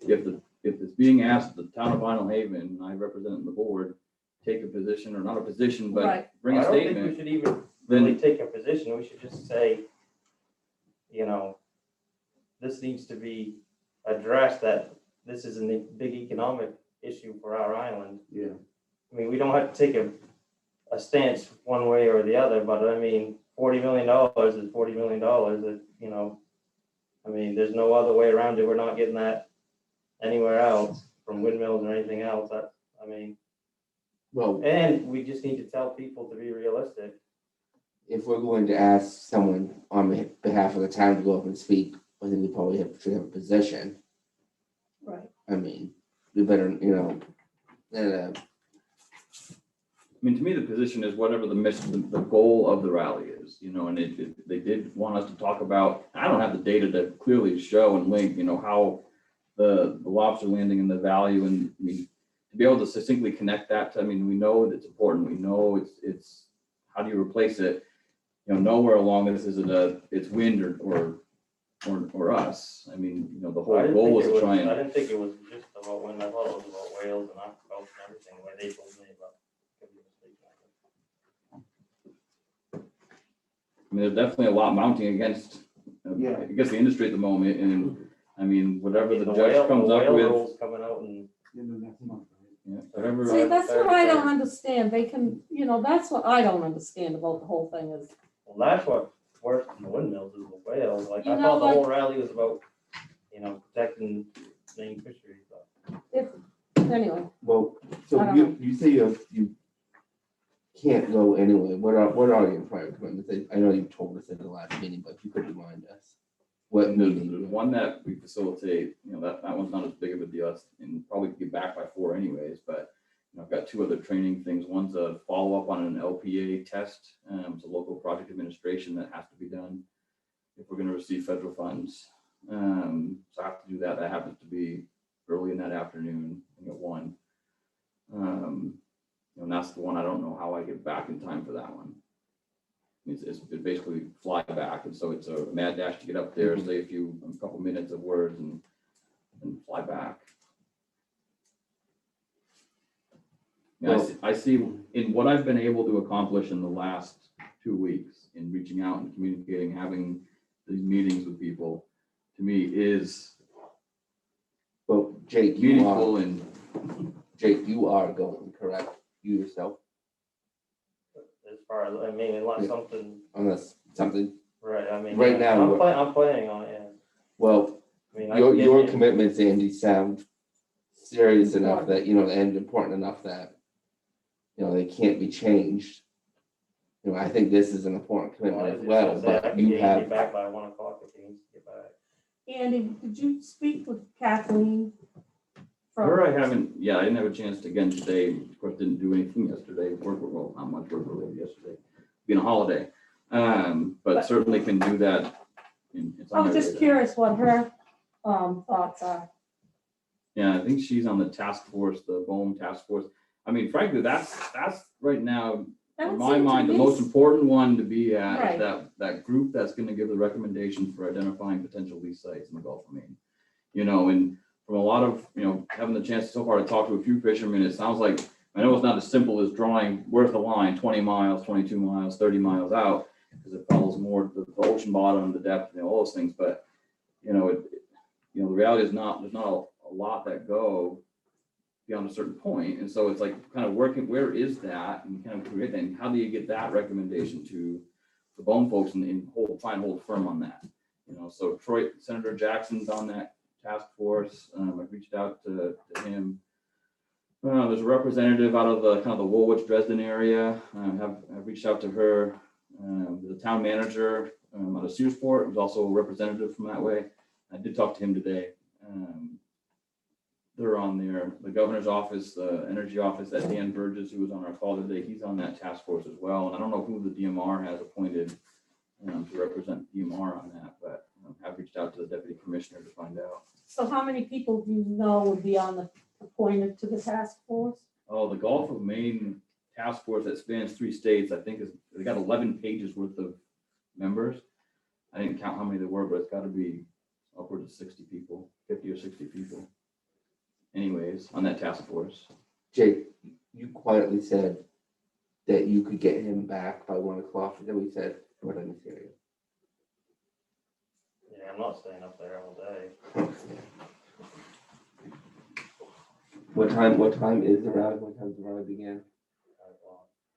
it's being asked, the town of Vinalhaven, and I represent the board, take a position, or not a position, but Right. bring a I don't think we statement, should even really then take a position. We should just say, this needs to be address that this is a big economic issue for our island. Yeah. I mean, we don't have to take a stance one way or the other, but I mean, $40 million is $40 million, that, you know, I mean, there's no other way around it. We're not getting that anywhere else from windmills or anything else. That, I mean, Well, and we just need to tell people to be realistic. if we're going to ask someone on behalf of the town to go up and speak, I think we probably should have a position. Right. I mean, we better, you know, I mean, to me, the position is whatever the mission, the goal of the rally is, you know, and they did want us to talk about, I don't have the data to clearly show and link, you know, how the lobster landing and the value, and I mean, to be able to succinctly connect that to, I mean, we know that it's important, we know it's, how do you replace it? You know, nowhere along this is it's wind or us. I mean, you know, the whole goal was to try I and, didn't think it was just about wind. I thought it was about whales and aquaculture and everything, the way they told me about. I mean, there's definitely a lot mounting against, Yeah. I guess, the industry at the moment, and I mean, whatever the The judge whale- comes the up whale with, rule's coming out and yeah, whatever. See, that's what I don't understand. They can, you know, that's what I don't understand about the whole thing is, well, that's what worse than the windmills is the whales. Like, You I know, thought the like- whole rally was about, you know, protecting main fisheries, but. anyway, well, I so don't you say you can't go anyway. What are your prior commitments? I know you told us at the last meeting, but if you could remind us. What And meeting? the one that we facilitate, you know, that one's not as big of a deal, and probably get back by 4 anyways, but you know, I've got 2 other training things. One's a follow-up on an LPA test. It's a local project administration that has to be done if we're gonna receive federal funds. So I have to do that. That happens to be early in that afternoon, I think at 1. And that's the one, I don't know how I get back in time for that one. It's basically fly back, and so it's a mad dash to get up there, say a couple minutes of words and fly back. Yeah, I see in what I've been able to accomplish in the last 2 weeks in reaching out and communicating, having these meetings with people, to me is Well, Jake, meaningful and you are going, correct? You yourself, As far as, I mean, unless Yeah. something, unless something, right, I mean. Right now, I'm planning on it, yeah. well, I mean, I can get your in- commitments, Andy, sound serious enough that, you know, and important enough that, you know, they can't be changed. You know, I think this is an important I commitment was as just well, gonna say, I but can you get have, back by 1 o'clock if he needs to get back. Andy, did you speak with Kathleen? her, I didn't have a chance to again today. Of course, didn't do anything yesterday. Well, not much work related yesterday, being a holiday. But certainly can do that. It's I on was my just radar. curious what her thoughts are. Yeah, I think she's on the task force, the BOEM task force. I mean, frankly, that's right now, That in would my seem to mind, the me- most important one to be at Right. is that group that's gonna give the recommendation for identifying potential lease sites in the Gulf of Maine. You know, and from a lot of, you know, having the chance so far to talk to a few fishermen, it sounds like, I know it's not as simple as drawing, where's the line, 20 miles, 22 miles, 30 miles out, because it follows more the ocean bottom, the depth, you know, all those things, but, you know, the reality is there's not a lot that go beyond a certain point. And so it's like kind of working, where is that? And kind of create that, and how do you get that recommendation to the BOEM folks and try and hold firm on that? You know, so Senator Jackson's on that task force. I've reached out to him. There's a representative out of the kind of the Woolwich Dresden area. I've reached out to her. The town manager out of Searsport was also a representative from that way. I did talk to him today. They're on there. The governor's office, the energy office, that Dan Burgess, who was on our call today, he's on that task force as well. And I don't know who the DMR has appointed to represent DMR on that, but I've reached out to the deputy commissioner to find out. So how many people do you know would be appointed to the task force? Oh, the Gulf of Maine task force that spans 3 states, I think they got 11 pages worth of members. I didn't count how many there were, but it's got to be upwards of 60 people, 50 or 60 people. Anyways, on that task force. Jake, you quietly said that you could get him back by 1 o'clock, and then we said, what did I hear you? Yeah, I'm not staying up there all day. What time is the rally? What time does the rally begin?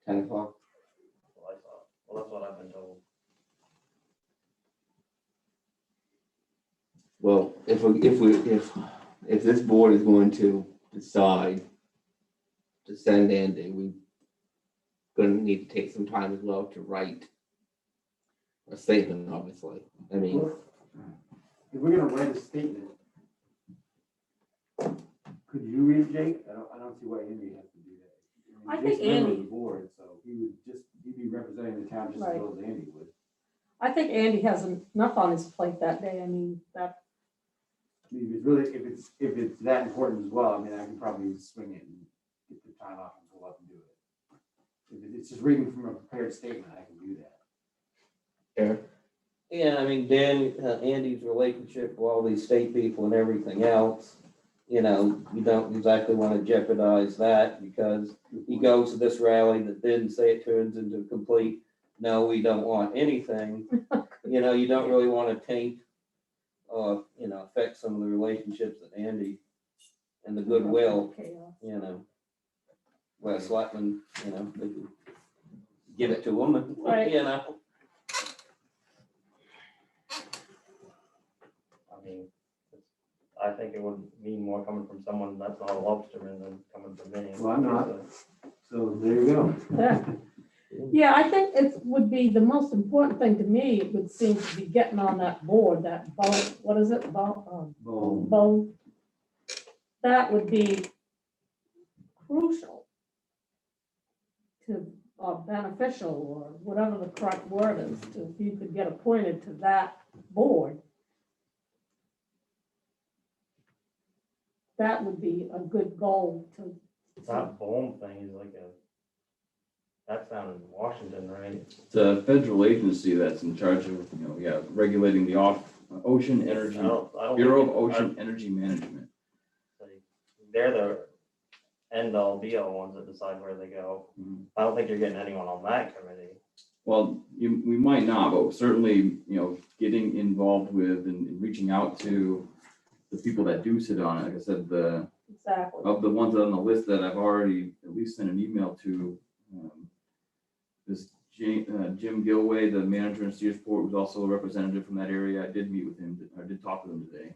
10 o'clock? Well, I thought, well, that's what I've been told. Well, if this board is going to decide to send Andy, we gonna need to take some time as well to write a statement, obviously. I mean, Well, if we're gonna write a statement, could you read it, Jake? I don't see why Andy has to do that. I Jake's think a member of Andy- the board, so he'd be representing the town just as Right. well as Andy would. I think Andy has enough on his plate that day. I mean, that, I mean, if it's that important as well, I mean, I can probably swing it and get the time off and go up and do it. If it's just reading from a prepared statement, I can do that. Eric? Yeah, I mean, Andy's relationship with all these state people and everything else, you don't exactly want to jeopardize that because he goes to this rally that then say it turns into a complete, no, we don't want anything. You don't really want to taint or, affect some of the relationships that Andy and the goodwill, chaos. where selectmen, they can give it to them and, Right. I mean, I think it would mean more coming from someone that's not a lobsterman than coming from me. Well, I'm not. So there you go. Yeah. Yeah, I think it would be the most important thing to me, it would seem to be getting on that board, that boat, what is it, boat? That would be crucial to, or beneficial, or whatever the correct word is, if you could get appointed to that board. That would be a good goal to. That Bohm thing is that's down in Washington, right? It's a federal agency that's in charge of, regulating the ocean energy, I don't Bureau of think Ocean Energy Management. they're the end all be all ones that decide where they go. Mhm. I don't think you're getting anyone on that committee. Well, we might not, but certainly, getting involved with and reaching out to the people that do sit on it. Like I said, Exactly. of the ones on the list that I've already at least sent an email to, this Jim Gilway, the manager in Searsport, was also a representative from that area. I did meet with him. I did talk with him today.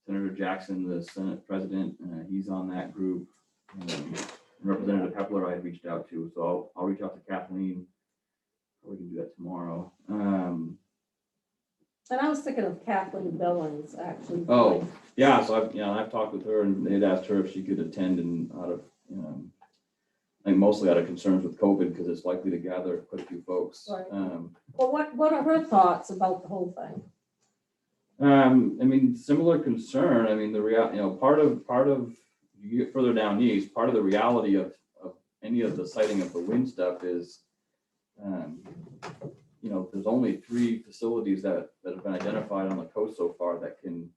Senator Jackson, the Senate president, he's on that group. Representative Hepler I had reached out to, so I'll reach out to Kathleen. We can do that tomorrow. And I was thinking of Kathleen Billings, actually. Oh, yeah, so I've talked with her and they'd asked her if she could attend and I think mostly out of concerns with COVID because it's likely to gather quite a few folks. Right. Well, what are her thoughts about the whole thing? Similar concern. Part of you get further down east, part of the reality of any of the siting of the wind stuff is, there's only 3 facilities that have been identified on the coast so far that can,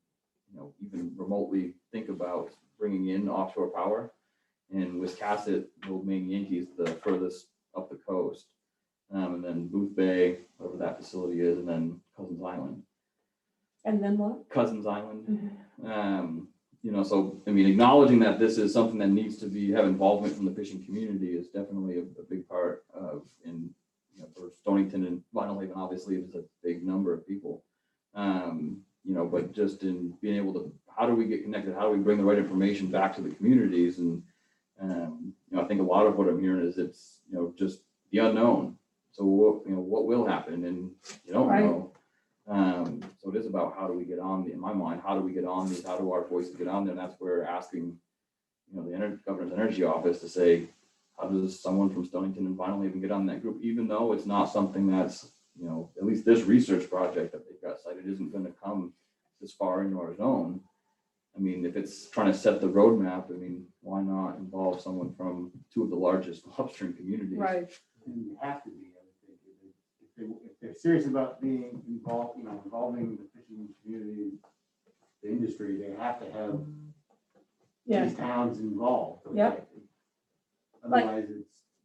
even remotely think about bringing in offshore power. And Wiscasset, Old Main Yankees, the furthest up the coast. And then Booth Bay, whatever that facility is, and then Cousins Island. And then what? Cousins Island. Acknowledging that this is something that needs to have involvement from the fishing community is definitely a big part of, for Stonington and Vinalhaven, obviously, it's a big number of people. But just in being able to, how do we get connected? How do we bring the right information back to the communities? And, I think a lot of what I'm hearing is it's, just the unknown. So what will happen? And you don't Right. know. So it is about how do we get on in my mind, how do we get on these, how do our voices get on there? And that's where asking, the governor's energy office to say, how does someone from Stonington and Vinalhaven get on that group? Even though it's not something that's, at least this research project that they've got cited isn't going to come this far into our zone. If it's trying to set the roadmap, why not involve someone from 2 of the largest lobstering communities? Right. And you have to be, I would think, if they're serious about being involved, involving the fishing community, the industry, they have to have Yeah. these towns involved. Yep. Otherwise,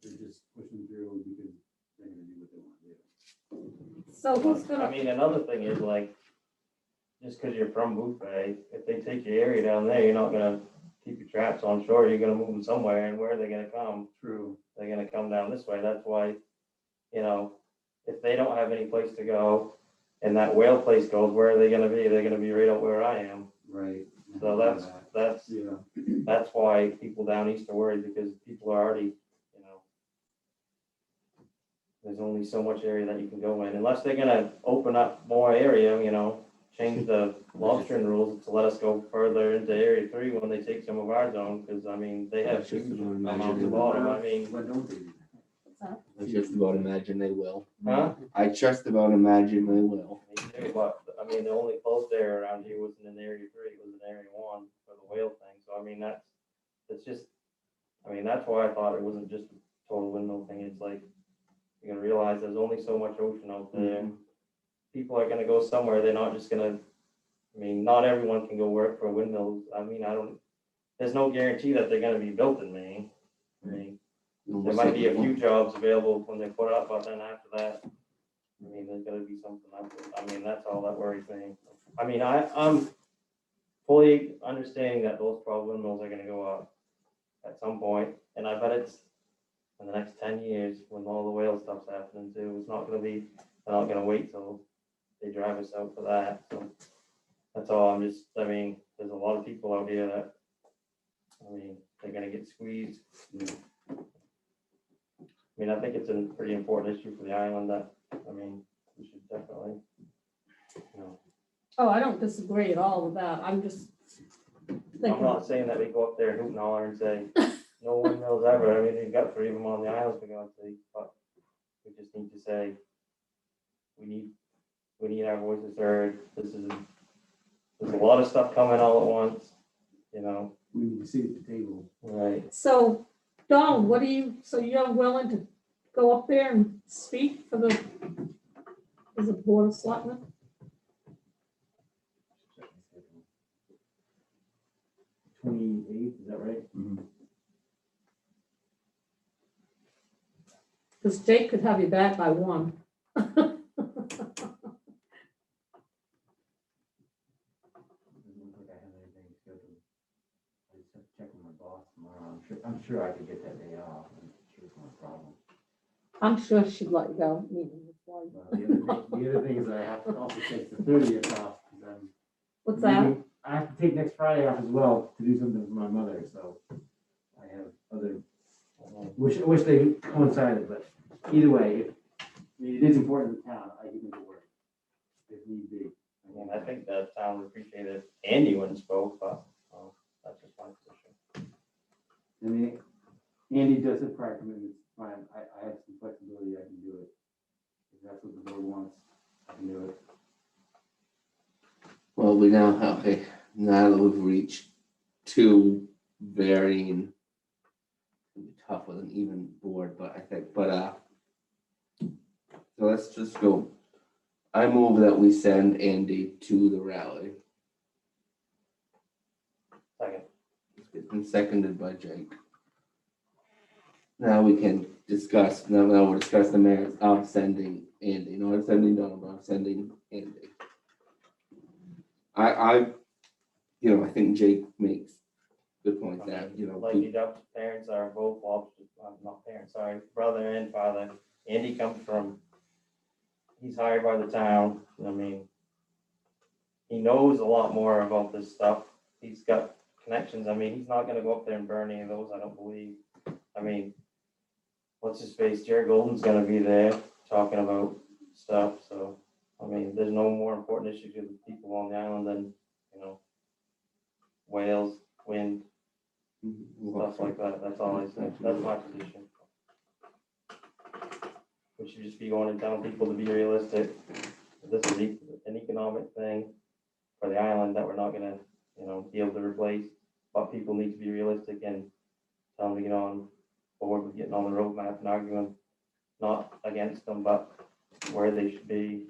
they're just pushing through because they're gonna do what they want to do. So who's gonna, Another thing is just because you're from Booth Bay, if they take your area down there, you're not gonna keep your traps on shore, you're gonna move them somewhere, and where are they gonna come? True. They're gonna come down this way, that's why, you know, if they don't have any place to go, and that whale place goes, where are they gonna be? They're gonna be right out where I am. Right. So that's Yeah. why people down east are worried, because people are already, you know, there's only so much area that you can go in, unless they're gonna open up more area, you know, change the lobstering rules to let us go further into area 3 when they take some of our zone, because I mean, they have That's just huge about amounts of imagining. bottom, I mean, Why don't they do I just about imagine they will. huh? I just about imagine they will. Me too, but I mean, the only close area around here wasn't in area 3, it was in area 1 for the whale thing, so I mean, it's just, I mean, that's why I thought it wasn't just a total windmill thing, it's like, you're gonna realize there's only so much ocean out there. People are gonna go somewhere, they're not just gonna, I mean, not everyone can go work for windmills, I mean, there's no guarantee that they're gonna be built in Maine. I mean, there might be a few jobs available when they put it up, but then after that, I mean, there's gotta be something else. I mean, that's all that worries me. I mean, I'm fully understanding that those probably windmills are gonna go up at some point, and I bet it's in the next 10 years when all the whale stuff's happening too. It's not gonna be, they're not gonna wait till they drive us out for that, so that's all. I mean, there's a lot of people out here that, I mean, they're gonna get squeezed. I mean, I think it's a pretty important issue for the island that, I mean, we should definitely, you know, Oh, I don't disagree at all with that. I'm just I'm thinking, not saying that we go up there and hoot and holler and say, no windmills ever. I mean, you've got 3 of them on the island for God's sake, but we just need to say, we need our voices heard. There's a lot of stuff coming all at once, you know. We need to sit at the table. Right. so Donald, so you're willing to go up there and speak for the board of selectmen? 28th, is that right? Because Jake could have you back by 1. Doesn't look like I have anything scheduled. I just have to check with my boss tomorrow. I'm sure I could get that day off. I'm sure it's not a problem. I'm sure she'd let you go, meeting before you. The other thing is I have to also take the 30th off, because I'm What's that? leaving- I have to take next Friday off as well to do something for my mother, so I have other, wish they coincided, but either way, I mean, it is important to the town, I can make it work, if need be. I mean, I think the town would appreciate it. Andy wouldn't spoke, but that's just my position. I mean, Andy does have prior commitments, fine, I have some flexibility, I can do it. If that's what the board wants, I can do it. Well, we now have, okay, now that we've reached 2 varying, it'll be tough with an even board, but I think, so let's just go. I move that we send Andy to the rally. Second. It's been seconded by Jake. Now we can discuss, now we'll discuss the merits of sending Andy, not sending Donald, but sending Andy. I think Jake makes good points that, Like your Dub's parents are both not parents, sorry, brother and father. Andy comes from, he's hired by the town. I mean, he knows a lot more about this stuff. He's got connections. I mean, he's not gonna go up there and burn any of those, I don't believe. I mean, what's his face? Jared Golden's gonna be there talking about stuff, so, I mean, there's no more important issue to the people on the island than, whales, wind, stuff like that. That's all I say. That's my position. We should just be going and telling people to be realistic. This is an economic thing for the island that we're not gonna, be able to replace. But people need to be realistic and tell them to get on board with getting on the roadmap and arguing, not against them, but where they should be,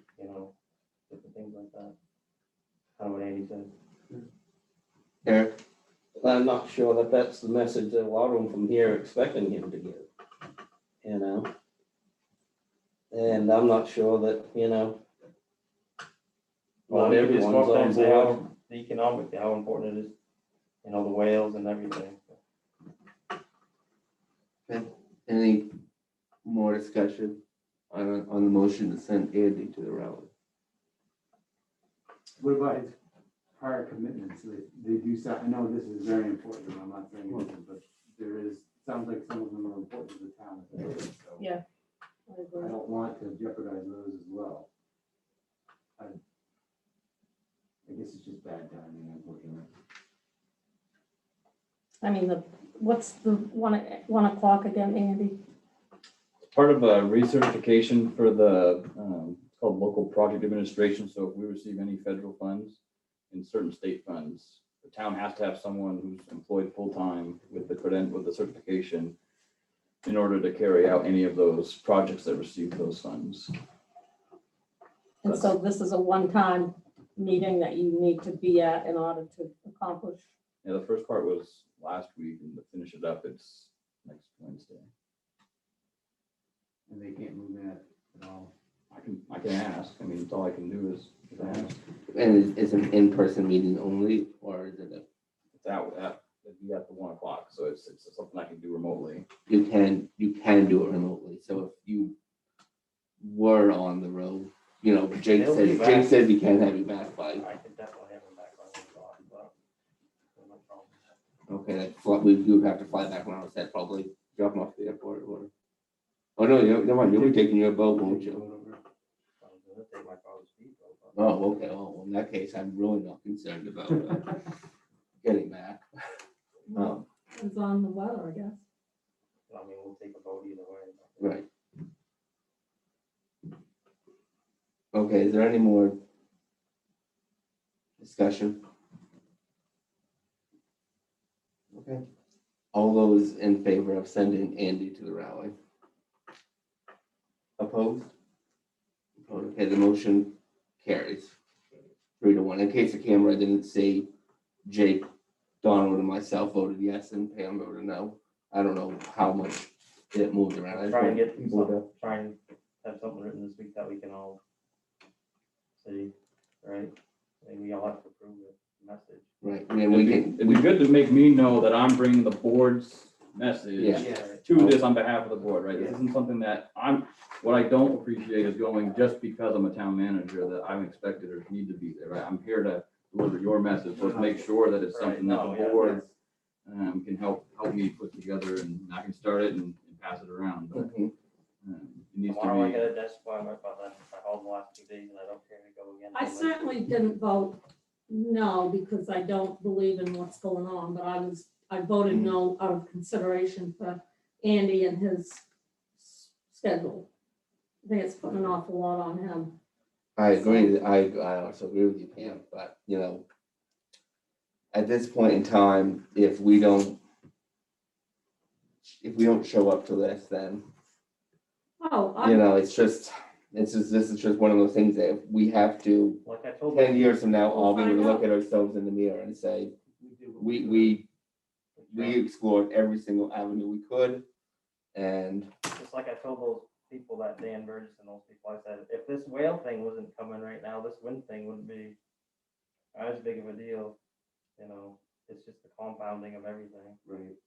different things like that. Kind of what Andy said. Eric, I'm not sure that that's the message that a lot of them from here are expecting him to give, And I'm not sure that, Well, not we could just everyone's go up there on and say board. how important it is, you know, the whales and everything. Any more discussion on the motion to send Andy to the rally? What about his prior commitments? They do sound, I know this is very important, and I'm not saying it isn't, but sounds like some of them are important to the town. So Yeah. I I agree. don't want to jeopardize those as well. I guess it's just bad timing, unfortunately. I mean, what's the 1 o'clock again, Andy? Part of a recertification for the, it's called local project administration. So if we receive any federal funds and certain state funds, the town has to have someone who's employed full-time with the certification in order to carry out any of those projects that receive those funds. And so this is a one-time meeting that you need to be at in order to accomplish. Yeah, the first part was last week, and to finish it up, it's next Wednesday. And they can't move that at all. I can ask. I mean, it's all I can do is ask. And is an in-person meeting only, or is it It's it'd be at the 1 o'clock, so it's something I can do remotely. you can do it remotely? So if you were on the road, you know, Jake They'll be says back. he can't have you back by, I could definitely have them back on 1 o'clock, but no problem. okay, you would have to fly back when I was at, probably drop him off at the airport or. Oh, no, never mind, you'll be taking your boat, won't you? I'm gonna take my car to speedboat, but Oh, okay, well, in that case, I'm really not concerned about getting back. It's on the weather, I guess. I mean, we'll take a boat either way. Right. Okay, is there any more discussion? Okay, all those in favor of sending Andy to the rally? Opposed? Okay, the motion carries 3-1. In case the camera didn't see, Jake, Donald, and myself voted yes, and Pam voted no. I don't know how much it moved around. I Try and just get people to- some, try and have something written this week that we can all see, right? Maybe we all have to approve the message. Right, and we can, It'd be good to make me know that I'm bringing the board's message Yeah. to this on behalf of the board, right? This isn't something that what I don't appreciate is going just because I'm a town manager that I'm expected or need to be there, right? I'm here to deliver your message, so let's make sure that it's something that Right, the no, yeah, board can help me put together, and I can start it and pass it around, but Mhm. it needs Tomorrow I to get a desk appointment, but then I hold the last 2 days and I don't care to go again. I certainly didn't vote no because I don't believe in what's going on, but I voted no out of consideration for Andy and his schedule. I think it's putting an awful lot on him. I agree, I also agree with you, Pam, but, you know, at this point in time, if we don't show up to this, then, Oh, you I, know, this is just one of those things that if we have to, Like I told 10 them. years from now, all we would Find look out. at ourselves in the mirror and say, we explored every single avenue we could, and, Just like I told those people that Dan Burgess and those people, I said, if this whale thing wasn't coming right now, this wind thing wouldn't be as big of a deal. You know, it's just the compounding of everything. right.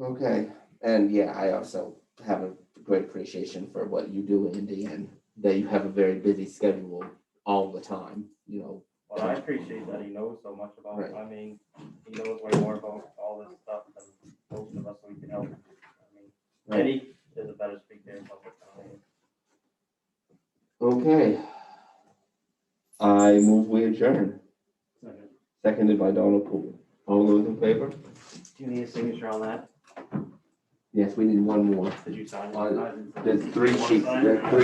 Okay, and yeah, I also have a great appreciation for what you do, Andy, and that you have a very busy schedule all the time, you know. But I appreciate that he knows so much about it. Right. I mean, he knows way more about all this stuff than most of us, so we can help. I mean, Right. Eddie is a better speaker in public than I am. Okay. I move we adjourn, Second. seconded by Donald Poole. All those in favor? Do you need a signature on that? Yes, we need one more. Did you sign it? There's 3 sheets,